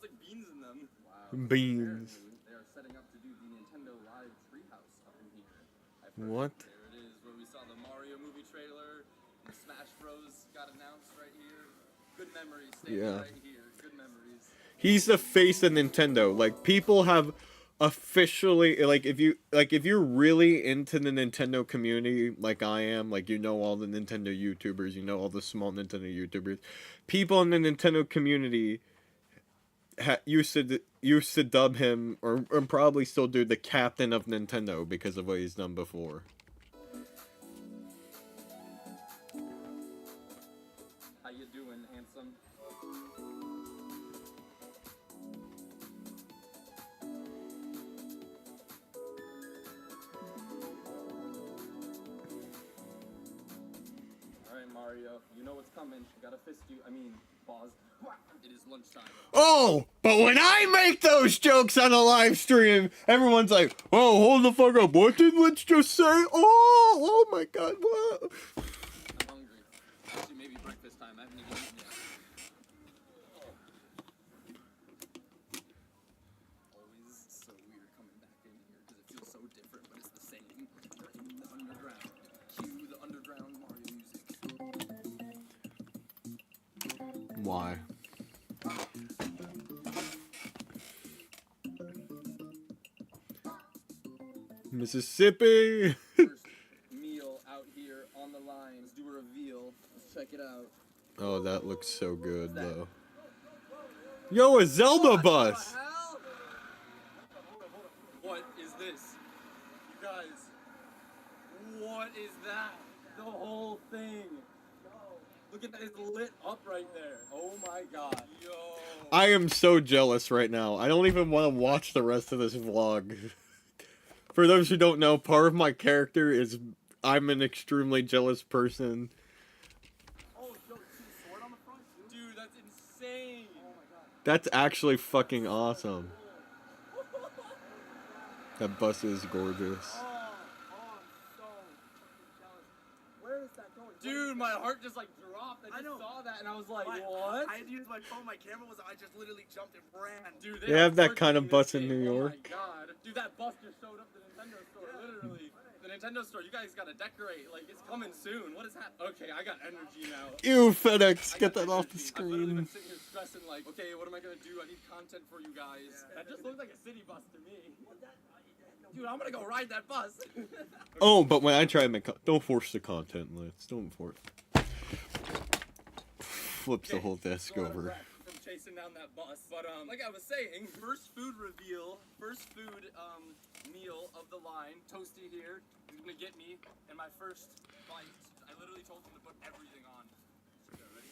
like beans in them. Wow. Beans. They are setting up to do the Nintendo Live Treehouse up in here. I've heard. What? There it is, where we saw the Mario movie trailer. And Smash Bros. Got announced right here. Good memories. Stay right here. Good memories. He's the face of Nintendo. Like, people have officially, like, if you're really into the Nintendo community, like I am, like, you know all the Nintendo YouTubers, you know all the small Nintendo YouTubers, people in the Nintendo community used to dub him, or probably still do, the captain of Nintendo because of what he's done before. How you doing, handsome? Alright, Mario, you know what's coming. Gotta fist you. I mean, pause. It is lunchtime. Oh, but when I make those jokes on a live stream, everyone's like, "Oh, hold the fuck up! What did Let's just say? Oh my god, what?" I'm hungry. Actually, maybe breakfast time. I haven't even eaten yet. Always so weird coming back in here because it feels so different, but it's the same. We're in the underground. Cue the underground Mario music. Why? Mississippi. First meal out here on the line. Let's do a reveal. Let's check it out. Oh, that looks so good though. Yo, a Zelda bus. What the hell? What is this? You guys, what is that? The whole thing. Look at that, it's lit up right there. Oh my god. Yo. I am so jealous right now. I don't even want to watch the rest of this vlog. For those who don't know, part of my character is I'm an extremely jealous person. Oh, yo, you see the sword on the front? Dude, that's insane. Oh my god. That's actually fucking awesome. That bus is gorgeous. I'm so fucking jealous. Where is that going? Dude, my heart just like dropped. I just saw that and I was like, what? I had to use my phone. My camera was. I just literally jumped and ran. Dude, They have that kind of marketing bus this in game. New York. Oh my god. Dude, that bus just showed up at the Nintendo store, literally. The Nintendo store, you guys gotta decorate. Like, it's coming soon. What is that? Okay, I got energy now. Ew, FedEx, I get got that off the energy. I've literally been screen. sitting here stressing, like, okay, what am I gonna do? I need content for you guys. That just looks like a city bus to me. Dude, I'm gonna go ride that bus. Oh, but when I try to make don't force the content, Let's don't force. Flips the whole desk So out of over. breath from chasing down that bus. But like I was saying, first food reveal, first food meal of the line. Toasty here. He's gonna get me in my first bite. I literally told him to put everything on. So, ready?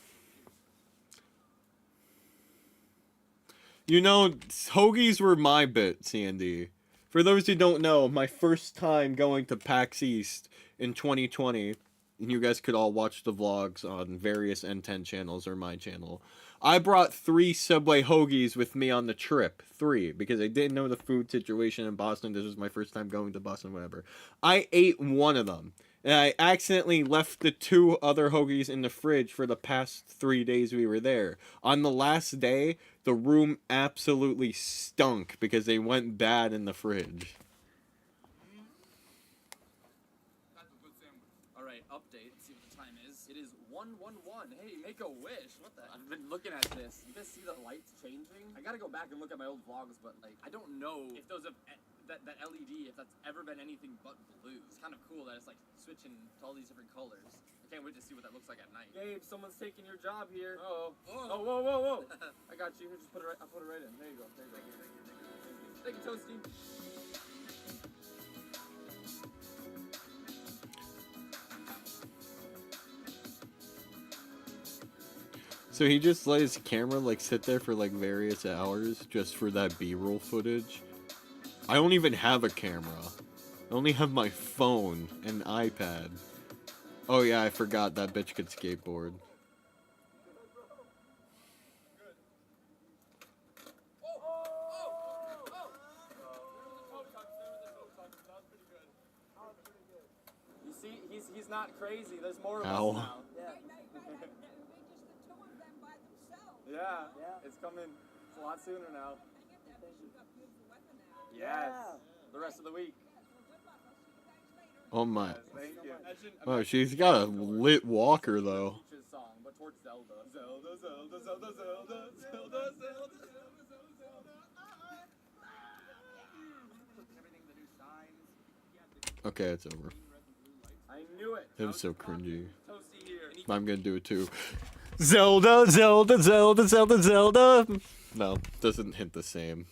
You know, hoagies were my bit, Sandy. For those who don't know, my first time going to PAX East in 2020, and you guys could all watch the vlogs on various N10 channels or my channel. I brought 3 Subway hoagies with me on the trip. 3, because I didn't know the food situation in Boston. This was my first time going to Boston, whatever. I ate one of them, and I accidentally left the 2 other hoagies in the fridge for the past 3 days we were there. On the last day, the room absolutely stunk because they went bad in the fridge. That's a good sandwich. All right, update. Let's see what the time is. It is 1:11. Hey, make a wish. What the? I've been looking at this. You guys see the lights changing? I gotta go back and look at my old vlogs, but like, I don't know if those have that LED, if that's ever been anything but blue. It's kind of cool that it's like switching to all these different colors. I can't wait to see what that looks like at night. Gabe, someone's taking your job here. Oh, whoa. I got you. Here, just put it right. I'll put it right in. There you go. Thank you, Toasty. So he just let his camera like sit there for like various hours just for that B-roll footage. I don't even have a camera. I only have my phone and iPad. Oh yeah, I forgot that bitch could skateboard. You see, he's not crazy. There's more of Ow. us now. Yeah, it's coming. It's a lot sooner now. Yes. The rest of the week. Oh my. Yes, thank you. Oh, she's got a lit walker though. Peach's song, but towards Zelda. Zelda. Everything, the new signs. Okay, it's over. I knew it. It was so cringy. Toasty here. I'm gonna do it too. Zelda. No, doesn't hint the same.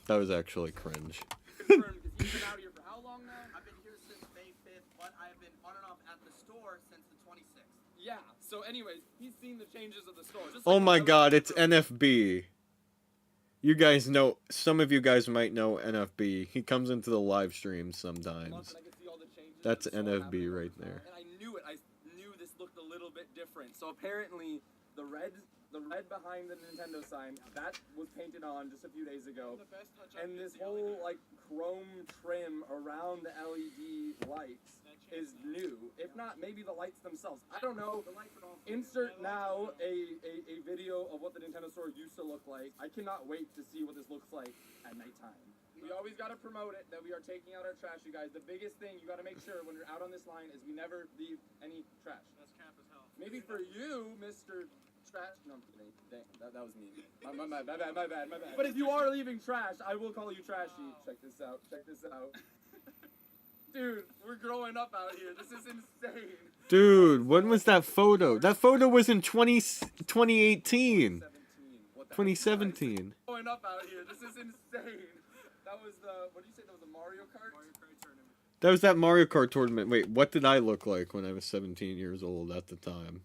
That was actually cringe. Confirmed, 'cause you've been out here for how long now? I've been here since May 5th, but I've been on and off at the store since the 26th. Yeah. So, anyways, he's seen the changes of the store. Just Oh like my the god, other it's store. NFB. You guys know, some of you guys might know NFB. He comes into the live streams sometimes. Month, and I could see all the changes That's of the store NFB happening. right there. And I knew it. I knew this looked a little bit different. So apparently, the red behind the Nintendo sign, that was painted on just a few days ago. And this whole like chrome trim around the LED lights is new. If not, maybe the lights themselves. I don't know. Insert now a video of what the Nintendo store used to look like. I cannot wait to see what this looks like at nighttime. We always got to promote it that we are taking out our trash, you guys. The biggest thing you got to make sure when you're out on this line is we never leave any trash. That's camp as hell. Maybe for you, Mr. Trash. No, I'm kidding. Dang, that was mean. My bad. But if you are leaving trash, I will call you trashy. Check this out. Dude, we're growing up out here. This is insane. Dude, when was that photo? That photo was in 2018. 2017. Growing up out here. This is insane. That was the, what did you say? That was the Mario Kart? Mario Kart tournament. That was that Mario Kart tournament. Wait, what did I look like when I was 17 years old at the time?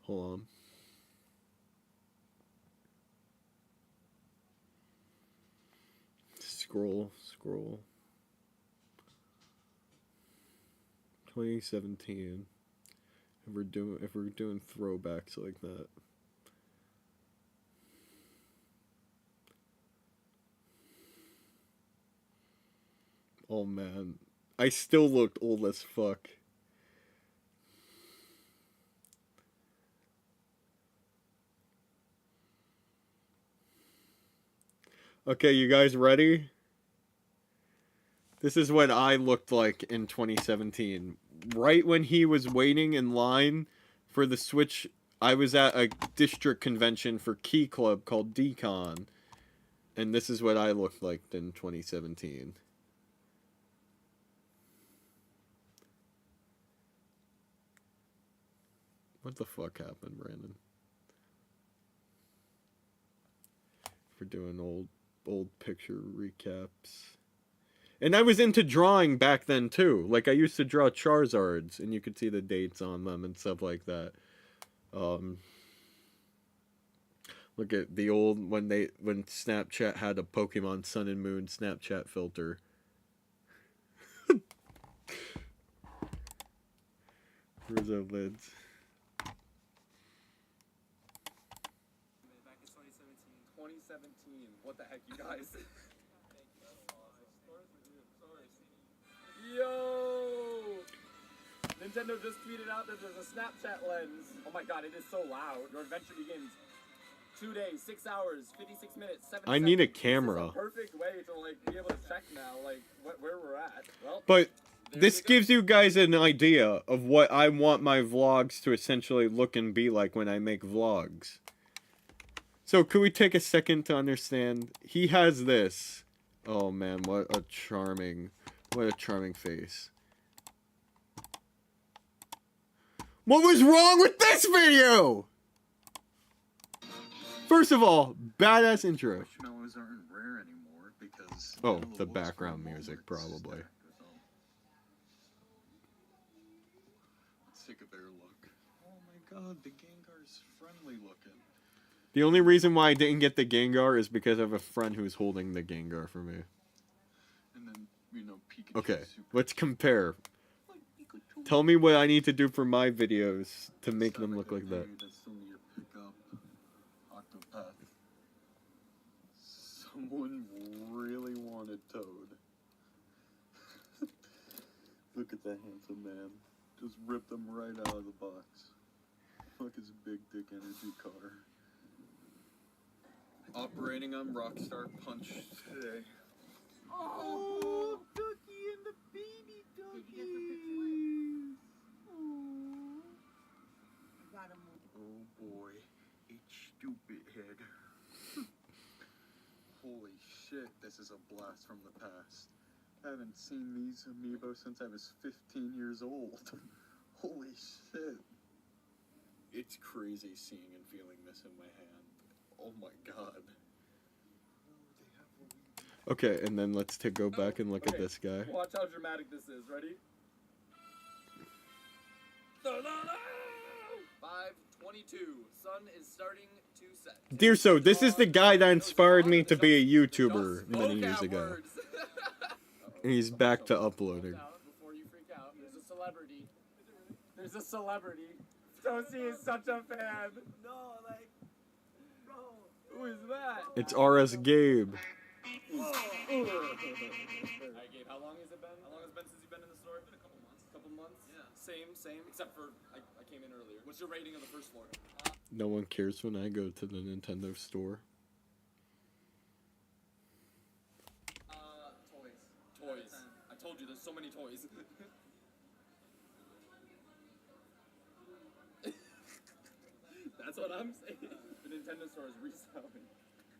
Hold on. Scroll. 2017. If we're doing throwbacks like that. Oh man, I still looked old as fuck. Okay, you guys ready? This is what I looked like in 2017. Right when he was waiting in line for the Switch, I was at a district convention for Key Club called Decon. And this is what I looked like in 2017. What the fuck happened, Brandon? For doing old picture recaps. And I was into drawing back then too. Like I used to draw Charizards and you could see the dates on them and stuff like that. Look at the old when Snapchat had a Pokemon Sun and Moon Snapchat filter. Where's our lids? Back in 2017. What the heck, you guys? Yo! Nintendo just tweeted out that there's a Snapchat lens. Oh my god, it is so loud. Your adventure begins. 2 days, 6 hours, 56 minutes, 7 I need a seconds. camera. This is a perfect way to like be able to check now, like where we're at. Well, But there this you go. gives you guys an idea of what I want my vlogs to essentially look and be like when I make vlogs. So could we take a second to understand? He has this. Oh man, what a charming face. What was wrong with this video? First of all, badass intro. Marshmallows aren't rare anymore because Oh, none of the looks background for music, moments probably. stack, so. Let's take a better look. Oh my god, the Gengar's friendly looking. The only reason why I didn't get the Gengar is because I have a friend who's holding the Gengar for me. And then, you know, Pikachu. Okay, super let's compare. like Pikachu. Tell me what I need to do for my videos to make Sound them look like that. dude, I still need to pick up Octopath. Someone really wanted Toad. Look at that handsome man. Just ripped him right out of the box. Look his big dick energy car. Operating on Rockstar Punch today. Oh, Dookie and the baby Dookie. Got him. Oh boy, it's stupid head. Holy shit, this is a blast from the past. I haven't seen these amiibo since I was 15 years old. Holy shit. It's crazy seeing and feeling this in my hand. Oh my god. Okay, and then let's go back and look at this guy. Watch how dramatic this is. Ready? 5:22. Sun is starting to set. Dear So, this is the guy that inspired me to be a YouTuber many years ago. And he's back to uploading. Before you freak out, there's a celebrity. There's a celebrity. Toasty is such a fan. No, like, bro. Who is that? It's RS Gabe. Alright, Gabe, how long has it been? How long has it been since you've been in the store? It's been a couple months. Couple months? Yeah. Same, except for I came in earlier. What's your rating of the first floor? No one cares when I go to the Nintendo store. Toys. Toys. I told you, there's so many toys. That's what I'm saying. The Nintendo store is reselling.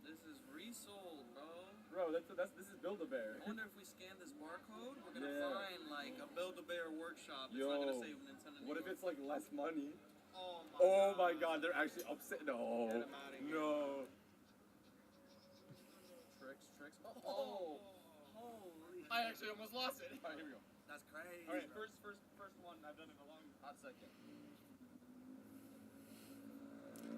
This is resold, bro. Bro, this is Build-A-Bear. I wonder if we scan this barcode, we're gonna Yeah. find like a Build-A-Bear workshop. It's Yo, not gonna save Nintendo. what if it's like less money? Oh My god, they're actually upset. No. Get 'em outta here. No. Tricks. Oh. Holy. I actually almost lost it. Alright, here we go. That's crazy. Alright, first one I've done in a long hot second.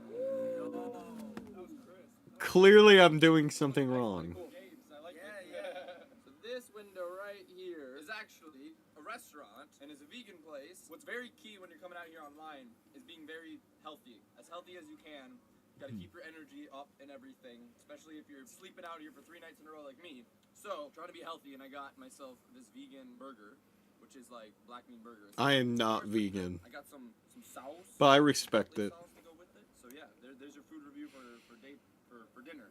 Yo, that was crisp. Clearly I'm doing something wrong. Cool. Games, I like Yeah, it. So this window right here is actually a restaurant and is a vegan place. What's very key when you're coming out here online is being very healthy as you can. You gotta keep your energy up and everything, especially if you're sleeping out here for 3 nights in a row like me. So, trying to be healthy, and I got myself this vegan burger, which is like black bean burger. I am not vegan, I got some sauce. but I respect it. Sauce to go with it. So yeah, there's your food review for dinner.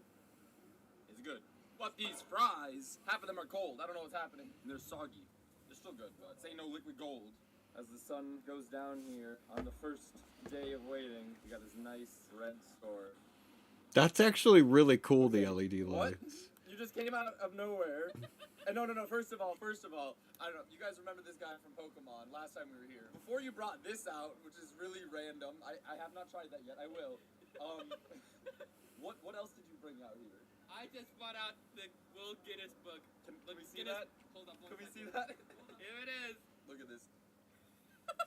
It's good. But these fries, half of them are cold. I don't know what's happening. And they're soggy. They're still good, but say no liquid gold. As the sun goes down here on the first day of waiting, we got this nice red store. That's actually really cool, the LED What? lights. You just came out of nowhere. And no. First of all, I don't know. You guys remember this guy from Pokemon last time we were here. Before you brought this out, which is really random, I have not tried that yet. I will. What else did you bring out here? I just brought out the World Guinness book. Let me see that. Hold up. Can we see that? Here it is. Look at this.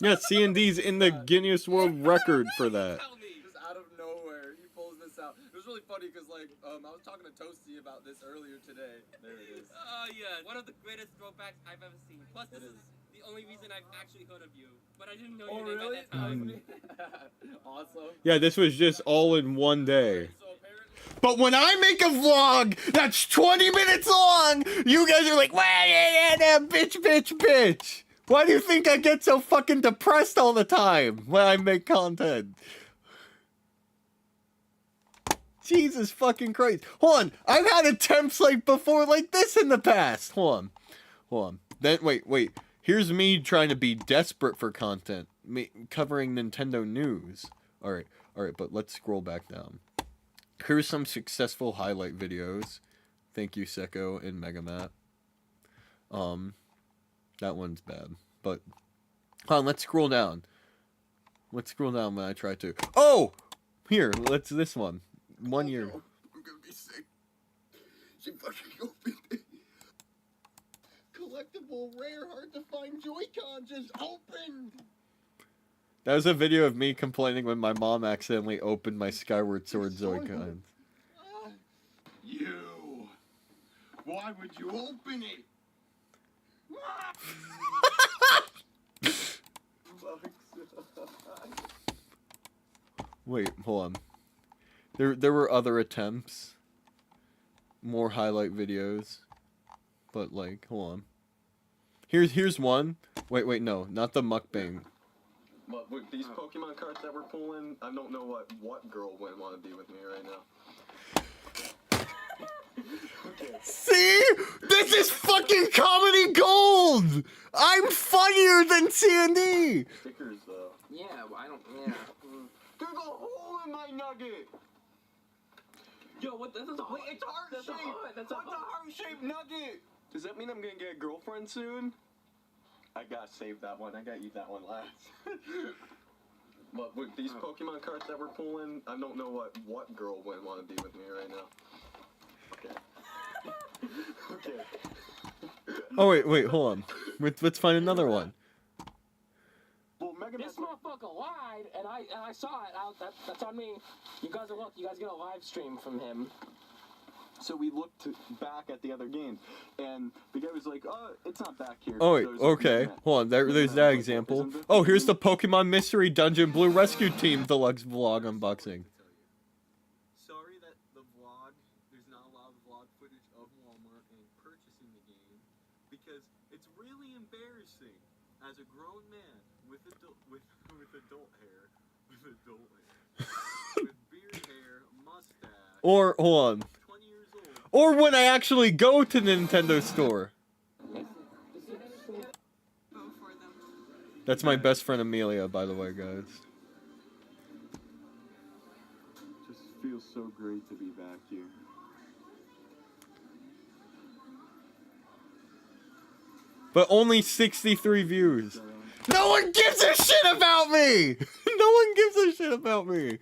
Yeah, C&D's in the Guinness World Record for that. Tell me. Just out of nowhere, he pulls this out. It was really funny because, like, I was talking to Toasty about this earlier today. There it is. Oh yeah, one of the greatest throwbacks I've ever seen. Plus, It this is is. the only reason I've actually heard of you. But I didn't know Oh, your name really? at that time. Awesome. Yeah, this was just all in one day. So apparently, But when I make a vlog that's 20 minutes long, you guys are like, bitch. Why do you think I get so fucking depressed all the time when I make content? Jesus fucking Christ. Hold on. I've had attempts like before like this in the past. Hold on. Then wait. Here's me trying to be desperate for content. Me covering Nintendo news. Alright, but let's scroll back down. Here's some successful highlight videos. Thank you, Seko and Megamat. That one's bad. But hold on, let's scroll down. Let's scroll down when I try to. Oh! Here, let's this one. 1 year. I'm gonna be sick. She fucking opened it. Collectible, rare, hard to find Joy-Con just opened. That was a video of me complaining when my mom accidentally opened my Skyward Sword Joy-Con. You. Why would you open it? Wait, hold on. There were other attempts. More highlight videos. But like, hold on. Here's one. Wait, no, not the mukbang. But with these Pokemon cards that we're pulling, I don't know what girl wouldn't want to be with me right now. Okay. See? This is fucking comedy gold! I'm funnier than C&D! Stickers though. Yeah, well, I don't. Yeah. There's a hole in my nugget! Yo, what? That's a Wait, it's heart-shaped! That's a What's a heart-shaped nugget? Does that mean I'm gonna get a girlfriend soon? I gotta save that one. I gotta eat that one last. But with these Pokemon cards that we're pulling, I don't know what girl wouldn't want to be with me right now. Okay. Okay. Oh wait, hold on. Let's find another one. Well, Mega Man. This motherfucker lied, and I saw it. That's on me. You guys get a live stream from him. So we looked back at the other games, and the guy was like, "Oh, it's not back here." Oh wait, There's a okay. Mega Man. Hold on, there's that example. Oh, here's the Pokemon Mystery Dungeon Blue Rescue Team Deluxe Vlog unboxing. sorry that the vlog, there's not a lot of vlog footage of Walmart and purchasing the game, because it's really embarrassing as a grown man with adult hair, with beard hair, mustache, Or hold on. 20 years old. Or when I actually go to the Nintendo store. That's my best friend Amelia, by the way, guys. Just feels so great to be back here. But only 63 views. No one gives a shit about me! No one gives a shit about me.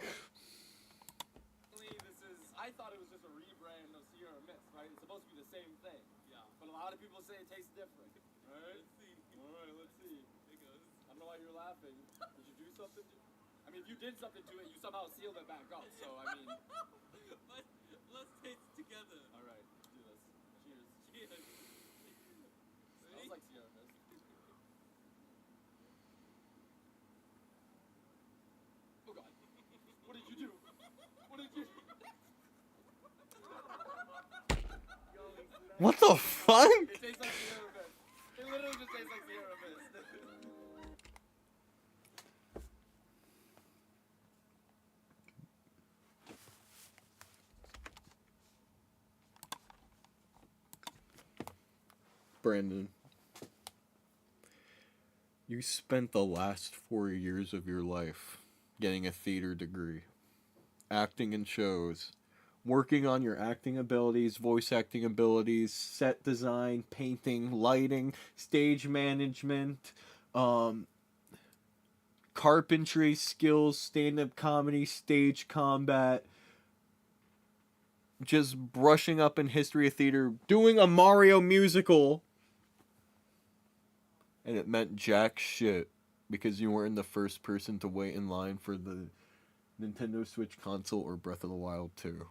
I thought it was just a rebrand of Sierra Mist, right? It's supposed to be the same thing. Yeah. But a lot of people say it tastes different. Alright? Alright, let's see. It goes. I don't know why you're laughing. Did you do something to it? I mean, if you did something to it, you somehow sealed it back up. So, I mean. Let's taste it together. Alright, let's do this. Cheers. Cheers. Smells like Sierra Mist. Oh god. What did you do? What did you do? What the fuck? It tastes like Sierra Mist. It literally just tastes like Sierra Mist. Brandon, you spent the last 4 years of your life getting a theater degree, acting in shows, working on your acting abilities, voice acting abilities, set design, painting, lighting, stage management, carpentry skills, stand-up comedy, stage combat, just brushing up in history of theater, doing a Mario musical. And it meant jack shit because you weren't the first person to wait in line for the Nintendo Switch console or Breath of the Wild 2.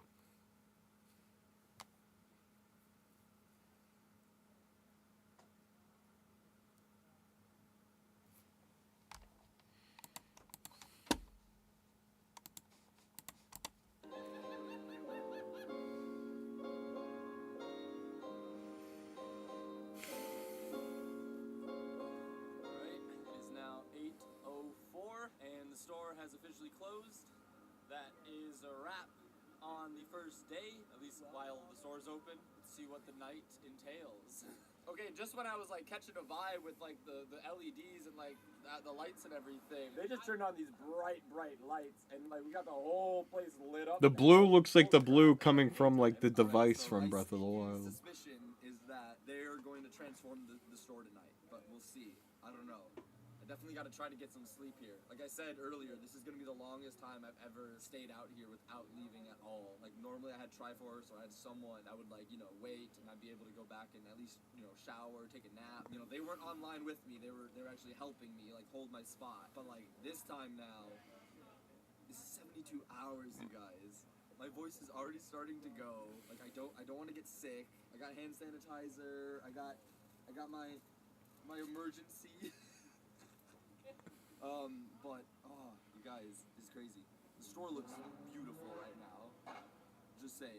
the store has officially closed. That is a wrap on the first day, at least while the store's open. Let's see what the night entails. Okay, just when I was like catching a vibe with like the LEDs and like the lights and everything, they just turned on these bright lights and like we got the whole place lit up. The blue looks like the blue coming from like the device from Breath of the My Wild. suspicion is that they're going to transform the store tonight, but we'll see. I don't know. I definitely got to try to get some sleep here. Like I said earlier, this is going to be the longest time I've ever stayed out here without leaving at all. Like normally I had Triforce or I had someone I would like, you know, wait and I'd be able to go back and at least, you know, shower, take a nap. You know, they weren't online with me. They were actually helping me like hold my spot. But like this time now, this is 72 hours, you guys. My voice is already starting to go. Like I don't want to get sick. I got hand sanitizer. I got my emergency. But oh, you guys, it's crazy. The store looks beautiful right now. Just saying.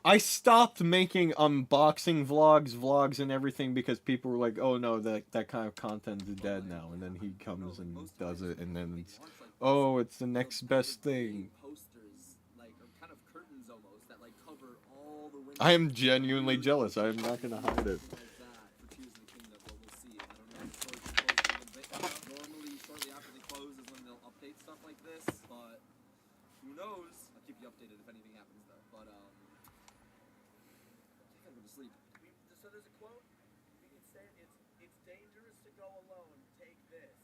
I stopped making unboxing vlogs and everything because people were like, "Oh no, that kind of content is dead now." And then he comes and does it, and then it's, "Oh, it's the next best thing." Posters, like, or kind of curtains almost that like cover all the windows. I am genuinely jealous. I am not gonna hide it. Like that for Tears of the Kingdom, but we'll see. I don't know. The stores are closed a little bit now. Normally, shortly after they close is when they'll update stuff like this, but who knows? I'll keep you updated if anything happens though. But I think I'm gonna sleep. So there's a quote. It said it's dangerous to go alone. Take this.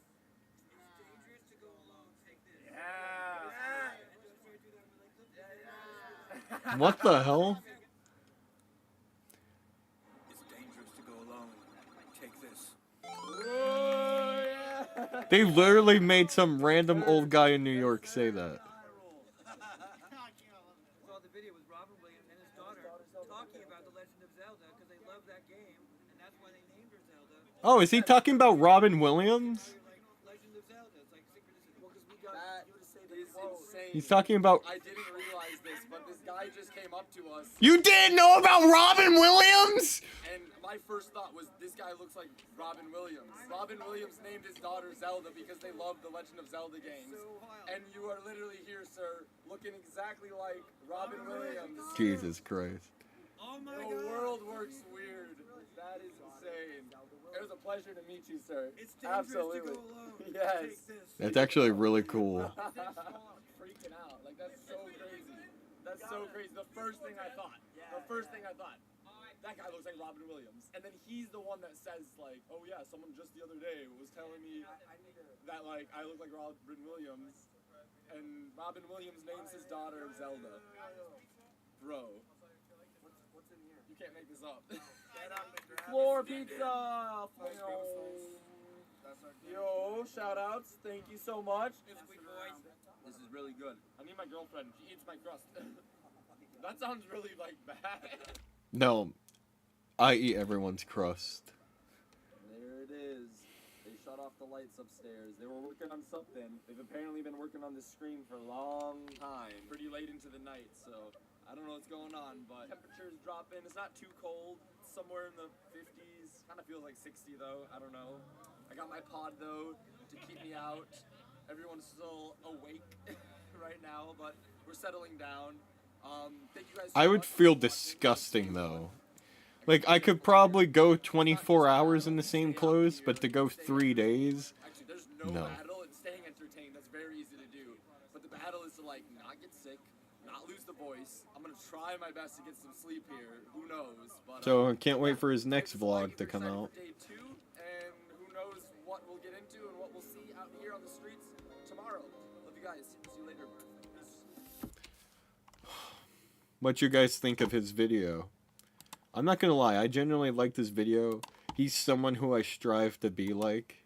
It's dangerous to go alone. Take this. Yeah. What the hell? It's dangerous to go alone. Take this. Oh, yeah. They literally made some random old guy in New York say that. Saw the video with Robin Williams and his daughter talking about The Legend of Zelda because they love that game, and that's why they named her Zelda. Oh, is he talking about Robin Williams? Like Legend of Zelda, it's like synchronicity. Well, 'cause we got that is insane. He's talking about. I didn't realize this, but this guy just came up to us, You didn't know about Robin Williams? and my first thought was, this guy looks like Robin Williams. Robin Williams named his daughter Zelda because they love the Legend of Zelda games. And you are literally here, sir, looking exactly like Robin Williams. Jesus Christ. Oh my The god! world works weird. That is insane. It was a pleasure to meet you, sir. It's dangerous Absolutely. to go alone. Yes. Take this. That's actually really cool. Freaking out. Like, that's so crazy. That's so crazy. The first thing I thought. That guy looks like Robin Williams. And then he's the one that says, like, oh yeah, someone just the other day was telling me that, like, I look like Robin Williams. And Robin Williams names his daughter Zelda. Bro. What's in here? You can't make this up. Floor pizza! Yo, shout outs. Thank you so much. This is really good. I need my girlfriend. She eats my crust. That sounds really, like, bad. No, I eat everyone's crust. There it is. They shut off the lights upstairs. They were working on something. They've apparently been working on this screen for a long time. Pretty late into the night, so I don't know what's going on, but temperatures dropping. It's not too cold. It's somewhere in the 50s. Kind of feels like 60 though. I don't know. I got my pod though to keep me out. Everyone's still awake right now, but we're settling down. Thank you guys so I would much. feel disgusting though. Like, I could probably go 24 hours in the same clothes, but to go 3 days? Actually, there's No. battle and staying entertained. That's very easy to do. But the battle is to, like, not get sick, not lose the voice. I'm gonna try my best to get some sleep here. Who knows? But So I can't wait for his next it's like vlog to we're come excited out. for day 2, and who knows what we'll get into and what we'll see out here on the streets tomorrow. Love you guys. See you later. Peace. What you guys think of his video? I'm not gonna lie, I genuinely like this video. He's someone who I strive to be like.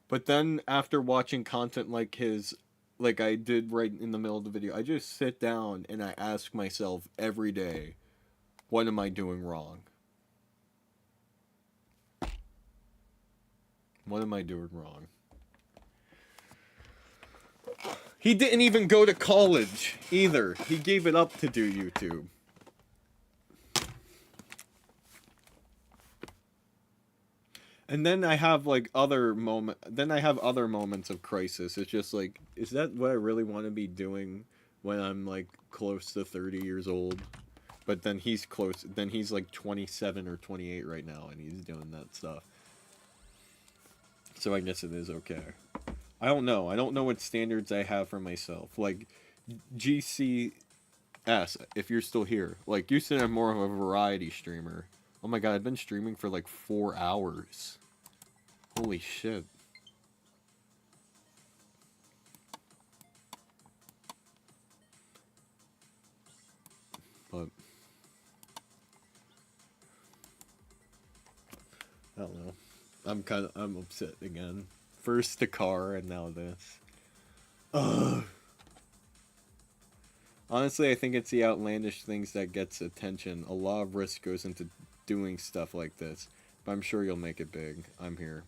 But then after watching content like his, like I did right in the middle of the video, I just sit down and I ask myself every day, what am I doing wrong? What am I doing wrong? He didn't even go to college either. He gave it up to do YouTube. And then I have like other moments of crisis. It's just like, is that what I really want to be doing when I'm like close to 30 years old? But then he's like 27 or 28 right now and he's doing that stuff. So I guess it is okay. I don't know. I don't know what standards I have for myself. Like GCS, if you're still here. Like, you said I'm more of a variety streamer. Oh my god, I've been streaming for like 4 hours. Holy shit. But I don't know. I'm upset again. First the car and now this. Ugh. Honestly, I think it's the outlandish things that gets attention. A lot of risk goes into doing stuff like this. But I'm sure you'll make it big. I'm here.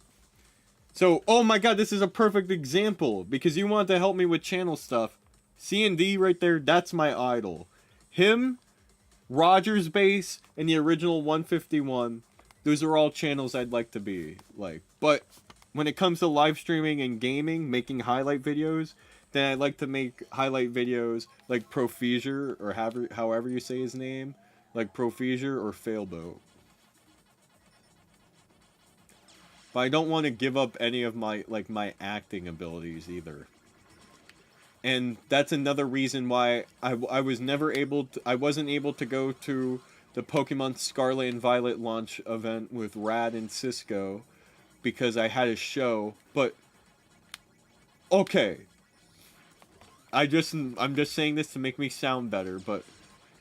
So, oh my god, this is a perfect example. Because you want to help me with channel stuff. C&D right there, that's my idol. Him, Rogers Base, and the original 151. Those are all channels I'd like to be like. But when it comes to live streaming and gaming, making highlight videos, then I'd like to make highlight videos like Profizer, or however you say his name. Like Profizer or Failboat. But I don't want to give up any of my my acting abilities either. And that's another reason why I wasn't able to go to the Pokemon Scarlet and Violet launch event with Rad and Cisco because I had a show. But okay, I'm just saying this to make me sound better, but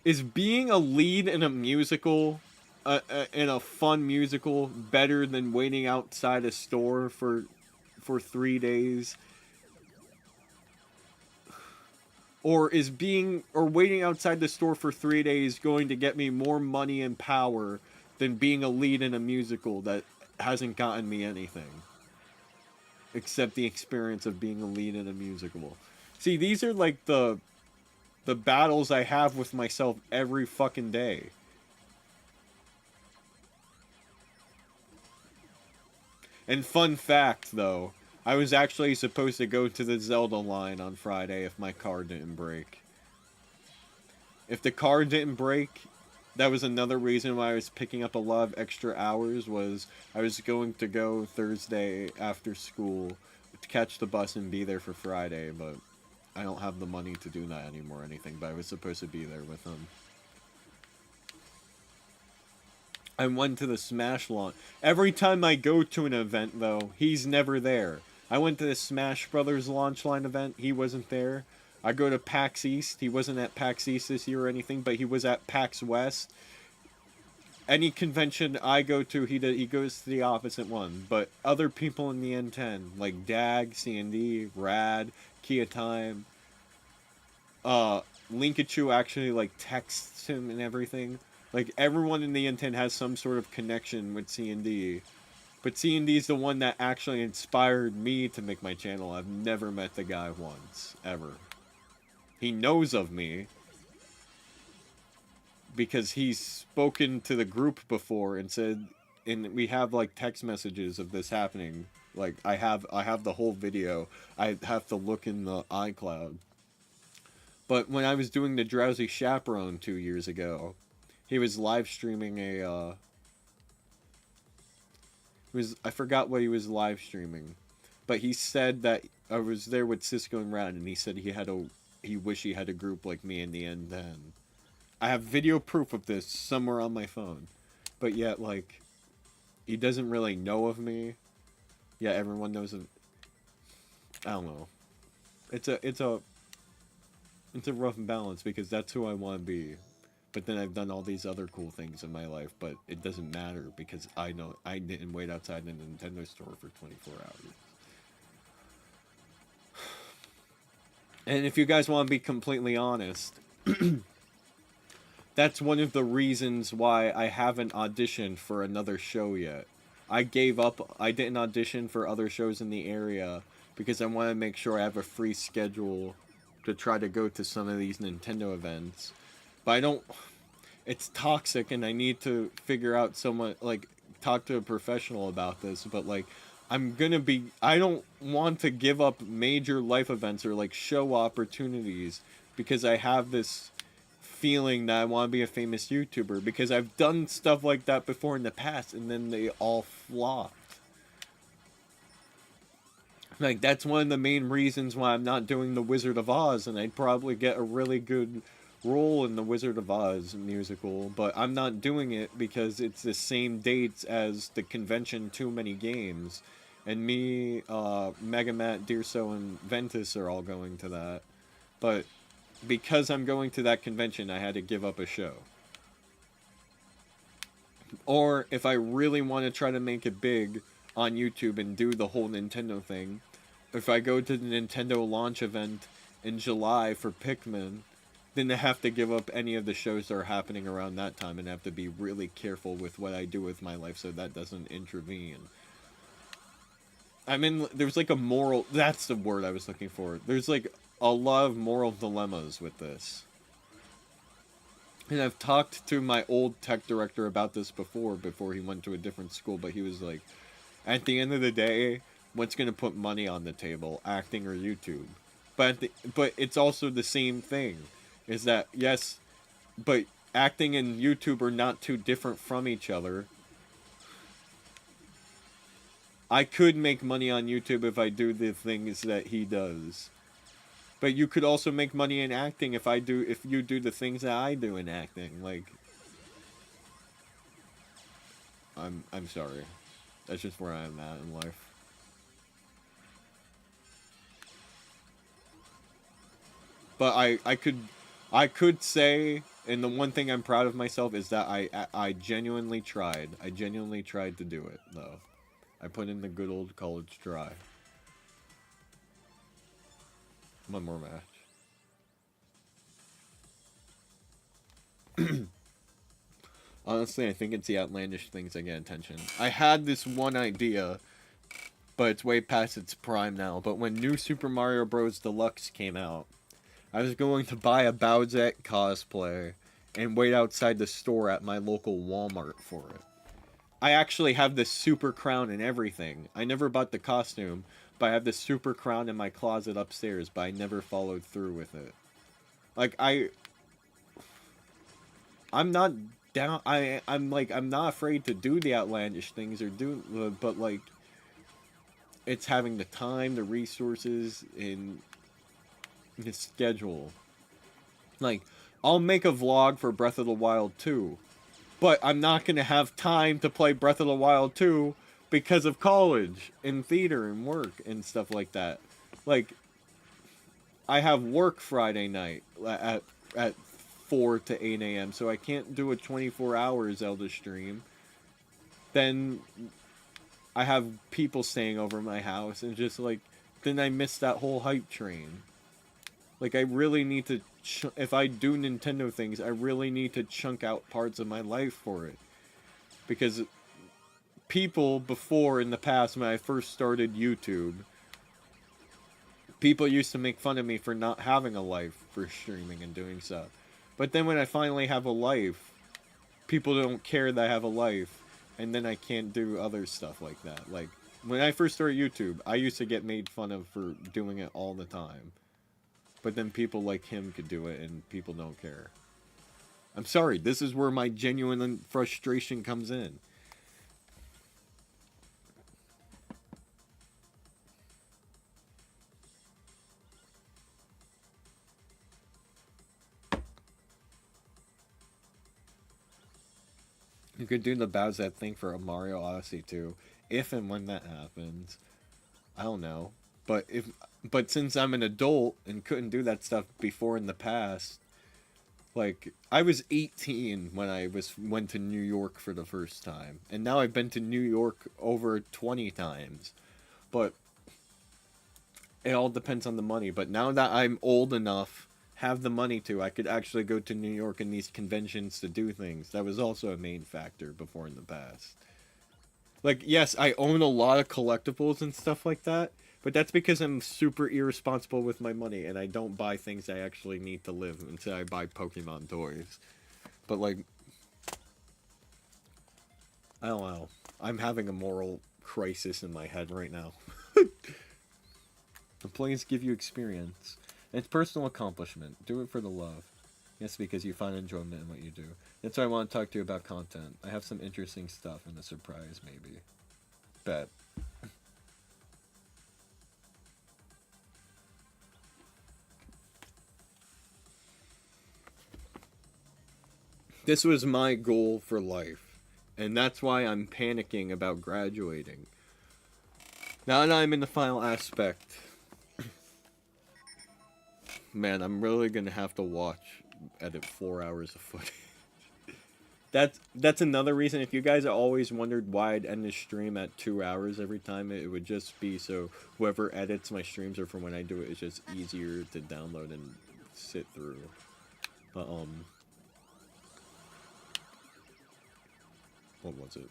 is being a lead in a musical, in a fun musical, better than waiting outside a store for 3 days? Or is waiting outside the store for 3 days going to get me more money and power than being a lead in a musical that hasn't gotten me anything? Except the experience of being a lead in a musical. See, these are like the battles I have with myself every fucking day. And fun fact, though, I was actually supposed to go to the Zelda line on Friday if my car didn't break. If the car didn't break, that was another reason why I was picking up a lot of extra hours, was I was going to go Thursday after school to catch the bus and be there for Friday, but I don't have the money to do that anymore or anything, but I was supposed to be there with him. I went to the Smash launch. Every time I go to an event, though, he's never there. I went to the Smash Brothers launch line event. He wasn't there. I go to PAX East. He wasn't at PAX East this year or anything, but he was at PAX West. Any convention I go to, he goes to the opposite one. But other people in the N10, like Dag, C&D, Rad, Kia Time, Linkachu actually like texts him and everything. Like, everyone in the N10 has some sort of connection with C&D. But C&D is the one that actually inspired me to make my channel. I've never met the guy once, ever. He knows of me because he's spoken to the group before and said, and we have like text messages of this happening. Like, I have the whole video. I have to look in the iCloud. But when I was doing the Drowsy Chaperone 2 years ago, he was live streaming I forgot what he was live streaming, but he said that I was there with Cisco and Rad, and he said he wished he had a group like me in the end then. I have video proof of this somewhere on my phone, but yet, like, he doesn't really know of me. Yeah, everyone knows of. I don't know. It's a rough balance because that's who I want to be. But then I've done all these other cool things in my life, but it doesn't matter because I know I didn't wait outside the Nintendo store for 24 hours. And if you guys want to be completely honest, that's one of the reasons why I haven't auditioned for another show yet. I gave up. I didn't audition for other shows in the area because I want to make sure I have a free schedule to try to go to some of these Nintendo events. But I don't... It's toxic, and I need to figure out someone, like, talk to a professional about this, but like, I don't want to give up major life events or like show opportunities because I have this feeling that I want to be a famous YouTuber, because I've done stuff like that before in the past and then they all flopped. Like, that's one of the main reasons why I'm not doing The Wizard of Oz, and I'd probably get a really good role in The Wizard of Oz musical, but I'm not doing it because it's the same dates as the convention Too Many Games, and me, Mega Matt, Deerso, and Ventus are all going to that. But because I'm going to that convention, I had to give up a show. Or if I really want to try to make it big on YouTube and do the whole Nintendo thing, if I go to the Nintendo launch event in July for Pikmin, then I have to give up any of the shows that are happening around that time and have to be really careful with what I do with my life so that doesn't intervene. I mean, there's like a moral, that's the word I was looking for. There's like a lot of moral dilemmas with this. And I've talked to my old tech director about this before he went to a different school, but he was like, at the end of the day, what's going to put money on the table, acting or YouTube? But it's also the same thing, is that, yes, but acting and YouTube are not too different from each other. I could make money on YouTube if I do the things that he does. But you could also make money in acting if you do the things that I do in acting. Like, I'm sorry. That's just where I'm at in life. But I could say, and the one thing I'm proud of myself is that I genuinely tried. I genuinely tried to do it, though. I put in the good old college try. One more match. Honestly, I think it's the outlandish things that get attention. I had this one idea, but it's way past its prime now. But when New Super Mario Bros. Deluxe came out, I was going to buy a Bowsette cosplay and wait outside the store at my local Walmart for it. I actually have this super crown and everything. I never bought the costume, but I have this super crown in my closet upstairs, but I never followed through with it. Like, I'm not down, I'm not afraid to do the outlandish things or do, but like, it's having the time, the resources, and the schedule. Like, I'll make a vlog for Breath of the Wild 2, but I'm not going to have time to play Breath of the Wild 2 because of college and theater and work and stuff like that. Like, I have work Friday night at 4 to 8 a.m., so I can't do a 24-hour Zelda stream. Then I have people staying over my house, and just like, then I miss that whole hype train. Like, I really need to, if I do Nintendo things, I really need to chunk out parts of my life for it. Because people before, in the past, when I first started YouTube, people used to make fun of me for not having a life for streaming and doing stuff. But then when I finally have a life, people don't care that I have a life, and then I can't do other stuff like that. Like, when I first started YouTube, I used to get made fun of for doing it all the time. But then people like him could do it, and people don't care. I'm sorry, this is where my genuine frustration comes in. You could do the Bowsette thing for a Mario Odyssey 2, if and when that happens. I don't know. But since I'm an adult and couldn't do that stuff before in the past, like, I was 18 when I went to New York for the first time, and now I've been to New York over 20 times. But it all depends on the money. But now that I'm old enough, have the money to, I could actually go to New York and these conventions to do things. That was also a main factor before in the past. Like, yes, I own a lot of collectibles and stuff like that, but that's because I'm super irresponsible with my money, and I don't buy things I actually need to live until I buy Pokemon toys. But, like, I don't know. I'm having a moral crisis in my head right now. The plays give you experience. It's personal accomplishment. Do it for the love. Yes, because you find enjoyment in what you do. That's why I want to talk to you about content. I have some interesting stuff and a surprise, maybe. Bet. This was my goal for life. And that's why I'm panicking about graduating. Now that I'm in the final aspect, man, I'm really gonna have to edit 4 hours of footage. That's another reason. If you guys always wondered why I'd end the stream at 2 hours every time, it would just be so whoever edits my streams or from when I do it, it's just easier to download and sit through. But what was it?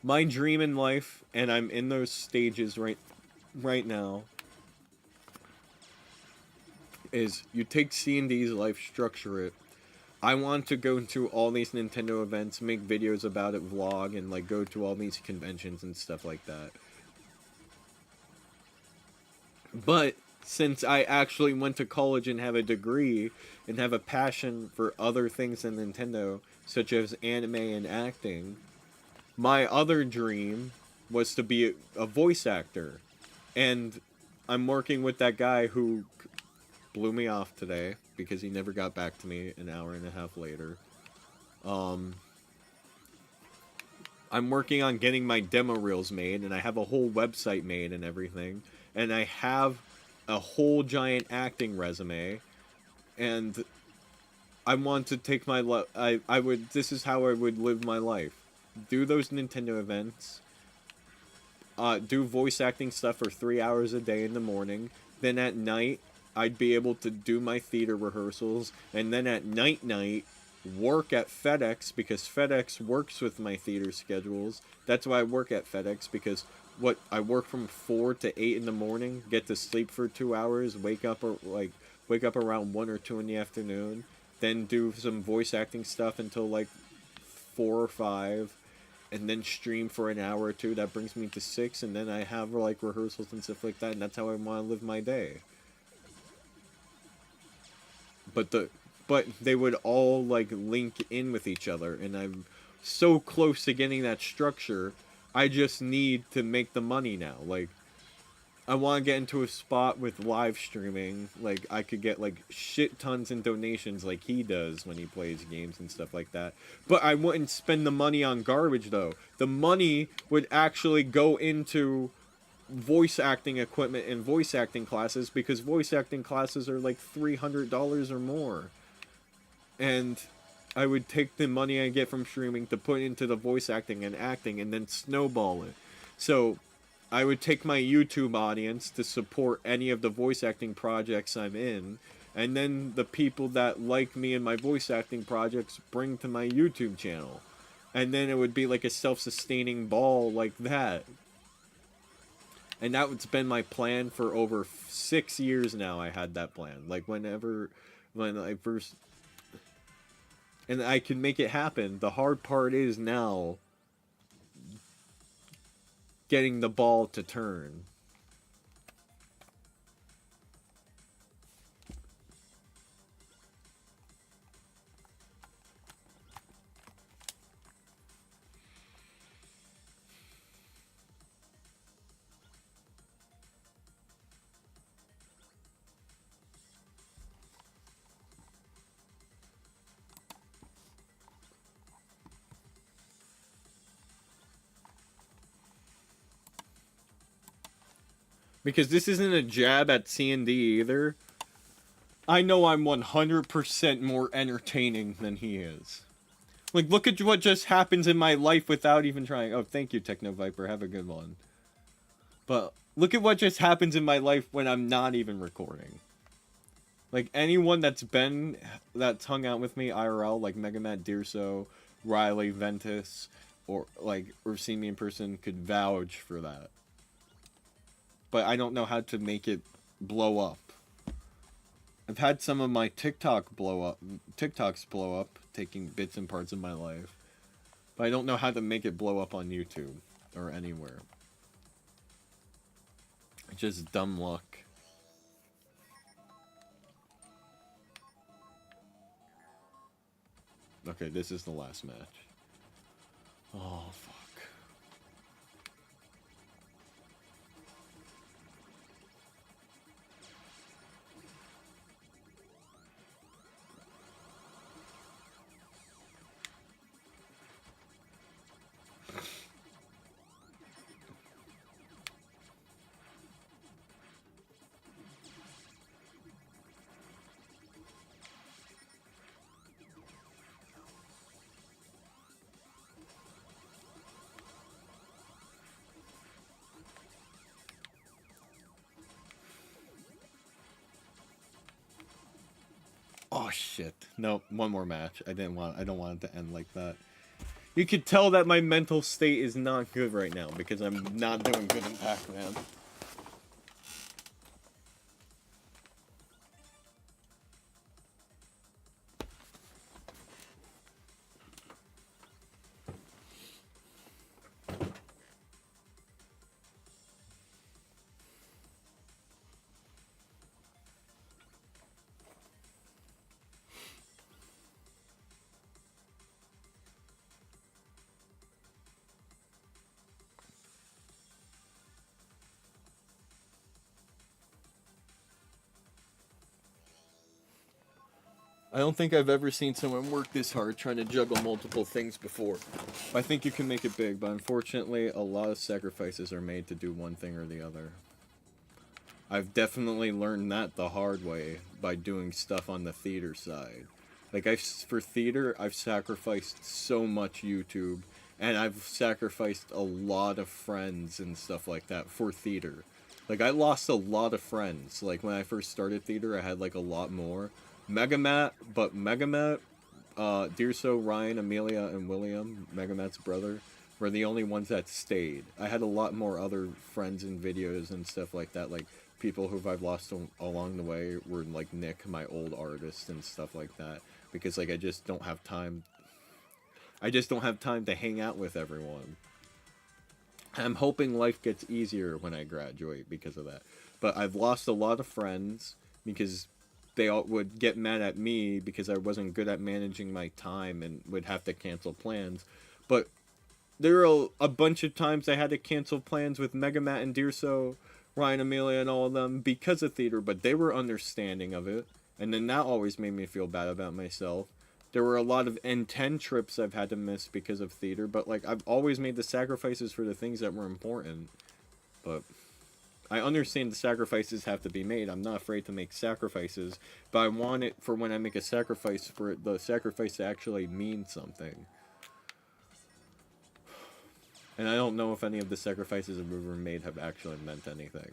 My dream in life, and I'm in those stages right now, is you take C&D's life, structure it. I want to go to all these Nintendo events, make videos about it, vlog, and like go to all these conventions and stuff like that. But since I actually went to college and have a degree and have a passion for other things than Nintendo, such as anime and acting, my other dream was to be a voice actor. And I'm working with that guy who blew me off today because he never got back to me an hour and a half later. I'm working on getting my demo reels made, and I have a whole website made and everything. And I have a whole giant acting resume. And I want to take my this is how I would live my life. Do those Nintendo events. Do voice acting stuff for 3 hours a day in the morning. Then at night, I'd be able to do my theater rehearsals. And then at night, work at FedEx, because FedEx works with my theater schedules. That's why I work at FedEx, because I work from 4 to 8 in the morning, get to sleep for 2 hours, wake up around 1 or 2 in the afternoon, then do some voice acting stuff until like 4 or 5, and then stream for an hour or 2. That brings me to 6, and then I have like rehearsals and stuff like that, and that's how I want to live my day. But they would all like link in with each other, and I'm so close to getting that structure. I just need to make the money now. Like, I want to get into a spot with live streaming. Like, I could get like shit tons in donations like he does when he plays games and stuff like that. But I wouldn't spend the money on garbage though. The money would actually go into voice acting equipment and voice acting classes, because voice acting classes are like $300 or more. And I would take the money I get from streaming to put into the voice acting and acting, and then snowball it. So I would take my YouTube audience to support any of the voice acting projects I'm in, and then the people that like me and my voice acting projects bring to my YouTube channel. And then it would be like a self-sustaining ball like that. And that's been my plan for over 6 years now. I had that plan. Like, when I first... And I can make it happen. The hard part is now getting the ball to turn. Because this isn't a jab at C&D either. I know I'm 100% more entertaining than he is. Like, look at what just happens in my life without even trying. Oh, thank you, Techno Viper. Have a good one. But look at what just happens in my life when I'm not even recording. Like, anyone that's hung out with me IRL, like Mega Matt Deerso, Riley, Ventus, or seen me in person, could vouch for that. But I don't know how to make it blow up. I've had some of my TikToks blow up, taking bits and parts of my life. But I don't know how to make it blow up on YouTube or anywhere. Just dumb luck. Okay, this is the last match. Oh, fuck. Oh shit. No, one more match. I don't want it to end like that. You could tell that my mental state is not good right now because I'm not doing good in Pac-Man. I don't think I've ever seen someone work this hard trying to juggle multiple things before. I think you can make it big, but unfortunately, a lot of sacrifices are made to do one thing or the other. I've definitely learned that the hard way by doing stuff on the theater side. Like, for theater, I've sacrificed so much YouTube, and I've sacrificed a lot of friends and stuff like that for theater. Like, I lost a lot of friends. Like, when I first started theater, I had, like, a lot more. Megamat, Dirso, Ryan, Amelia, and William, Megamat's brother, were the only ones that stayed. I had a lot more other friends and videos and stuff like that, like, people who I've lost along the way were, like, Nick, my old artist, and stuff like that, because, like, I just don't have time to hang out with everyone. I'm hoping life gets easier when I graduate because of that. But I've lost a lot of friends because they all would get mad at me because I wasn't good at managing my time and would have to cancel plans. But there are a bunch of times I had to cancel plans with Megamat and Dirso, Ryan, Amelia, and all of them because of theater, but they were understanding of it. And then that always made me feel bad about myself. There were a lot of N10 trips I've had to miss because of theater, but, like, I've always made the sacrifices for the things that were important. But I understand the sacrifices have to be made. I'm not afraid to make sacrifices, but I want it for when I make a sacrifice for the sacrifice to actually mean something. And I don't know if any of the sacrifices I've ever made have actually meant anything.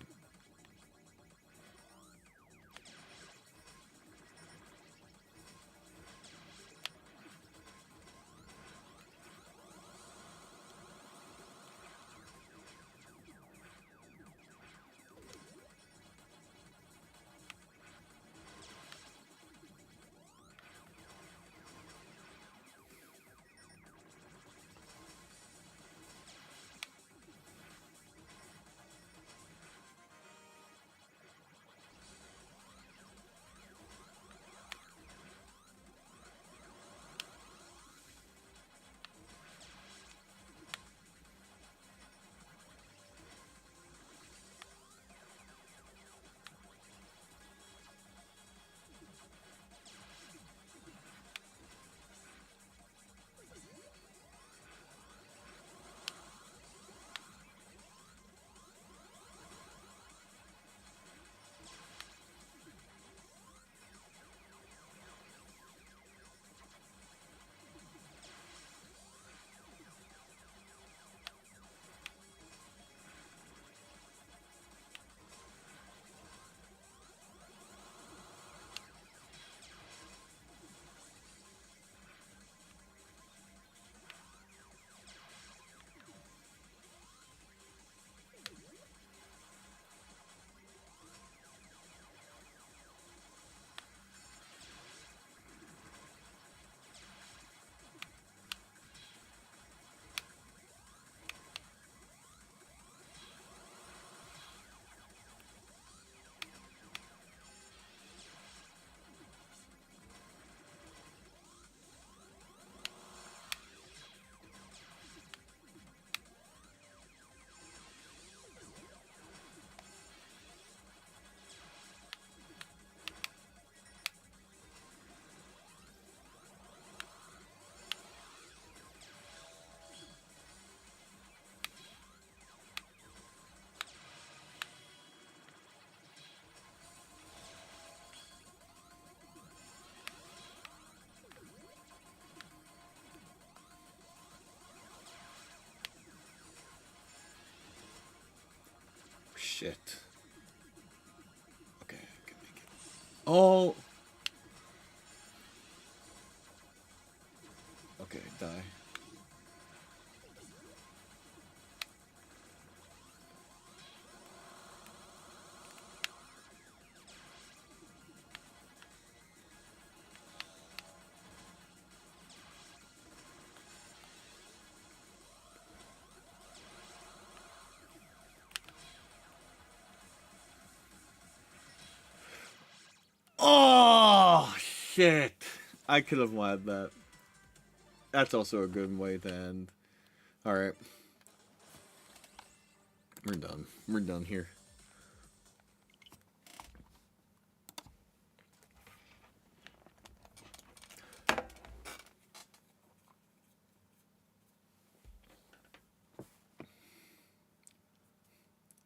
shit. Okay, I can make it. Oh! Okay, die. Oh, shit. I could have won that. That's also a good way to end. Alright. We're done. We're done here. It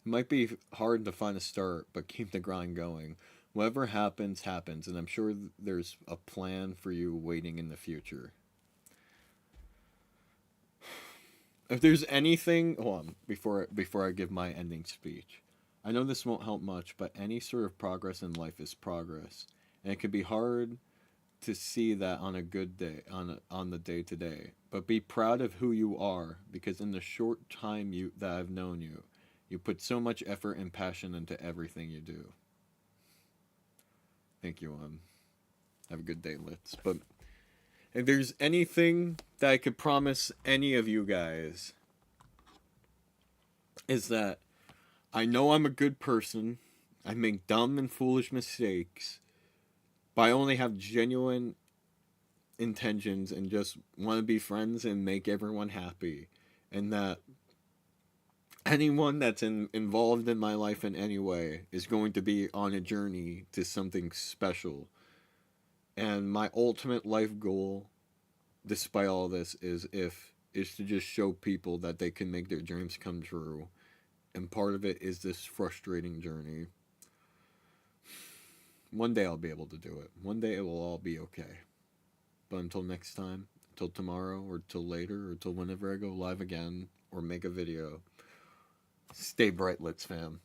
might be hard to find a start, but keep the grind going. Whatever happens, happens, and I'm sure there's a plan for you waiting in the future. If there's anything, hold on, before I give my ending speech, I know this won't help much, but any sort of progress in life is progress, and it can be hard to see that on a good day, on the day to day. But be proud of who you are, because in the short time that I've known you, you put so much effort and passion into everything you do. Thank you, have a good day, Litz. But if there's anything that I could promise any of you guys, is that I know I'm a good person. I make dumb and foolish mistakes, but I only have genuine intentions and just want to be friends and make everyone happy. And that anyone that's involved in my life in any way is going to be on a journey to something special. And my ultimate life goal, despite all this, is to just show people that they can make their dreams come true. And part of it is this frustrating journey. One day I'll be able to do it. One day it will all be okay. But until next time, until tomorrow, or till later, or till whenever I go live again, or make a video, stay bright, Litz fam.